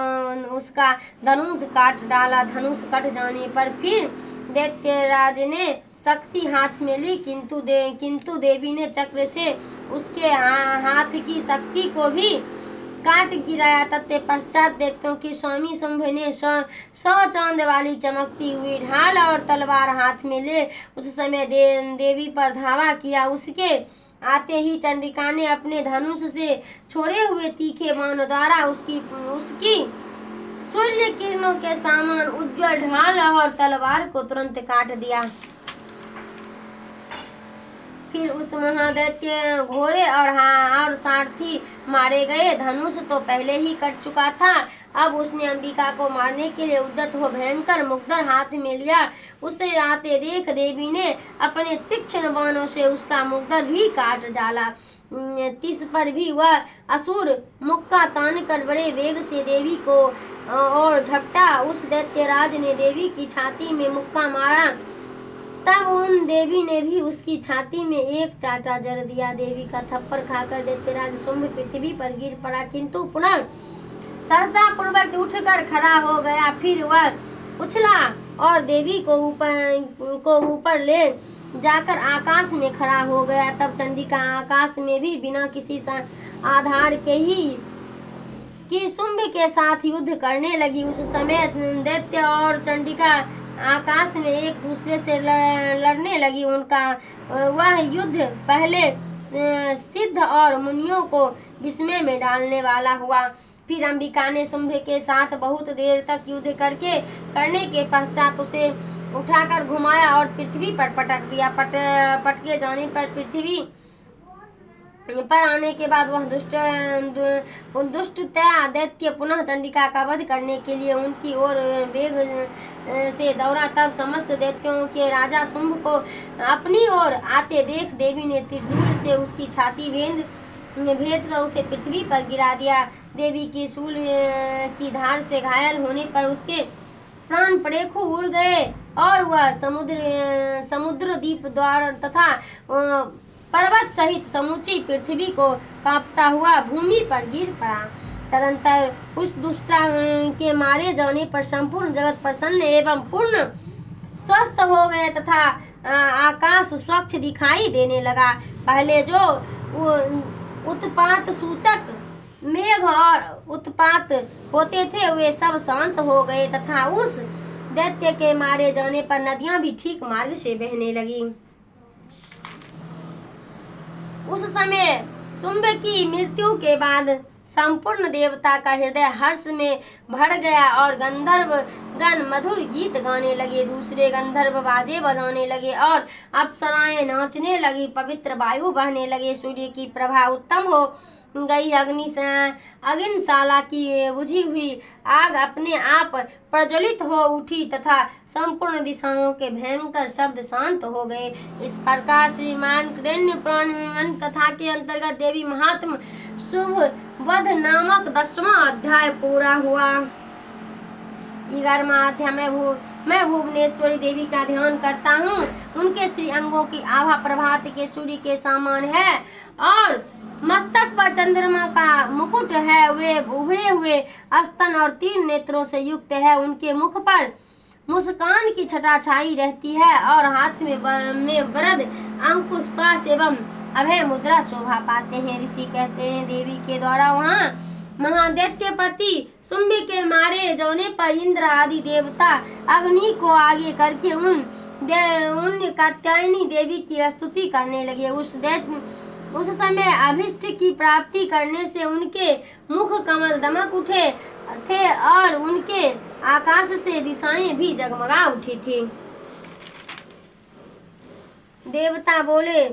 उसका धनुष काट डाला। धनुष कट जाने पर फिर दैत्यराज ने शक्ति हाथ में ली, किंतु देवी ने चक्र से उसके हाथ की शक्ति को भी काट गिराया। तत्पश्चात दैत्यों के स्वामी शुंभ ने 100 चांद वाली चमकती हुई ढाल और तलवार हाथ में ले उस समय देवी पर धावा किया। उसके आते ही चंडिका ने अपने धनुष से छोड़े हुए तीखे बाण द्वारा उसकी सूर्य किरणों के समान उज्जवल ढाल और तलवार को तुरंत काट दिया। फिर उस महादैत्य घोड़े और सारथी मारे गए। धनुष तो पहले ही कट चुका था, अब उसने अंबिका को मारने के लिए उद्यत हो भयंकर मुग्धर हाथ में लिया। उसे आते देख देवी ने अपने तीक्ष्ण बाणों से उसका मुग्धर भी काट डाला। तिस पर भी वह असुर मुक्का तान कर बड़े वेग से देवी को और झपटा। उस दैत्यराज ने देवी की छाती में मुक्का मारा, तब उन देवी ने भी उसकी छाती में एक चाटा जड़ दिया। देवी का थप्पड़ खाकर दैत्यराज शुंभ पृथ्वी पर गिर पड़ा, किंतु पुनः सहसा पूर्वक उठकर खड़ा हो गया। फिर वह उछला और देवी को ऊपर ले जाकर आकाश में खड़ा हो गया। तब चंडिका आकाश में भी बिना किसी आधार के ही कि शुंभ के साथ युद्ध करने लगी। उस समय दैत्य और चंडिका आकाश में एक दूसरे से लड़ने लगी। उनका वह युद्ध पहले सिद्ध और मुनियों को विस्मय में डालने वाला हुआ। फिर अंबिका ने शुंभ के साथ बहुत देर तक युद्ध करने के पश्चात उसे उठाकर घुमाया और पृथ्वी पर पटक दिया। पटके जाने पर पृथ्वी पर आने के बाद वह दुष्ट दैत्य पुनः चंडिका का वध करने के लिए उनकी ओर वेग से दौड़ा। तब समस्त दैत्यों के राजा शुंभ को अपनी ओर आते देख देवी ने त्रिशूल से उसकी छाती भेद कर उसे पृथ्वी पर गिरा दिया। देवी की शूल की धार से घायल होने पर उसके प्राण परेखु उड़ गए और वह समुद्र दीप द्वार तथा पर्वत सहित समूची पृथ्वी को कांपता हुआ भूमि पर गिर पड़ा। तदंतर उस दुष्टा के मारे जाने पर संपूर्ण जगत प्रसन्न एवं पूर्ण स्वस्थ हो गए तथा आकाश स्वच्छ दिखाई देने लगा। पहले जो उत्पात सूचक मेघ और उत्पात होते थे वे सब शांत हो गए तथा उस दैत्य के मारे जाने पर नदियां भी ठीक मार्ग से बहने लगी। उस समय शुंभ की मृत्यु के बाद संपूर्ण देवता का हृदय हर्ष में भर गया और गंधर्व गण मधुर गीत गाने लगे। दूसरे गंधर्व बाजे बजाने लगे और अप्सराएं नाचने लगी। पवित्र वायु बहने लगे। सूर्य की प्रभा उत्तम हो गई। अग्निशाला की बुझी हुई आग अपने आप प्रज्वलित हो उठी तथा संपूर्ण दिशाओं के भयंकर शब्द शांत हो गए। इस प्रकार श्रीमान कृष्ण पुराण कथा के अंतर्गत देवी महात्म शुभ वध नामक 10वां अध्याय पूरा हुआ। 11वां अध्याय मैं भुवनेश्वरी देवी का ध्यान करता हूँ। उनके श्री अंगों की आभा प्रभात के सूर्य के समान है और मस्तक पर चंद्रमा का मुकुट है। वे उभरे हुए स्तन और 3 नेत्रों से युक्त है। उनके मुख पर मुस्कान की छटा छाई रहती है और हाथ में वरद अंकुश पाश एवं अभय मुद्रा शोभा पाते हैं। ऋषि कहते हैं देवी के द्वारा वहाँ महादैत्यपति शुंभ के मारे जाने पर इंद्र आदि देवता अग्नि को आगे करके उन कात्यायनी देवी की स्तुति करने लगे। उस समय अभिष्ट की प्राप्ति करने से उनके मुख कमल दमक उठे थे और उनके आकाश से दिशाएं भी जगमगा उठी थी। देवता बोले,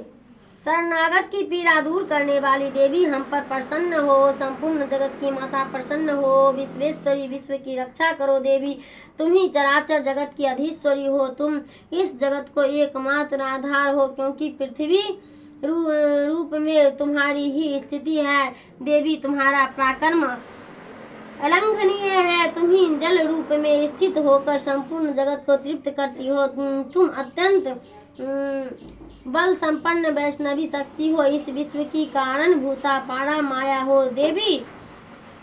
शरणागत की पीड़ा दूर करने वाली देवी हम पर प्रसन्न हो। संपूर्ण जगत की माता प्रसन्न हो। विश्वेश्वरी विश्व की रक्षा करो। देवी तुम ही चराचर जगत की अधीश्वरी हो। तुम इस जगत को एकमात्र आधार हो, क्योंकि पृथ्वी रूप में तुम्हारी ही स्थिति है। देवी तुम्हारा पराक्रम अलंघनीय है। तुम ही जल रूप में स्थित होकर संपूर्ण जगत को तृप्त करती हो। तुम अत्यंत बल संपन्न वैष्णवी शक्ति हो। इस विश्व की कारण भूता पारा माया हो देवी।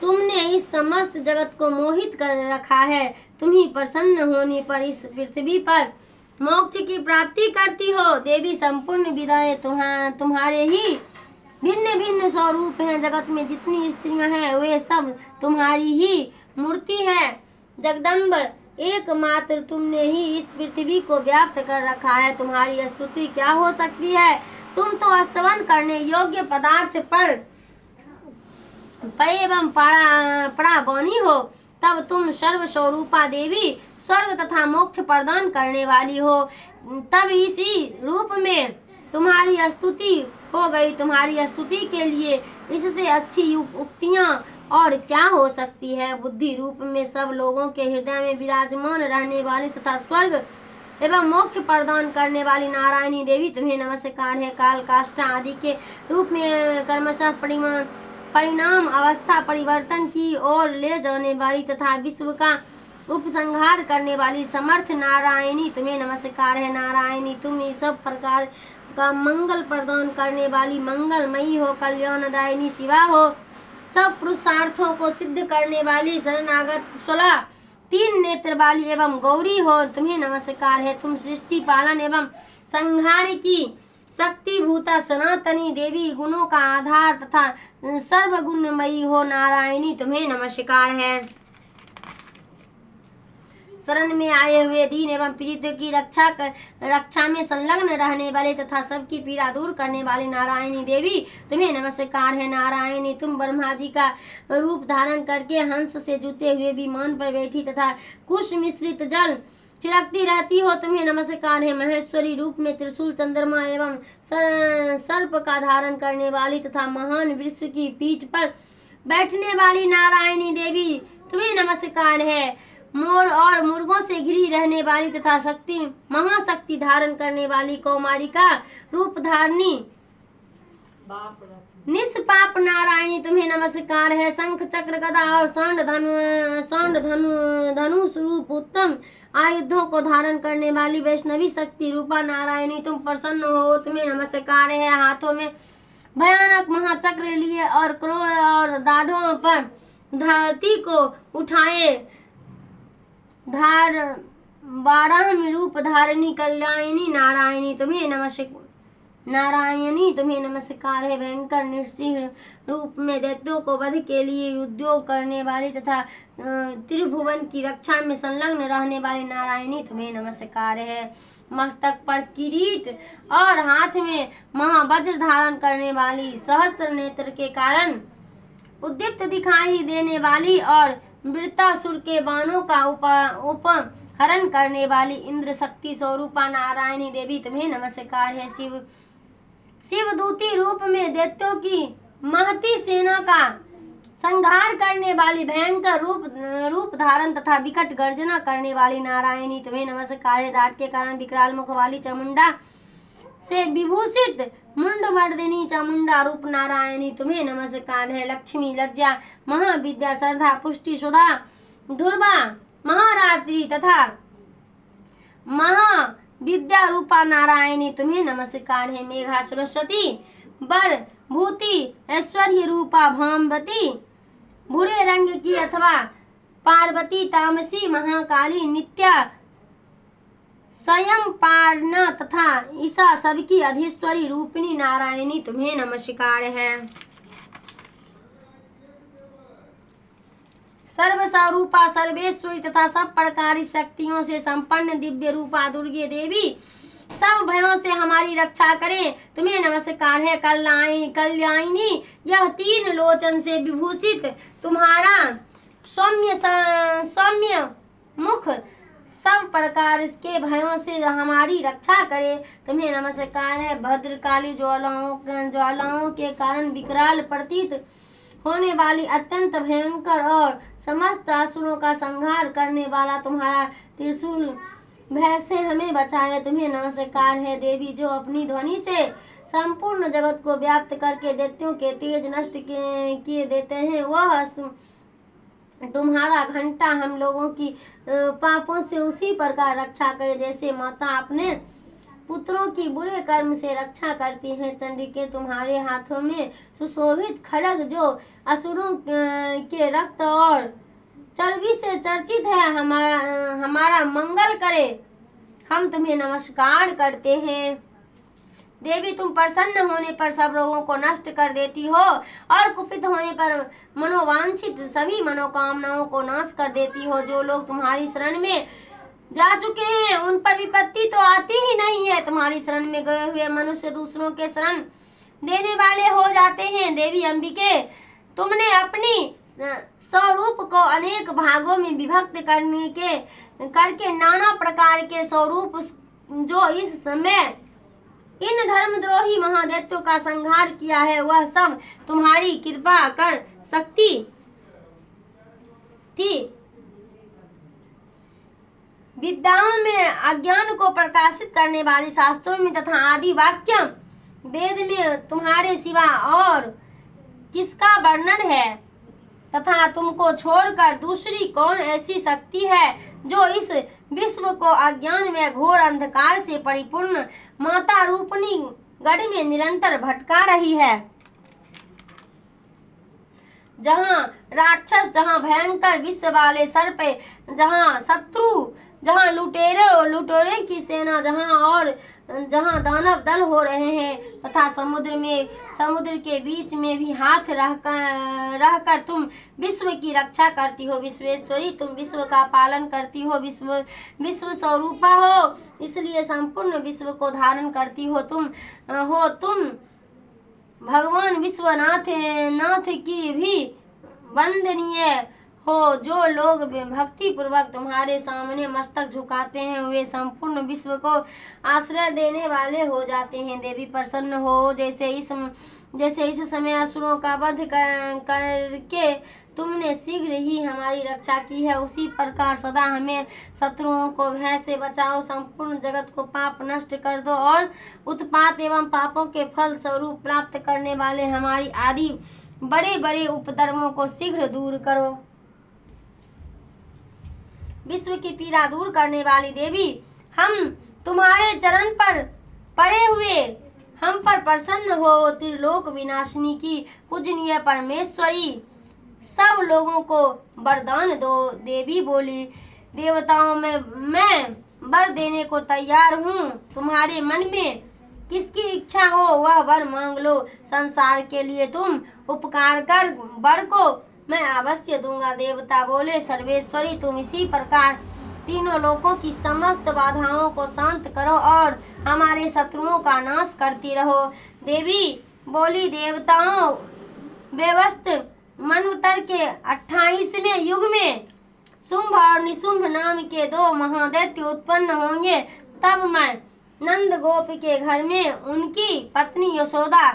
तुमने इस समस्त जगत को मोहित कर रखा है। तुम ही प्रसन्न होने पर इस पृथ्वी पर मोक्ष की प्राप्ति करती हो। देवी संपूर्ण विदाएं तुम्हारे ही भिन्न भिन्न स्वरूप हैं। जगत में जितनी स्त्रियां हैं वे सब तुम्हारी ही मूर्ति है। जगदम्ब एकमात्र तुमने ही इस पृथ्वी को व्याप्त कर रखा है। तुम्हारी स्तुति क्या हो सकती है। तुम तो स्तवन करने योग्य पदार्थ पर एवं परागौनी हो। तब तुम सर्व स्वरूपा देवी स्वर्ग तथा मोक्ष प्रदान करने वाली हो। तब इसी रूप में तुम्हारी स्तुति हो गई। तुम्हारी स्तुति के लिए इससे अच्छी उक्तियां और क्या हो सकती है। बुद्धि रूप में सब लोगों के हृदय में विराजमान रहने वाली तथा स्वर्ग एवं मोक्ष प्रदान करने वाली नारायणी देवी तुम्हें नमस्कार है। काल काष्ठा आदि के रूप में क्रमशः परिणाम अवस्था परिवर्तन की ओर ले जाने वाली तथा विश्व का उपसंहार करने वाली समर्थ नारायणी तुम्हें नमस्कार है। नारायणी तुम इस सब प्रकार का मंगल प्रदान करने वाली मंगलमयी हो। कल्याणदायिनी शिवा हो। सब पुरुषार्थों को सिद्ध करने वाली शरणागत सुला तीन नेत्र वाली एवं गौरी हो। तुम्हें नमस्कार है। तुम सृष्टि पालन एवं संहार की शक्ति भूता सनातनी देवी गुणों का आधार तथा सर्वगुणमयी हो। नारायणी तुम्हें नमस्कार है। शरण में आए हुए दीन एवं पीड़ित की रक्षा में संलग्न रहने वाले तथा सबकी पीड़ा दूर करने वाली नारायणी देवी तुम्हें नमस्कार है। नारायणी तुम ब्रह्मा जी का रूप धारण करके हंस से जुते हुए विमान पर बैठी तथा कुश मिश्रित जल छिड़कती रहती हो। तुम्हें नमस्कार है। महेश्वरी रूप में त्रिशूल चंद्रमा एवं सर्प का धारण करने वाली तथा महान वृक्ष की पीठ पर बैठने वाली नारायणी देवी तुम्हें नमस्कार है। मोर और मुर्गों से घिरी रहने वाली तथा शक्ति महाशक्ति धारण करने वाली कौमारिका रूप धारणी निष्पाप नारायणी तुम्हें नमस्कार है। शंख चक्र गदा और सांड धनुष रूप उत्तम आयुधों को धारण करने वाली वैष्णवी शक्ति रूपा नारायणी तुम प्रसन्न हो। तुम्हें नमस्कार है। हाथों में भयानक महाचक्र लिए और क्रोध और दाढ़ों पर धरती को उठाए 12 रूप धारणी कल्याणी नारायणी तुम्हें नमस्कार है। भयंकर नृसिंह रूप में दैत्यों को वध के लिए उद्योग करने वाली तथा त्रिभुवन की रक्षा में संलग्न रहने वाली नारायणी तुम्हें नमस्कार है। मस्तक पर किरीट और हाथ में महावज्र धारण करने वाली सहस्त्र नेत्र के कारण उद्दीप्त दिखाई देने वाली और वृत्तासुर के बाणों का उपहरण करने वाली इंद्र शक्ति स्वरूपा नारायणी देवी तुम्हें नमस्कार है। शिवदूती रूप में दैत्यों की महती सेना का संहार करने वाली भयंकर रूप धारण तथा विकट गर्जना करने वाली नारायणी तुम्हें नमस्कार है। दांत के कारण विकराल मुख वाली चामुंडा से विभूषित मुंडमर्दिनी चामुंडा रूप नारायणी तुम्हें नमस्कार है। लक्ष्मी लज्जा महाविद्या श्रद्धा पुष्टि सुधा दुर्वा महारात्रि तथा महाविद्या रूपा नारायणी तुम्हें नमस्कार है। मेघा सरस्वती बर भूति ऐश्वर्य रूपा भामवती भूरे रंग की अथवा पार्वती तामसी महाकाली नित्या स्वयं पारना तथा ईसा सबकी अधीश्वरी रूपिणी नारायणी तुम्हें नमस्कार है। सर्वस्वरूपा सर्वेश्वरी तथा सब प्रकार शक्तियों से संपन्न दिव्य रूपा दुर्गे देवी सब भयों से हमारी रक्षा करें तुम्हें नमस्कार है। कल्याणी यह 3 लोचन से विभूषित तुम्हारा सौम्य मुख सब प्रकार के भयों से हमारी रक्षा करे तुम्हें नमस्कार है। भद्रकाली ज्वालाओं के कारण विकराल प्रतीत होने वाली अत्यंत भयंकर और समस्त असुरों का संहार करने वाला तुम्हारा त्रिशूल भय से हमें बचाए तुम्हें नमस्कार है। देवी जो अपनी ध्वनि से संपूर्ण जगत को व्याप्त करके दैत्यों के तेज नष्ट किए देते हैं वह तुम्हारा घंटा हम लोगों की पापों से उसी प्रकार रक्षा करे जैसे माता अपने पुत्रों की बुरे कर्म से रक्षा करती हैं। चंडिके तुम्हारे हाथों में सुशोभित खड्ग जो असुरों के रक्त और चर्बी से चर्चित है हमारा मंगल करे, हम तुम्हें नमस्कार करते हैं। देवी तुम प्रसन्न होने पर सब रोगों को नष्ट कर देती हो और कुपित होने पर मनोवांछित सभी मनोकामनाओं को नाश कर देती हो। जो लोग तुम्हारी शरण में जा चुके हैं उन पर विपत्ति तो आती ही नहीं है। तुम्हारी शरण में गए हुए मनुष्य दूसरों के शरण देने वाले हो जाते हैं। देवी अंबिके तुमने अपनी स्वरूप को अनेक भागों में विभक्त करके नाना प्रकार के स्वरूप जो इस समय इन धर्मद्रोही महादैत्यों का संहार किया है वह सब तुम्हारी कृपा कर सकती थी। विद्याओं में अज्ञान को प्रकाशित करने वाले शास्त्रों में तथा आदि वाक्य वेद में तुम्हारे सिवा और किसका वर्णन है तथा तुमको छोड़कर दूसरी कौन ऐसी शक्ति है जो इस विश्व को अज्ञान में घोर अंधकार से परिपूर्ण माता रूपनी गढ़ में निरंतर भटका रही है। जहाँ राक्षस, जहाँ भयंकर विश्व वाले सर्प, जहाँ शत्रु, जहाँ लुटेरे की सेना, जहाँ दानव दल हो रहे हैं तथा समुद्र के बीच में भी हाथ रहकर तुम विश्व की रक्षा करती हो। विश्वेश्वरी तुम विश्व का पालन करती हो, विश्व स्वरूपा हो, इसलिए संपूर्ण विश्व को धारण करती हो। तुम भगवान विश्वनाथ की भी वंदनीय हो। जो लोग भक्ति पूर्वक तुम्हारे सामने मस्तक झुकाते हैं वे संपूर्ण विश्व को आश्रय देने वाले हो जाते हैं। देवी प्रसन्न हो जैसे इस समय असुरों का वध करके तुमने शीघ्र ही हमारी रक्षा की है उसी प्रकार सदा हमें शत्रुओं को भय से बचाओ। संपूर्ण जगत को पाप नष्ट कर दो और उत्पात एवं पापों के फल स्वरूप प्राप्त करने वाले हमारी आदि बड़े बड़े उपद्रवों को शीघ्र दूर करो। विश्व की पीड़ा दूर करने वाली देवी हम तुम्हारे चरण पर पड़े हुए हम पर प्रसन्न हो। त्रिलोक विनाशिनी की पूजनीय परमेश्वरी सब लोगों को वरदान दो। देवी बोली देवताओं में मैं वर देने को तैयार हूँ। तुम्हारे मन में किसकी इच्छा हो वह वर मांग लो। संसार के लिए तुम उपकार कर वर को मैं अवश्य दूंगा। देवता बोले सर्वेश्वरी तुम इसी प्रकार तीनों लोकों की समस्त बाधाओं को शांत करो और हमारे शत्रुओं का नाश करती रहो। देवी बोली देवताओं व्यवस्थ मन्वंतर के 28वें युग में शुंभ और निशुंभ नाम के 2 महादैत्य उत्पन्न होंगे। तब मैं नंद गोप के घर में उनकी पत्नी यशोदा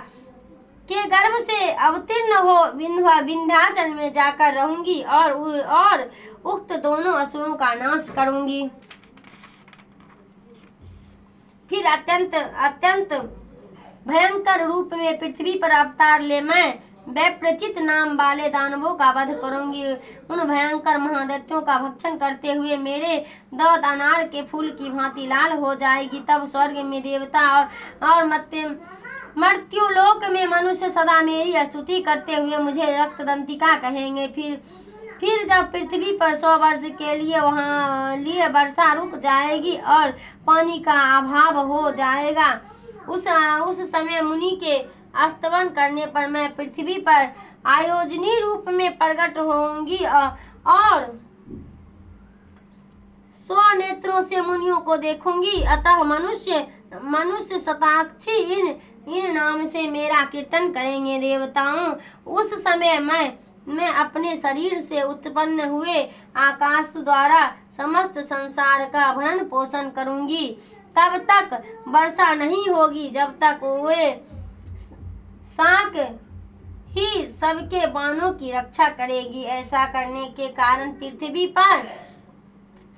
के गर्भ से अवतीर्ण हो विंध्याचल में जाकर रहूंगी और उक्त दोनों असुरों का नाश करूंगी। फिर अत्यंत भयंकर रूप में पृथ्वी पर अवतार ले मैं वैप्रचित नाम वाले दानवों का वध करूंगी। उन भयंकर महादैत्यों का भक्षण करते हुए मेरे दांत अनार के फूल की भांति लाल हो जाएगी। तब स्वर्ग में देवता और मर्त्युलोक में मनुष्य सदा मेरी स्तुति करते हुए मुझे रक्तदंतिका कहेंगे। फिर जब पृथ्वी पर 100 वर्ष के लिए लिए वर्षा रुक जाएगी और पानी का अभाव हो जाएगा उस समय मुनि के स्तवन करने पर मैं पृथ्वी पर आयोजनी रूप में प्रकट होंगी और स्वनेत्रों से मुनियों को देखूंगी। अतः मनुष्य शताक्षी इन नाम से मेरा कीर्तन करेंगे। देवताओं उस समय मैं अपने शरीर से उत्पन्न हुए आकाश द्वारा समस्त संसार का भरण पोषण करूंगी। तब तक वर्षा नहीं होगी जब तक वे शाक ही सबके बाणों की रक्षा करेगी। ऐसा करने के कारण पृथ्वी पर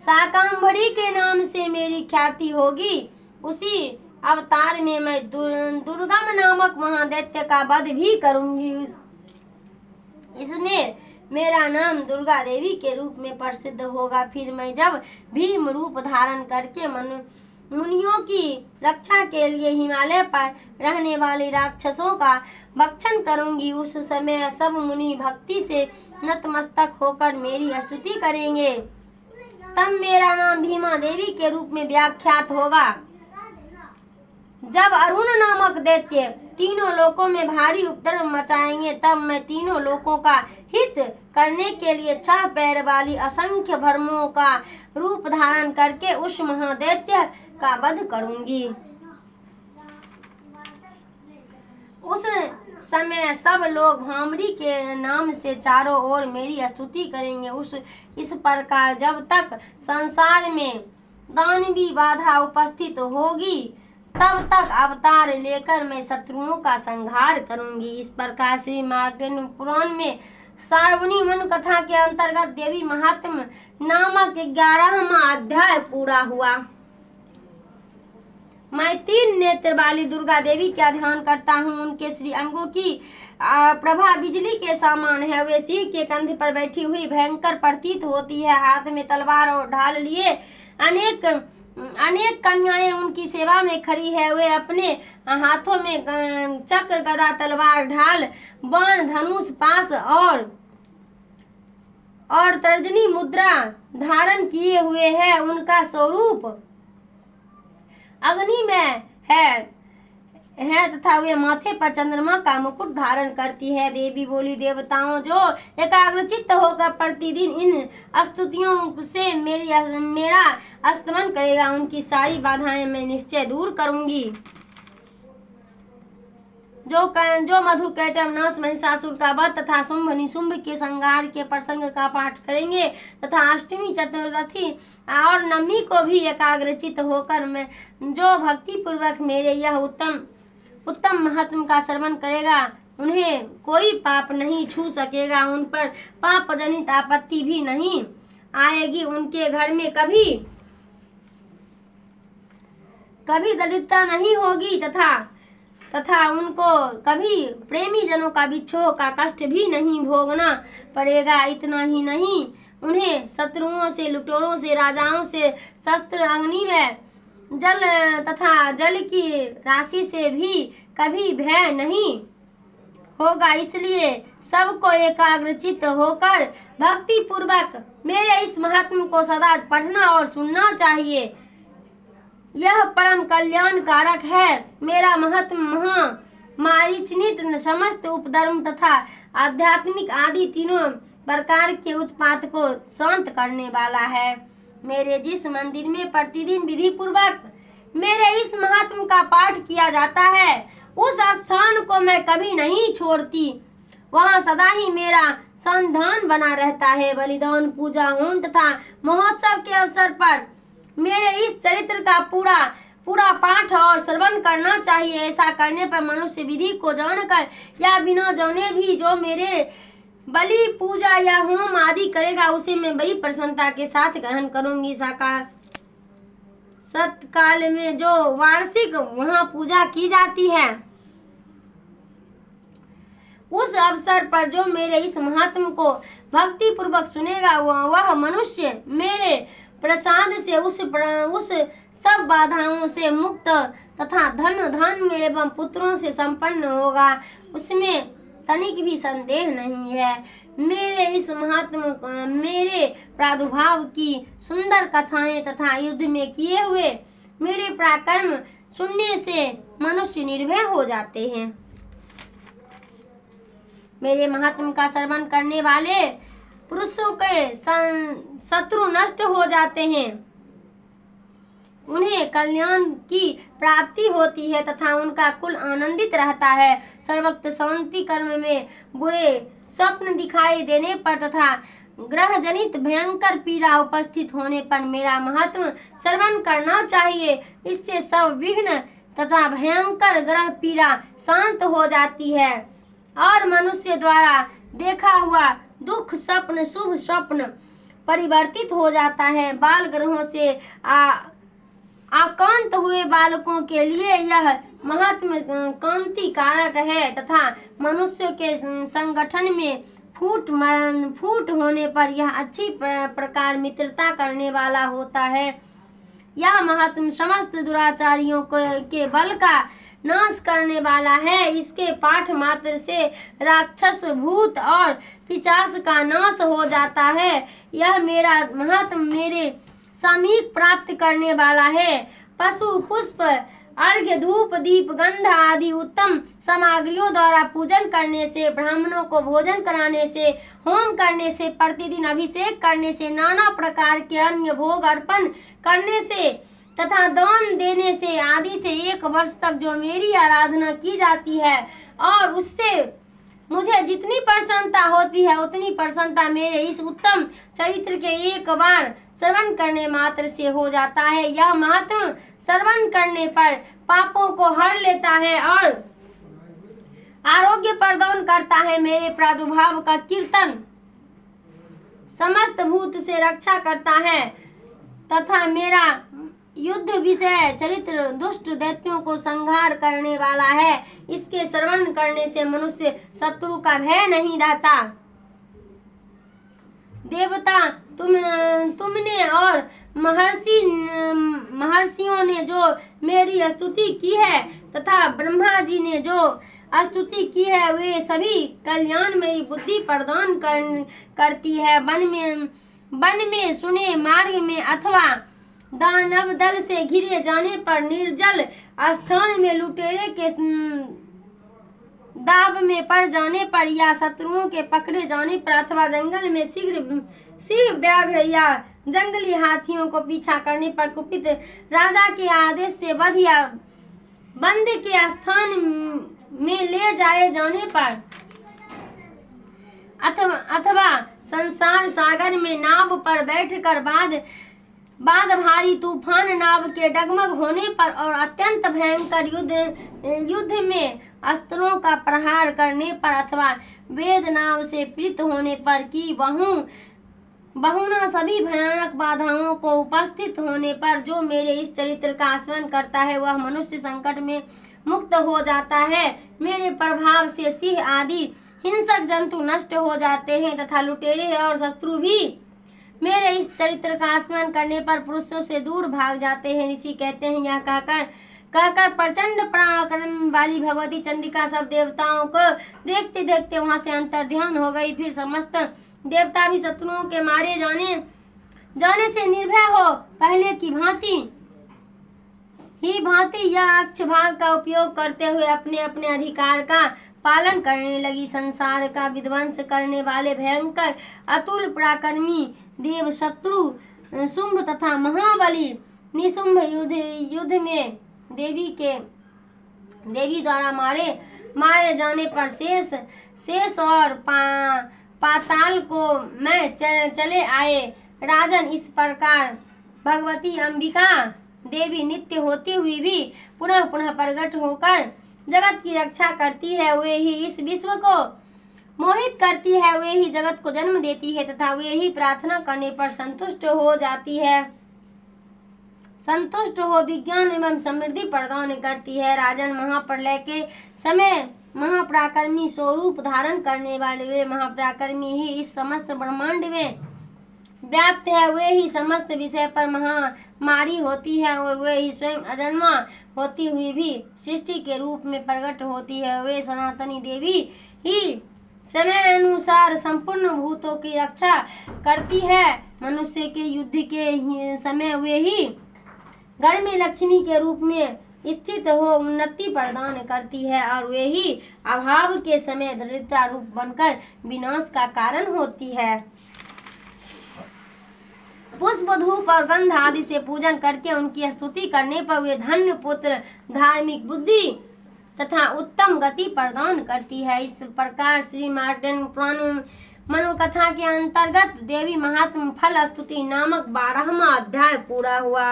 शाकांभरी के नाम से मेरी ख्याति होगी। उसी अवतार में मैं दुर्गम नामक महादैत्य का वध भी करूंगी। इसमें मेरा नाम दुर्गा देवी के रूप में प्रसिद्ध होगा। फिर मैं जब भीम रूप धारण करके मुनियों की रक्षा के लिए हिमालय पर रहने वाले राक्षसों का भक्षण करूंगी, उस समय सब मुनि भक्ति से नतमस्तक होकर मेरी स्तुति करेंगे। तब मेरा नाम भीमा देवी के रूप में व्याख्यात होगा। जब अरुण नामक दैत्य तीनों लोकों में भारी उपद्रव मचाएंगे, तब मैं तीनों लोकों का हित करने के लिए 6 पैर वाली असंख्य भ्रमों का रूप धारण करके उस महादैत्य का वध करूंगी। उस समय सब लोग भामरी के नाम से चारों ओर मेरी स्तुति करेंगे। इस प्रकार जब तक संसार में दानवी बाधा उपस्थित होगी, तब तक अवतार लेकर मैं शत्रुओं का संहार करूंगी। इस प्रकार श्री मार्कंडेय पुराण में सार्वणी मन कथा के अंतर्गत देवी महात्म्य नामक 11वां अध्याय पूरा हुआ। मैं 3 नेत्र वाली दुर्गा देवी का ध्यान करता हूँ। उनके श्री अंगों की प्रभा बिजली के समान है। वे सिंह के कंधे पर बैठी हुई भयंकर प्रतीत होती है। हाथ में तलवार और ढाल लिए अनेक कन्याएं उनकी सेवा में खड़ी है। वे अपने हाथों में चक्र, गदा, तलवार, ढाल, बाण, धनुष, पाश और तर्जनी मुद्रा धारण किए हुए हैं। उनका स्वरूप अग्नि में है तथा वे माथे पर चंद्रमा का मुकुट धारण करती है। देवी बोली, देवताओं जो एकाग्रचित्त होकर प्रतिदिन इन स्तुतियों से मेरा स्तमन करेगा, उनकी सारी बाधाएं मैं निश्चय दूर करूंगी। जो मधु कैटव नाश, महिषासुर का वध तथा शुंभ निशुंभ के संहार के प्रसंग का पाठ करेंगे तथा अष्टमी, चतुर्दशी और नवमी को भी एकाग्रचित्त होकर मैं जो भक्ति पूर्वक मेरे यह उत्तम महात्म का श्रवण करेगा, उन्हें कोई पाप नहीं छू सकेगा। उन पर पाप जनित आपत्ति भी नहीं आएगी। उनके घर में कभी दरिद्रता नहीं होगी तथा उनको कभी प्रेमी जनों का विच्छोह का कष्ट भी नहीं भोगना पड़ेगा। इतना ही नहीं, उन्हें शत्रुओं से, लुटेरों से, राजाओं से, शस्त्र, अग्नि में जल तथा जल की राशि से भी कभी भय नहीं होगा। इसलिए सबको एकाग्रचित्त होकर भक्ति पूर्वक मेरे इस महात्म को सदा पढ़ना और सुनना चाहिए। यह परम कल्याण कारक है। मेरा महात्म मारीचनित समस्त उपधर्म तथा आध्यात्मिक आदि तीनों प्रकार के उत्पात को शांत करने वाला है। मेरे जिस मंदिर में प्रतिदिन विधि पूर्वक मेरे इस महात्म का पाठ किया जाता है, उस स्थान को मैं कभी नहीं छोड़ती। वहाँ सदा ही मेरा संधान बना रहता है। बलिदान, पूजा, होम तथा महोत्सव के अवसर पर मेरे इस चरित्र का पूरा पाठ और श्रवण करना चाहिए। ऐसा करने पर मनुष्य विधि को जानकर या बिना जाने भी जो मेरे बलि, पूजा या होम आदि करेगा, उसे मैं बड़ी प्रसन्नता के साथ ग्रहण करूंगी। सतकाल में जो वार्षिक वहाँ पूजा की जाती है, उस अवसर पर जो मेरे इस महात्म को भक्ति पूर्वक सुनेगा, वह मनुष्य मेरे प्रसाद से उस सब बाधाओं से मुक्त तथा धन एवं पुत्रों से संपन्न होगा। उसमें तनिक भी संदेह नहीं है। मेरे इस महात्म मेरे प्रादुर्भाव की सुंदर कथाएं तथा युद्ध में किए हुए मेरे पराक्रम सुनने से मनुष्य निर्भय हो जाते हैं। मेरे महात्म का श्रवण करने वाले पुरुषों के शत्रु नष्ट हो जाते हैं। उन्हें कल्याण की प्राप्ति होती है तथा उनका कुल आनंदित रहता है। सर्वत्र शांति कर्म में बुरे स्वप्न दिखाई देने पर तथा ग्रह जनित भयंकर पीड़ा उपस्थित होने पर मेरा महात्म श्रवण करना चाहिए। इससे सब विघ्न तथा भयंकर ग्रह पीड़ा शांत हो जाती है और मनुष्य द्वारा देखा हुआ दुख स्वप्न शुभ स्वप्न परिवर्तित हो जाता है। बाल ग्रहों से आकांत हुए बालकों के लिए यह महात्म कांति कारक है तथा मनुष्य के संगठन में फूट होने पर यह अच्छी प्रकार मित्रता करने वाला होता है। यह महात्मा समस्त दुराचारियों के बल का नाश करने वाला है। इसके पाठ मात्र से राक्षस, भूत और पिशाच का नाश हो जाता है। यह मेरा महात्मा मेरे समीप प्राप्त करने वाला है। पशु, पुष्प, अर्घ्य, धूप, दीप, गंध आदि उत्तम सामग्रियों द्वारा पूजन करने से, ब्राह्मणों को भोजन कराने से, होम करने से, प्रतिदिन अभिषेक करने से, नाना प्रकार के अन्य भोग अर्पण करने से तथा दान देने से आदि से 1 वर्ष तक जो मेरी आराधना की जाती है और उससे मुझे जितनी प्रसन्नता होती है उतनी प्रसन्नता मेरे इस उत्तम चरित्र के एक बार श्रवण करने मात्र से हो जाता है। यह महात्मा श्रवण करने पर पापों को हर लेता है और आरोग्य प्रदान करता है। मेरे प्रादुर्भाव का कीर्तन समस्त भूत से रक्षा करता है तथा मेरा युद्ध विषय चरित्र दुष्ट दैत्यों को संहार करने वाला है। इसके श्रवण करने से मनुष्य शत्रु का भय नहीं रहता। देवता तुमने और महर्षियों ने जो मेरी स्तुति की है तथा ब्रह्मा जी ने जो स्तुति की है वे सभी कल्याणमयी बुद्धि प्रदान करती है। वन में सुने मार्ग में अथवा दानव दल से घिरे जाने पर, निर्जल स्थान में लुटेरे के दाव में पड़ जाने पर या शत्रुओं के पकड़े जाने पर अथवा जंगल में सिंह, व्याघ्र या जंगली हाथियों को पीछा करने पर, कुपित राजा के आदेश से वध या बंद के स्थान में ले जाए जाने पर अथवा संसार सागर में नाव पर बैठकर बाद भारी तूफान नाव के डगमग होने पर और अत्यंत भयंकर युद्ध में अस्त्रों का प्रहार करने पर अथवा वेद नाव से पीड़ित होने पर कि बहुना सभी भयानक बाधाओं को उपस्थित होने पर जो मेरे इस चरित्र का आस्वादन करता है वह मनुष्य संकट में मुक्त हो जाता है। मेरे प्रभाव से सिंह आदि हिंसक जंतु नष्ट हो जाते हैं तथा लुटेरे और शत्रु भी मेरे इस चरित्र का आस्वादन करने पर पुरुषों से दूर भाग जाते हैं। ऋषि कहते हैं, यह कहकर प्रचंड पराक्रम वाली भगवती चंडिका सब देवताओं को देखते देखते वहां से अंतर्ध्यान हो गई। फिर समस्त देवता भी शत्रुओं के मारे जाने से निर्भय हो पहले की भांति यह अक्ष भाग का उपयोग करते हुए अपने अपने अधिकार का पालन करने लगी। संसार का विध्वंस करने वाले भयंकर अतुल पराक्रमी देव शत्रु शुंभ तथा महाबली निशुंभ युद्ध में देवी द्वारा मारे जाने पर शेष और पाताल को मैं चले आए। राजन, इस प्रकार भगवती अंबिका देवी नित्य होती हुई भी पुनः पुनः प्रकट होकर जगत की रक्षा करती है। वे ही इस विश्व को मोहित करती है, वे ही जगत को जन्म देती है तथा वे ही प्रार्थना करने पर संतुष्ट हो जाती है, संतुष्ट हो विज्ञान एवं समृद्धि प्रदान करती है। राजन, महाप्रलय के समय महापराक्रमी स्वरूप धारण करने वाले वे महापराक्रमी ही इस समस्त ब्रह्मांड में व्याप्त है। वे ही समस्त विषय पर महामारी होती है और वे ही स्वयं अजन्मा होती हुई भी सृष्टि के रूप में प्रकट होती है। वे सनातनी देवी ही समय अनुसार संपूर्ण भूतों की रक्षा करती है। मनुष्य के युद्ध के समय वे ही घर में लक्ष्मी के रूप में स्थित हो उन्नति प्रदान करती है और वे ही अभाव के समय दरिद्रता रूप बनकर विनाश का कारण होती है। पुष्प, धूप और गंध आदि से पूजन करके उनकी स्तुति करने पर वे धन्य, पुत्र, धार्मिक बुद्धि तथा उत्तम गति प्रदान करती है। इस प्रकार श्री मार्कंडेय पुराण मनोकथा के अंतर्गत देवी महात्म फल स्तुति नामक 12वां अध्याय पूरा हुआ,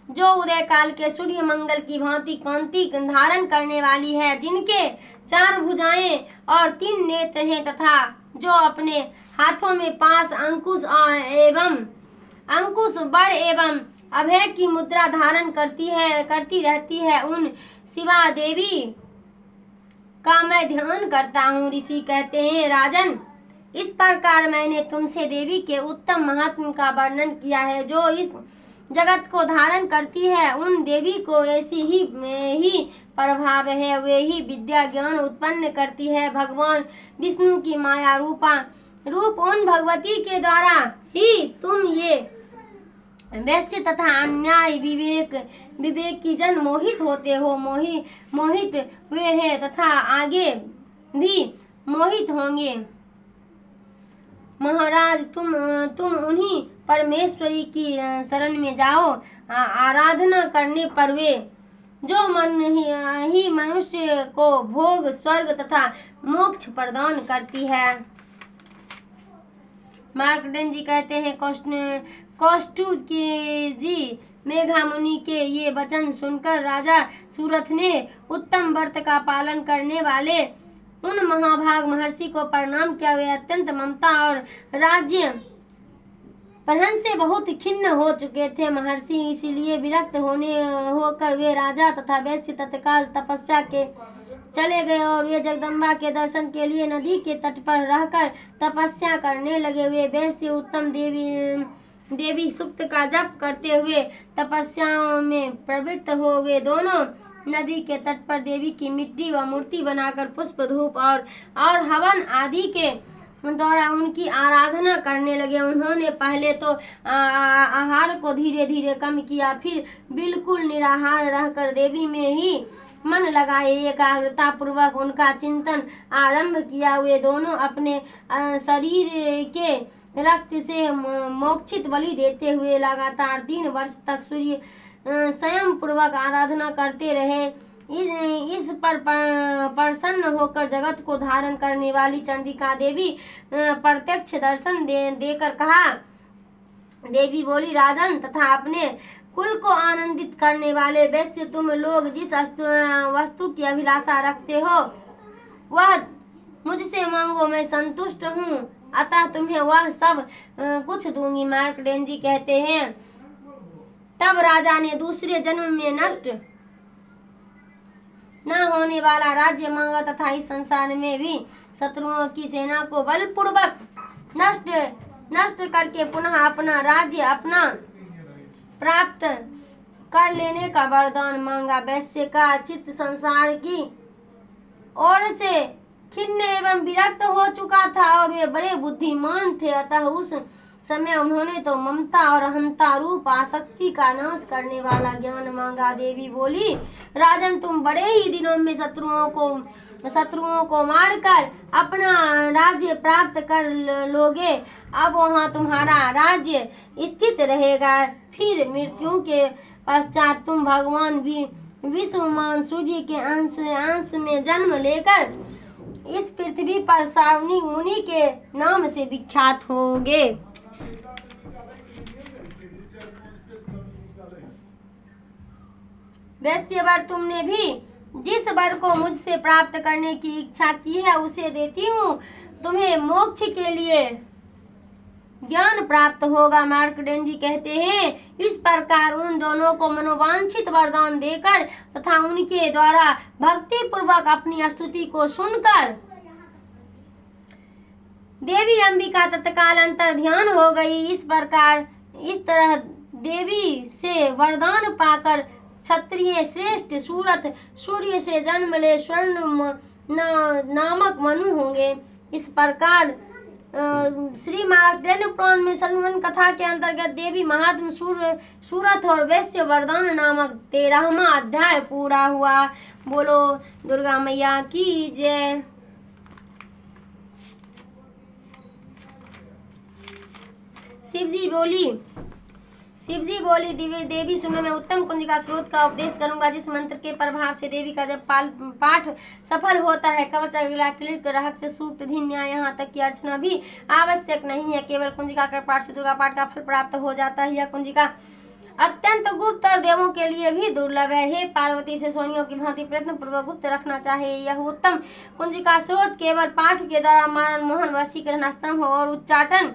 जो उदय काल के सूर्य मंगल की भांति कांति धारण करने वाली है, जिनके 4 भुजाएं और 3 नेत्र हैं तथा जो अपने हाथों में 5 अंकुश बड़ एवं अभय की मुद्रा धारण करती रहती है। उन शिवा देवी का मैं ध्यान करता हूँ। ऋषि कहते हैं, राजन, इस प्रकार मैंने तुमसे देवी के उत्तम महात्म का वर्णन किया है। जो इस जगत को धारण करती है, उन देवी को ऐसी ही प्रभाव है। वे ही विद्या ज्ञान उत्पन्न करती है। भगवान विष्णु की माया रूप उन भगवती के द्वारा ही तुम ये वैश्य तथा अन्याय विवेक की जन मोहित होते हो। मोहित हुए हैं तथा आगे भी मोहित होंगे। महाराज, तुम उन्हीं परमेश्वरी की शरण में जाओ। आराधना करने पर वे जो मन ही मनुष्य को भोग, स्वर्ग तथा मोक्ष प्रदान करती है। मार्कंडेय जी कहते हैं, कौष्टु जी, मेघा मुनि के ये वचन सुनकर राजा सूरथ ने उत्तम व्रत का पालन करने वाले उन महाभाग महर्षि को प्रणाम किया। वे अत्यंत ममता और राज्य प्रहन से बहुत खिन्न हो चुके थे। महर्षि इसीलिए विरक्त होकर वे राजा तथा वैश्य तत्काल तपस्या के चले गए और वे जगदम्बा के दर्शन के लिए नदी के तट पर रहकर तपस्या करने लगे। वे वैश्य उत्तम देवी सुक्त का जप करते हुए तपस्याओं में प्रवृत्त हो गए। दोनों नदी के तट पर देवी की मिट्टी व मूर्ति बनाकर पुष्प, धूप और हवन आदि के द्वारा उनकी आराधना करने लगे। उन्होंने पहले तो आहार को धीरे धीरे कम किया, फिर बिल्कुल निराहार रहकर देवी में ही मन लगाए एकाग्रता पूर्वक उनका चिंतन आरंभ किया। वे दोनों अपने शरीर के रक्त से मोक्षित बलि देते हुए लगातार 3 वर्ष तक सूर्य स्वयं पूर्वक आराधना करते रहे। इस पर प्रसन्न होकर जगत को धारण करने वाली चंडिका देवी प्रत्यक्ष दर्शन देकर कहा, देवी बोली, राजन तथा अपने कुल को आनंदित करने वाले वैश्य, तुम लोग जिस वस्तु की अभिलाषा रखते हो वह मुझसे मांगो, मैं संतुष्ट हूँ, अतः तुम्हें वह सब कुछ दूंगी। मार्कंडेय जी कहते हैं, तब राजा ने दूसरे जन्म में नष्ट न होने वाला राज्य मांगा तथा इस संसार में भी शत्रुओं की सेना को बलपूर्वक नष्ट करके पुनः अपना राज्य प्राप्त कर लेने का वरदान मांगा। वैश्य का चित्त संसार की ओर से खिन्न एवं विरक्त हो चुका था और वे बड़े बुद्धिमान थे, अतः उस समय उन्होंने तो ममता और अहंता रूप आसक्ति का नाश करने वाला ज्ञान मांगा। देवी बोली, राजन, तुम बड़े ही दिनों में शत्रुओं को मारकर अपना राज्य प्राप्त कर लोगे। अब वहाँ तुम्हारा राज्य स्थित रहेगा। फिर मृत्यु के पश्चात तुम भगवान विश्वमान सूर्य के अंश में जन्म लेकर इस पृथ्वी पर श्रावणी मुनि के नाम से विख्यात होगे। वैश्य वर, तुमने भी जिस वर को मुझसे प्राप्त करने की इच्छा की है उसे देती हूँ। तुम्हें मोक्ष के लिए ज्ञान प्राप्त होगा। मार्कंडेय जी कहते हैं, इस प्रकार उन दोनों को मनोवांछित वरदान देकर तथा उनके द्वारा भक्ति पूर्वक अपनी स्तुति को सुनकर देवी अंबिका तत्काल अंतर ध्यान हो गई। इस तरह देवी से वरदान पाकर क्षत्रिय श्रेष्ठ सूर्य से जन्म ले स्वर्ण नामक मनु होंगे। इस प्रकार श्री मार्कंडेय पुराण में संवरण कथा के अंतर्गत देवी महात्म सूरत और वैश्य वरदान नामक 13वां अध्याय पूरा हुआ। बोलो दुर्गा मैया की जय। शिवजी बोली, देवी सुनो, मैं उत्तम कुंजिका स्रोत का उपदेश करूंगा, जिस मंत्र के प्रभाव से देवी का जब पाठ सफल होता है। कवच, क्लिक, रहस्य, सूक्त, धिन्या, यहाँ तक की अर्चना भी आवश्यक नहीं है। केवल कुंजिका के पाठ से दुर्गा पाठ का फल प्राप्त हो जाता है। यह कुंजिका अत्यंत गुप्त और देवों के लिए भी दुर्लभ है। हे पार्वती, से सोनियों की भांति प्रयत्न पूर्वक गुप्त रखना चाहिए। यह उत्तम कुंजिका स्रोत केवल पाठ के द्वारा मारण, मोहन, वशीकरण, स्तंभ और उच्चाटन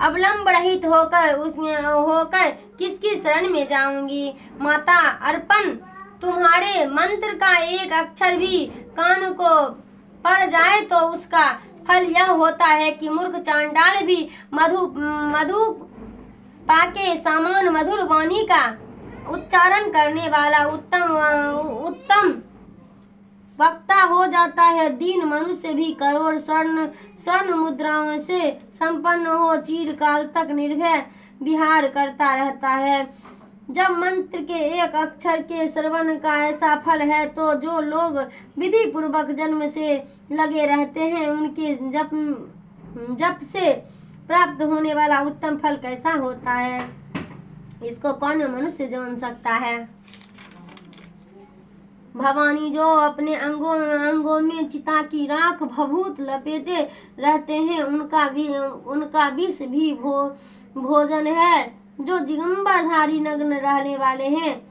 अवलंब रहित होकर किसकी शरण में जाऊंगी। माता अर्पण तुम्हारे मंत्र का एक अक्षर भी कान को पड़ जाए तो उसका फल यह होता है कि मूर्ख चांडाल भी मधु पाके समान मधुर वाणी का उच्चारण करने वाला उत्तम वक्ता हो जाता है। दीन मनुष्य भी करोड़ स्वर्ण मुद्राओं से संपन्न हो चिरकाल तक निर्भय विहार करता रहता है। जब मंत्र के एक अक्षर के श्रवण का ऐसा फल है तो जो लोग विधि पूर्वक जन्म से लगे रहते हैं उनके जप से प्राप्त होने वाला उत्तम फल कैसा होता है, इसको कौन मनुष्य जान सकता है। भवानी जो अपने अंगों में चिता की राख भभूत लपेटे रहते हैं उनका विष भी भोजन है। जो दिगंबरधारी नग्न रहने वाले हैं,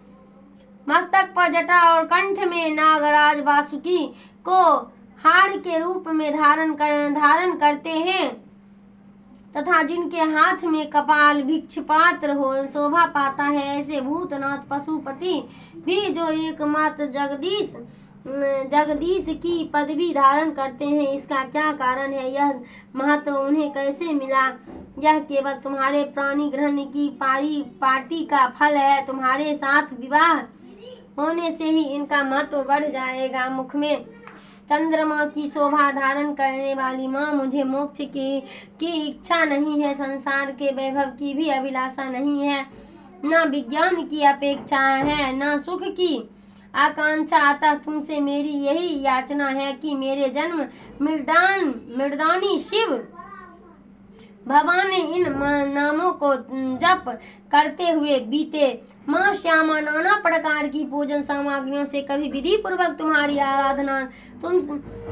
मस्तक पर जटा और कंठ में नागराज वासुकी को हाड़ के रूप में धारण करते हैं तथा जिनके हाथ में कपाल भिक्ष पात्र हो शोभा पाता है, ऐसे भूतनाथ पशुपति भी जो एकमात्र जगदीश की पदवी धारण करते हैं। इसका क्या कारण है, यह महत्व उन्हें कैसे मिला? यह केवल तुम्हारे प्राणी ग्रहण की पार्टी का फल है। तुम्हारे साथ विवाह होने से ही इनका महत्व बढ़ जाएगा। मुख में चंद्रमा की शोभा धारण करने वाली माँ, मुझे मोक्ष की इच्छा नहीं है, संसार के वैभव की भी अभिलाषा नहीं है, न विज्ञान की अपेक्षा है, न सुख की आकांक्षा। अतः तुमसे मेरी यही याचना है कि मेरे जन्म मृदानी शिव भगवान इन नामों को जप करते हुए बीते। माँ श्यामा नाना प्रकार की पूजन सामग्रियों से कभी विधि पूर्वक तुम्हारी आराधना तुम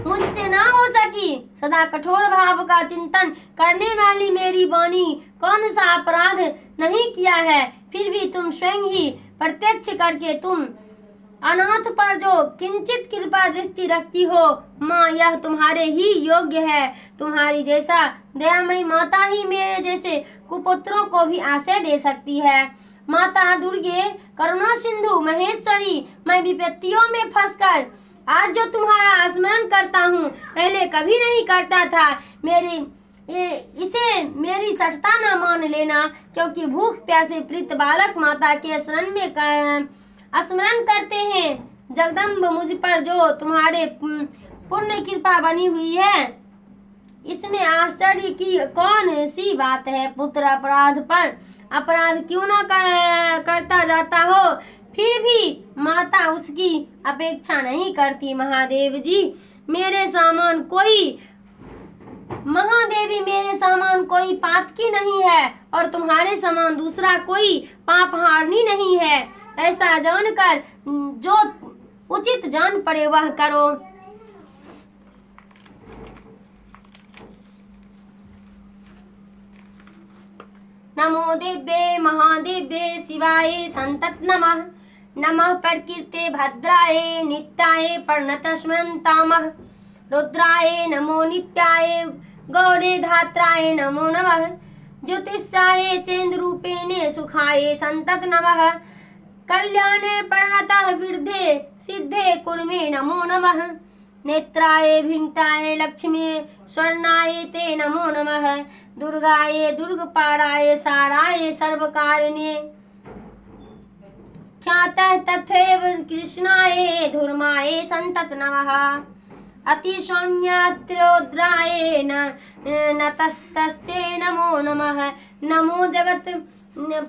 मुझसे ना हो सकी। सदा कठोर भाव का चिंतन करने वाली मेरी वाणी कौन सा अपराध नहीं किया है, फिर भी तुम स्वयं ही प्रत्यक्ष करके तुम अनाथ पर जो किंचित कृपा दृष्टि रखती हो, माँ यह तुम्हारे ही योग्य है। तुम्हारी जैसा दयामयी माता ही मेरे जैसे कुपुत्रों को भी आश्रय दे सकती है। माता दुर्गे, करुणा सिंधु महेश्वरी, मैं विपत्तियों में फंसकर आज जो तुम्हारा स्मरण करता हूँ, पहले कभी नहीं करता था। इसे मेरी सठता न मान लेना, क्योंकि भूख प्यासे प्रीत बालक माता के शरण में स्मरण करते हैं। जगदम्ब, मुझ पर जो तुम्हारे पुण्य कृपा बनी हुई है, इसमें आश्चर्य की कौन सी बात है। पुत्र अपराध पर अपराध क्यों न करता जाता हो, फिर भी माता उसकी अपेक्षा नहीं करती। महादेवी मेरे समान कोई पातकी नहीं है और तुम्हारे समान दूसरा कोई पापहारनी नहीं है। ऐसा जानकर जो उचित जान पड़े वह करो। नमो दिव्ये महादिव्ये शिवाय संतत नमः। नमः प्रकृते भद्राय नित्याय प्रणतस्मरन्तामः। रुद्राय नमो नित्याय गौरे धात्राय नमो नमः। ज्योतिषाय चेन्द्रूपेणे सुखाय संतत नमः। कल्याणे प्रणतः वृद्धे सिद्धे कुर्मे नमो नमः। नेत्राय भिन्ताय लक्ष्मी स्वर्णाय ते नमो नमः। दुर्गाय दुर्गपाराय साराय सर्वकारिणे ख्यातः तथैव कृष्णाय धूर्माय संतत नमः। अतिसौम्यात्रोद्राय नतस्तस्ते नमो नमः। नमो जगत्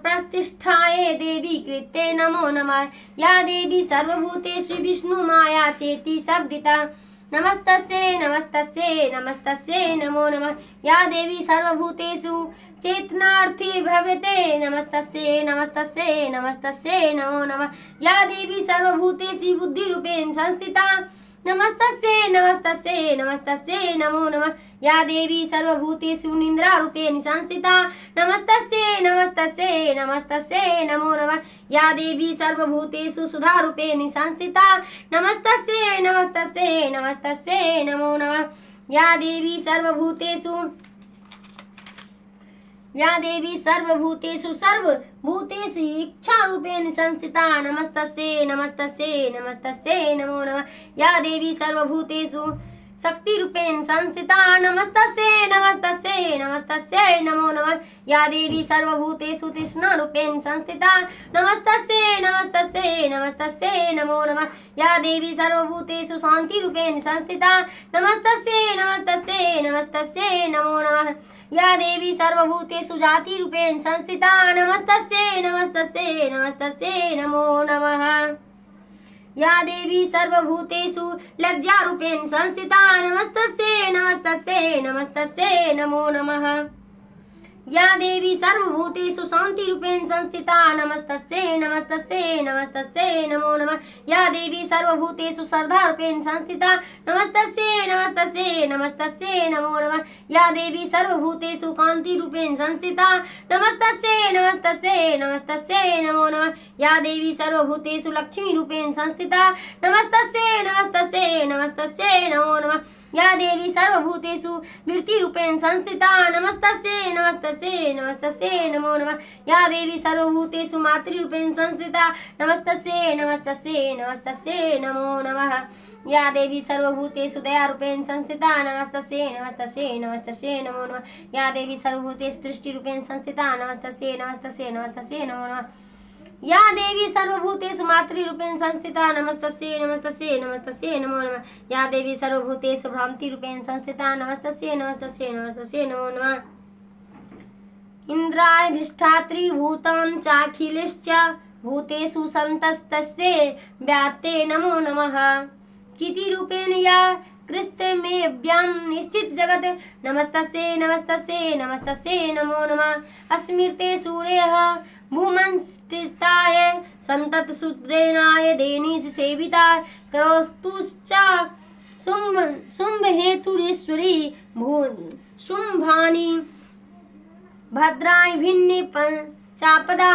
प्रतिष्ठाये देवी कृते नमो नमः। या देवी सर्वभूतेषु विष्णु माया चेति शब्दिता। नमस्तस्यै नमस्तस्यै नमस्तस्यै नमो नमः। या देवी सर्वभूतेषु चेतनार्थी भवते। नमस्तस्यै नमस्तस्यै नमस्तस्यै नमो नमः। या देवी सर्वभूतेषु बुद्धिरूपेण संस्थिता। नमस्तस्यै नमस्तस्यै नमस्तस्यै नमो नमः। या देवी सर्वभूतेषु निद्रारूपेण संस्थिता। नमस्तस्यै नमस्तस्यै नमस्तस्यै नमो नमः। या देवी सर्वभूतेषु सुधारूपेण संस्थिता। नमस्तस्यै नमस्तस्यै नमस्तस्यै नमो नमः। या देवी सर्वभूतेषु या देवी सर्वभूतेषु सर्वभूतेषु इच्छारूपेण संस्थिता नमस्तस्यै नमस्तस्यै नमस्तस्यै नमो नमः। या देवी सर्वभूतेषु शक्तिरूपेण संस्थिता नमस्तस्यै नमस्तस्यै नमस्तस्यै नमो नमः। या देवी सर्वभूतेषु तृष्णारूपेण संस्थिता नमस्तस्यै नमस्तस्यै नमस्तस्यै नमो नमः। या देवी सर्वभूतेषु शान्तिरूपेण संस्थिता नमस्तस्यै नमस्तस्यै नमस्तस्यै नमो नमः। या देवी सर्वभूतेषु जातिरूपेण संस्थिता नमस्तस्यै नमस्तस्यै नमस्तस्यै नमो नमः। या देवी सर्वभूतेषु लज्जारूपेण संस्थिता नमस्तस्यै नमस्तस्यै नमस्तस्यै नमो नमः। या देवी सर्वभूतेषु शान्तिरूपेण संस्थिता नमस्तस्यै नमस्तस्यै नमस्तस्यै नमो नमः। या देवी सर्वभूतेषु श्रद्धारूपेण संस्थिता नमस्तस्यै नमस्तस्यै नमस्तस्यै नमो नमः। या देवी सर्वभूतेषु कान्तिरूपेण संस्थिता नमस्तस्यै नमस्तस्यै नमस्तस्यै नमो नमः। या देवी सर्वभूतेषु लक्ष्मीरूपेण संस्थिता नमस्तस्यै नमस्तस्यै नमस्तस्यै नमो नमः। या देवी सर्वभूतेषु वृत्तिरूपेण संस्थिता नमस्तस्यै नमस्तस्यै नमस्तस्यै नमो नमः। या देवी सर्वभूतेषु मातृरूपेण संस्थिता नमस्तस्यै नमस्तस्यै नमस्तस्यै नमो नमः। या देवी सर्वभूतेषु दयारूपेण संस्थिता नमस्तस्यै नमस्तस्यै नमस्तस्यै नमो नमः। या देवी सर्वभूतेषु दृष्टिरूपेण संस्थिता नमस्तस्यै नमस्तस्यै नमस्तस्यै नमो नमः। या देवी सर्वभूतेषु मातृरूपेण संस्थिता नमस्तस्यै नमस्तस्यै नमस्तस्यै नमो नमः। या देवी सर्वभूतेषु भ्रांतिरूपेण संस्थिता नमस्तस्यै नमस्तस्यै नमस्तस्यै नमो नमः। इंद्राधिष्ठात्री भूतां चाखिलश्च भूतेषु संतस्तस्यै व्यात्ते नमो नमः। चितिरूपेण या कृष्णमेव्यां स्थित जगत नमस्तस्यै नमस्तस्यै नमस्तस्यै नमो नमः। अस्मृते सूर्यः भूमंस्थिताय संतत सूत्रेणाय देनीश सेविताय करोस्तुश्च शुंभ हेतुरेश्वरी शुंभानि भद्राय भिन्नि चापदा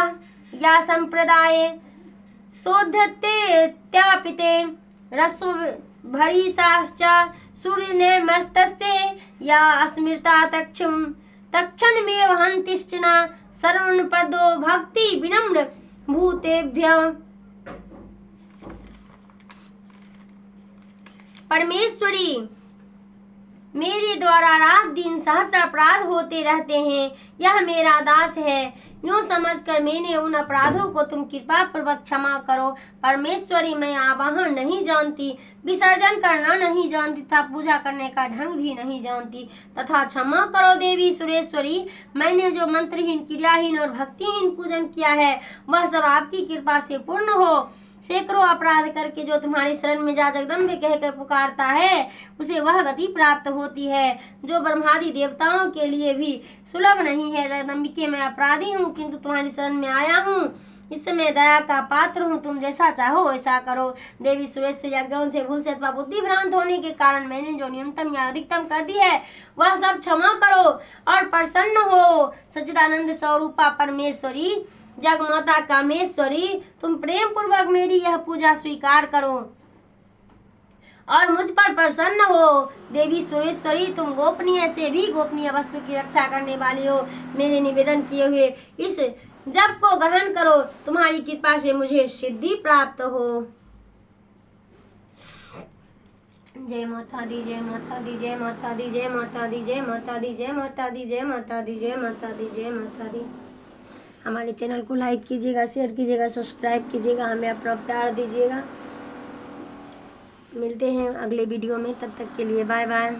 या संप्रदाय शोधते त्यापिते रस्व भरीसाश्च सूर्यनेमस्तस्यै या अस्मृता तक्षणमेव हन्तिश्चना सर्वणपदो भक्ति विनम्र भूतेभ्यः। परमेश्वरी, मेरे द्वारा रात दिन सहस्र अपराध होते रहते हैं, यह मेरा दास है, यूँ समझकर मैंने उन अपराधों को तुम कृपा पूर्वक क्षमा करो। परमेश्वरी, मैं आवाहन नहीं जानती, विसर्जन करना नहीं जानती तथा पूजा करने का ढंग भी नहीं जानती, तथा क्षमा करो देवी सुरेश्वरी, मैंने जो मंत्रहीन, क्रियाहीन और भक्तिहीन पूजन किया है वह सब आपकी कृपा से पूर्ण हो। सैकड़ों अपराध करके जो तुम्हारी शरण में जा जगदम्बे कहकर पुकारता है उसे वह गति प्राप्त होती है जो ब्रह्मादि देवताओं के लिए भी सुलभ नहीं है। जगदम्बिके, मैं अपराधी हूँ किंतु तुम्हारी शरण में आया हूँ, इस समय दया का पात्र हूँ, तुम जैसा चाहो वैसा करो। देवी सुरेश्वरी, अज्ञान से, भूल से अथवा बुद्धि भ्रांत होने के कारण मैंने जो न्यूनतम या अधिकतम कर दी है वह सब क्षमा करो और प्रसन्न हो। सच्चिदानंद स्वरूपा परमेश्वरी, जगमाता कामेश्वरी, तुम प्रेम पूर्वक मेरी यह पूजा स्वीकार करो और मुझ पर प्रसन्न हो। देवी सुरेश्वरी, तुम गोपनीय से भी गोपनीय वस्तु की रक्षा करने वाली हो, मेरे निवेदन किए हुए इस जप को ग्रहण करो, तुम्हारी कृपा से मुझे सिद्धि प्राप्त हो। जय माता दी, जय माता दी, जय माता दी, जय माता दी, जय माता दी, जय माता दी, जय माता दी, जय माता दी, जय माता दी। हमारे चैनल को लाइक कीजिएगा, शेयर कीजिएगा, सब्सक्राइब कीजिएगा, हमें अपना प्यार दीजिएगा। मिलते हैं अगले वीडियो में, तब तक के लिए बाय बाय।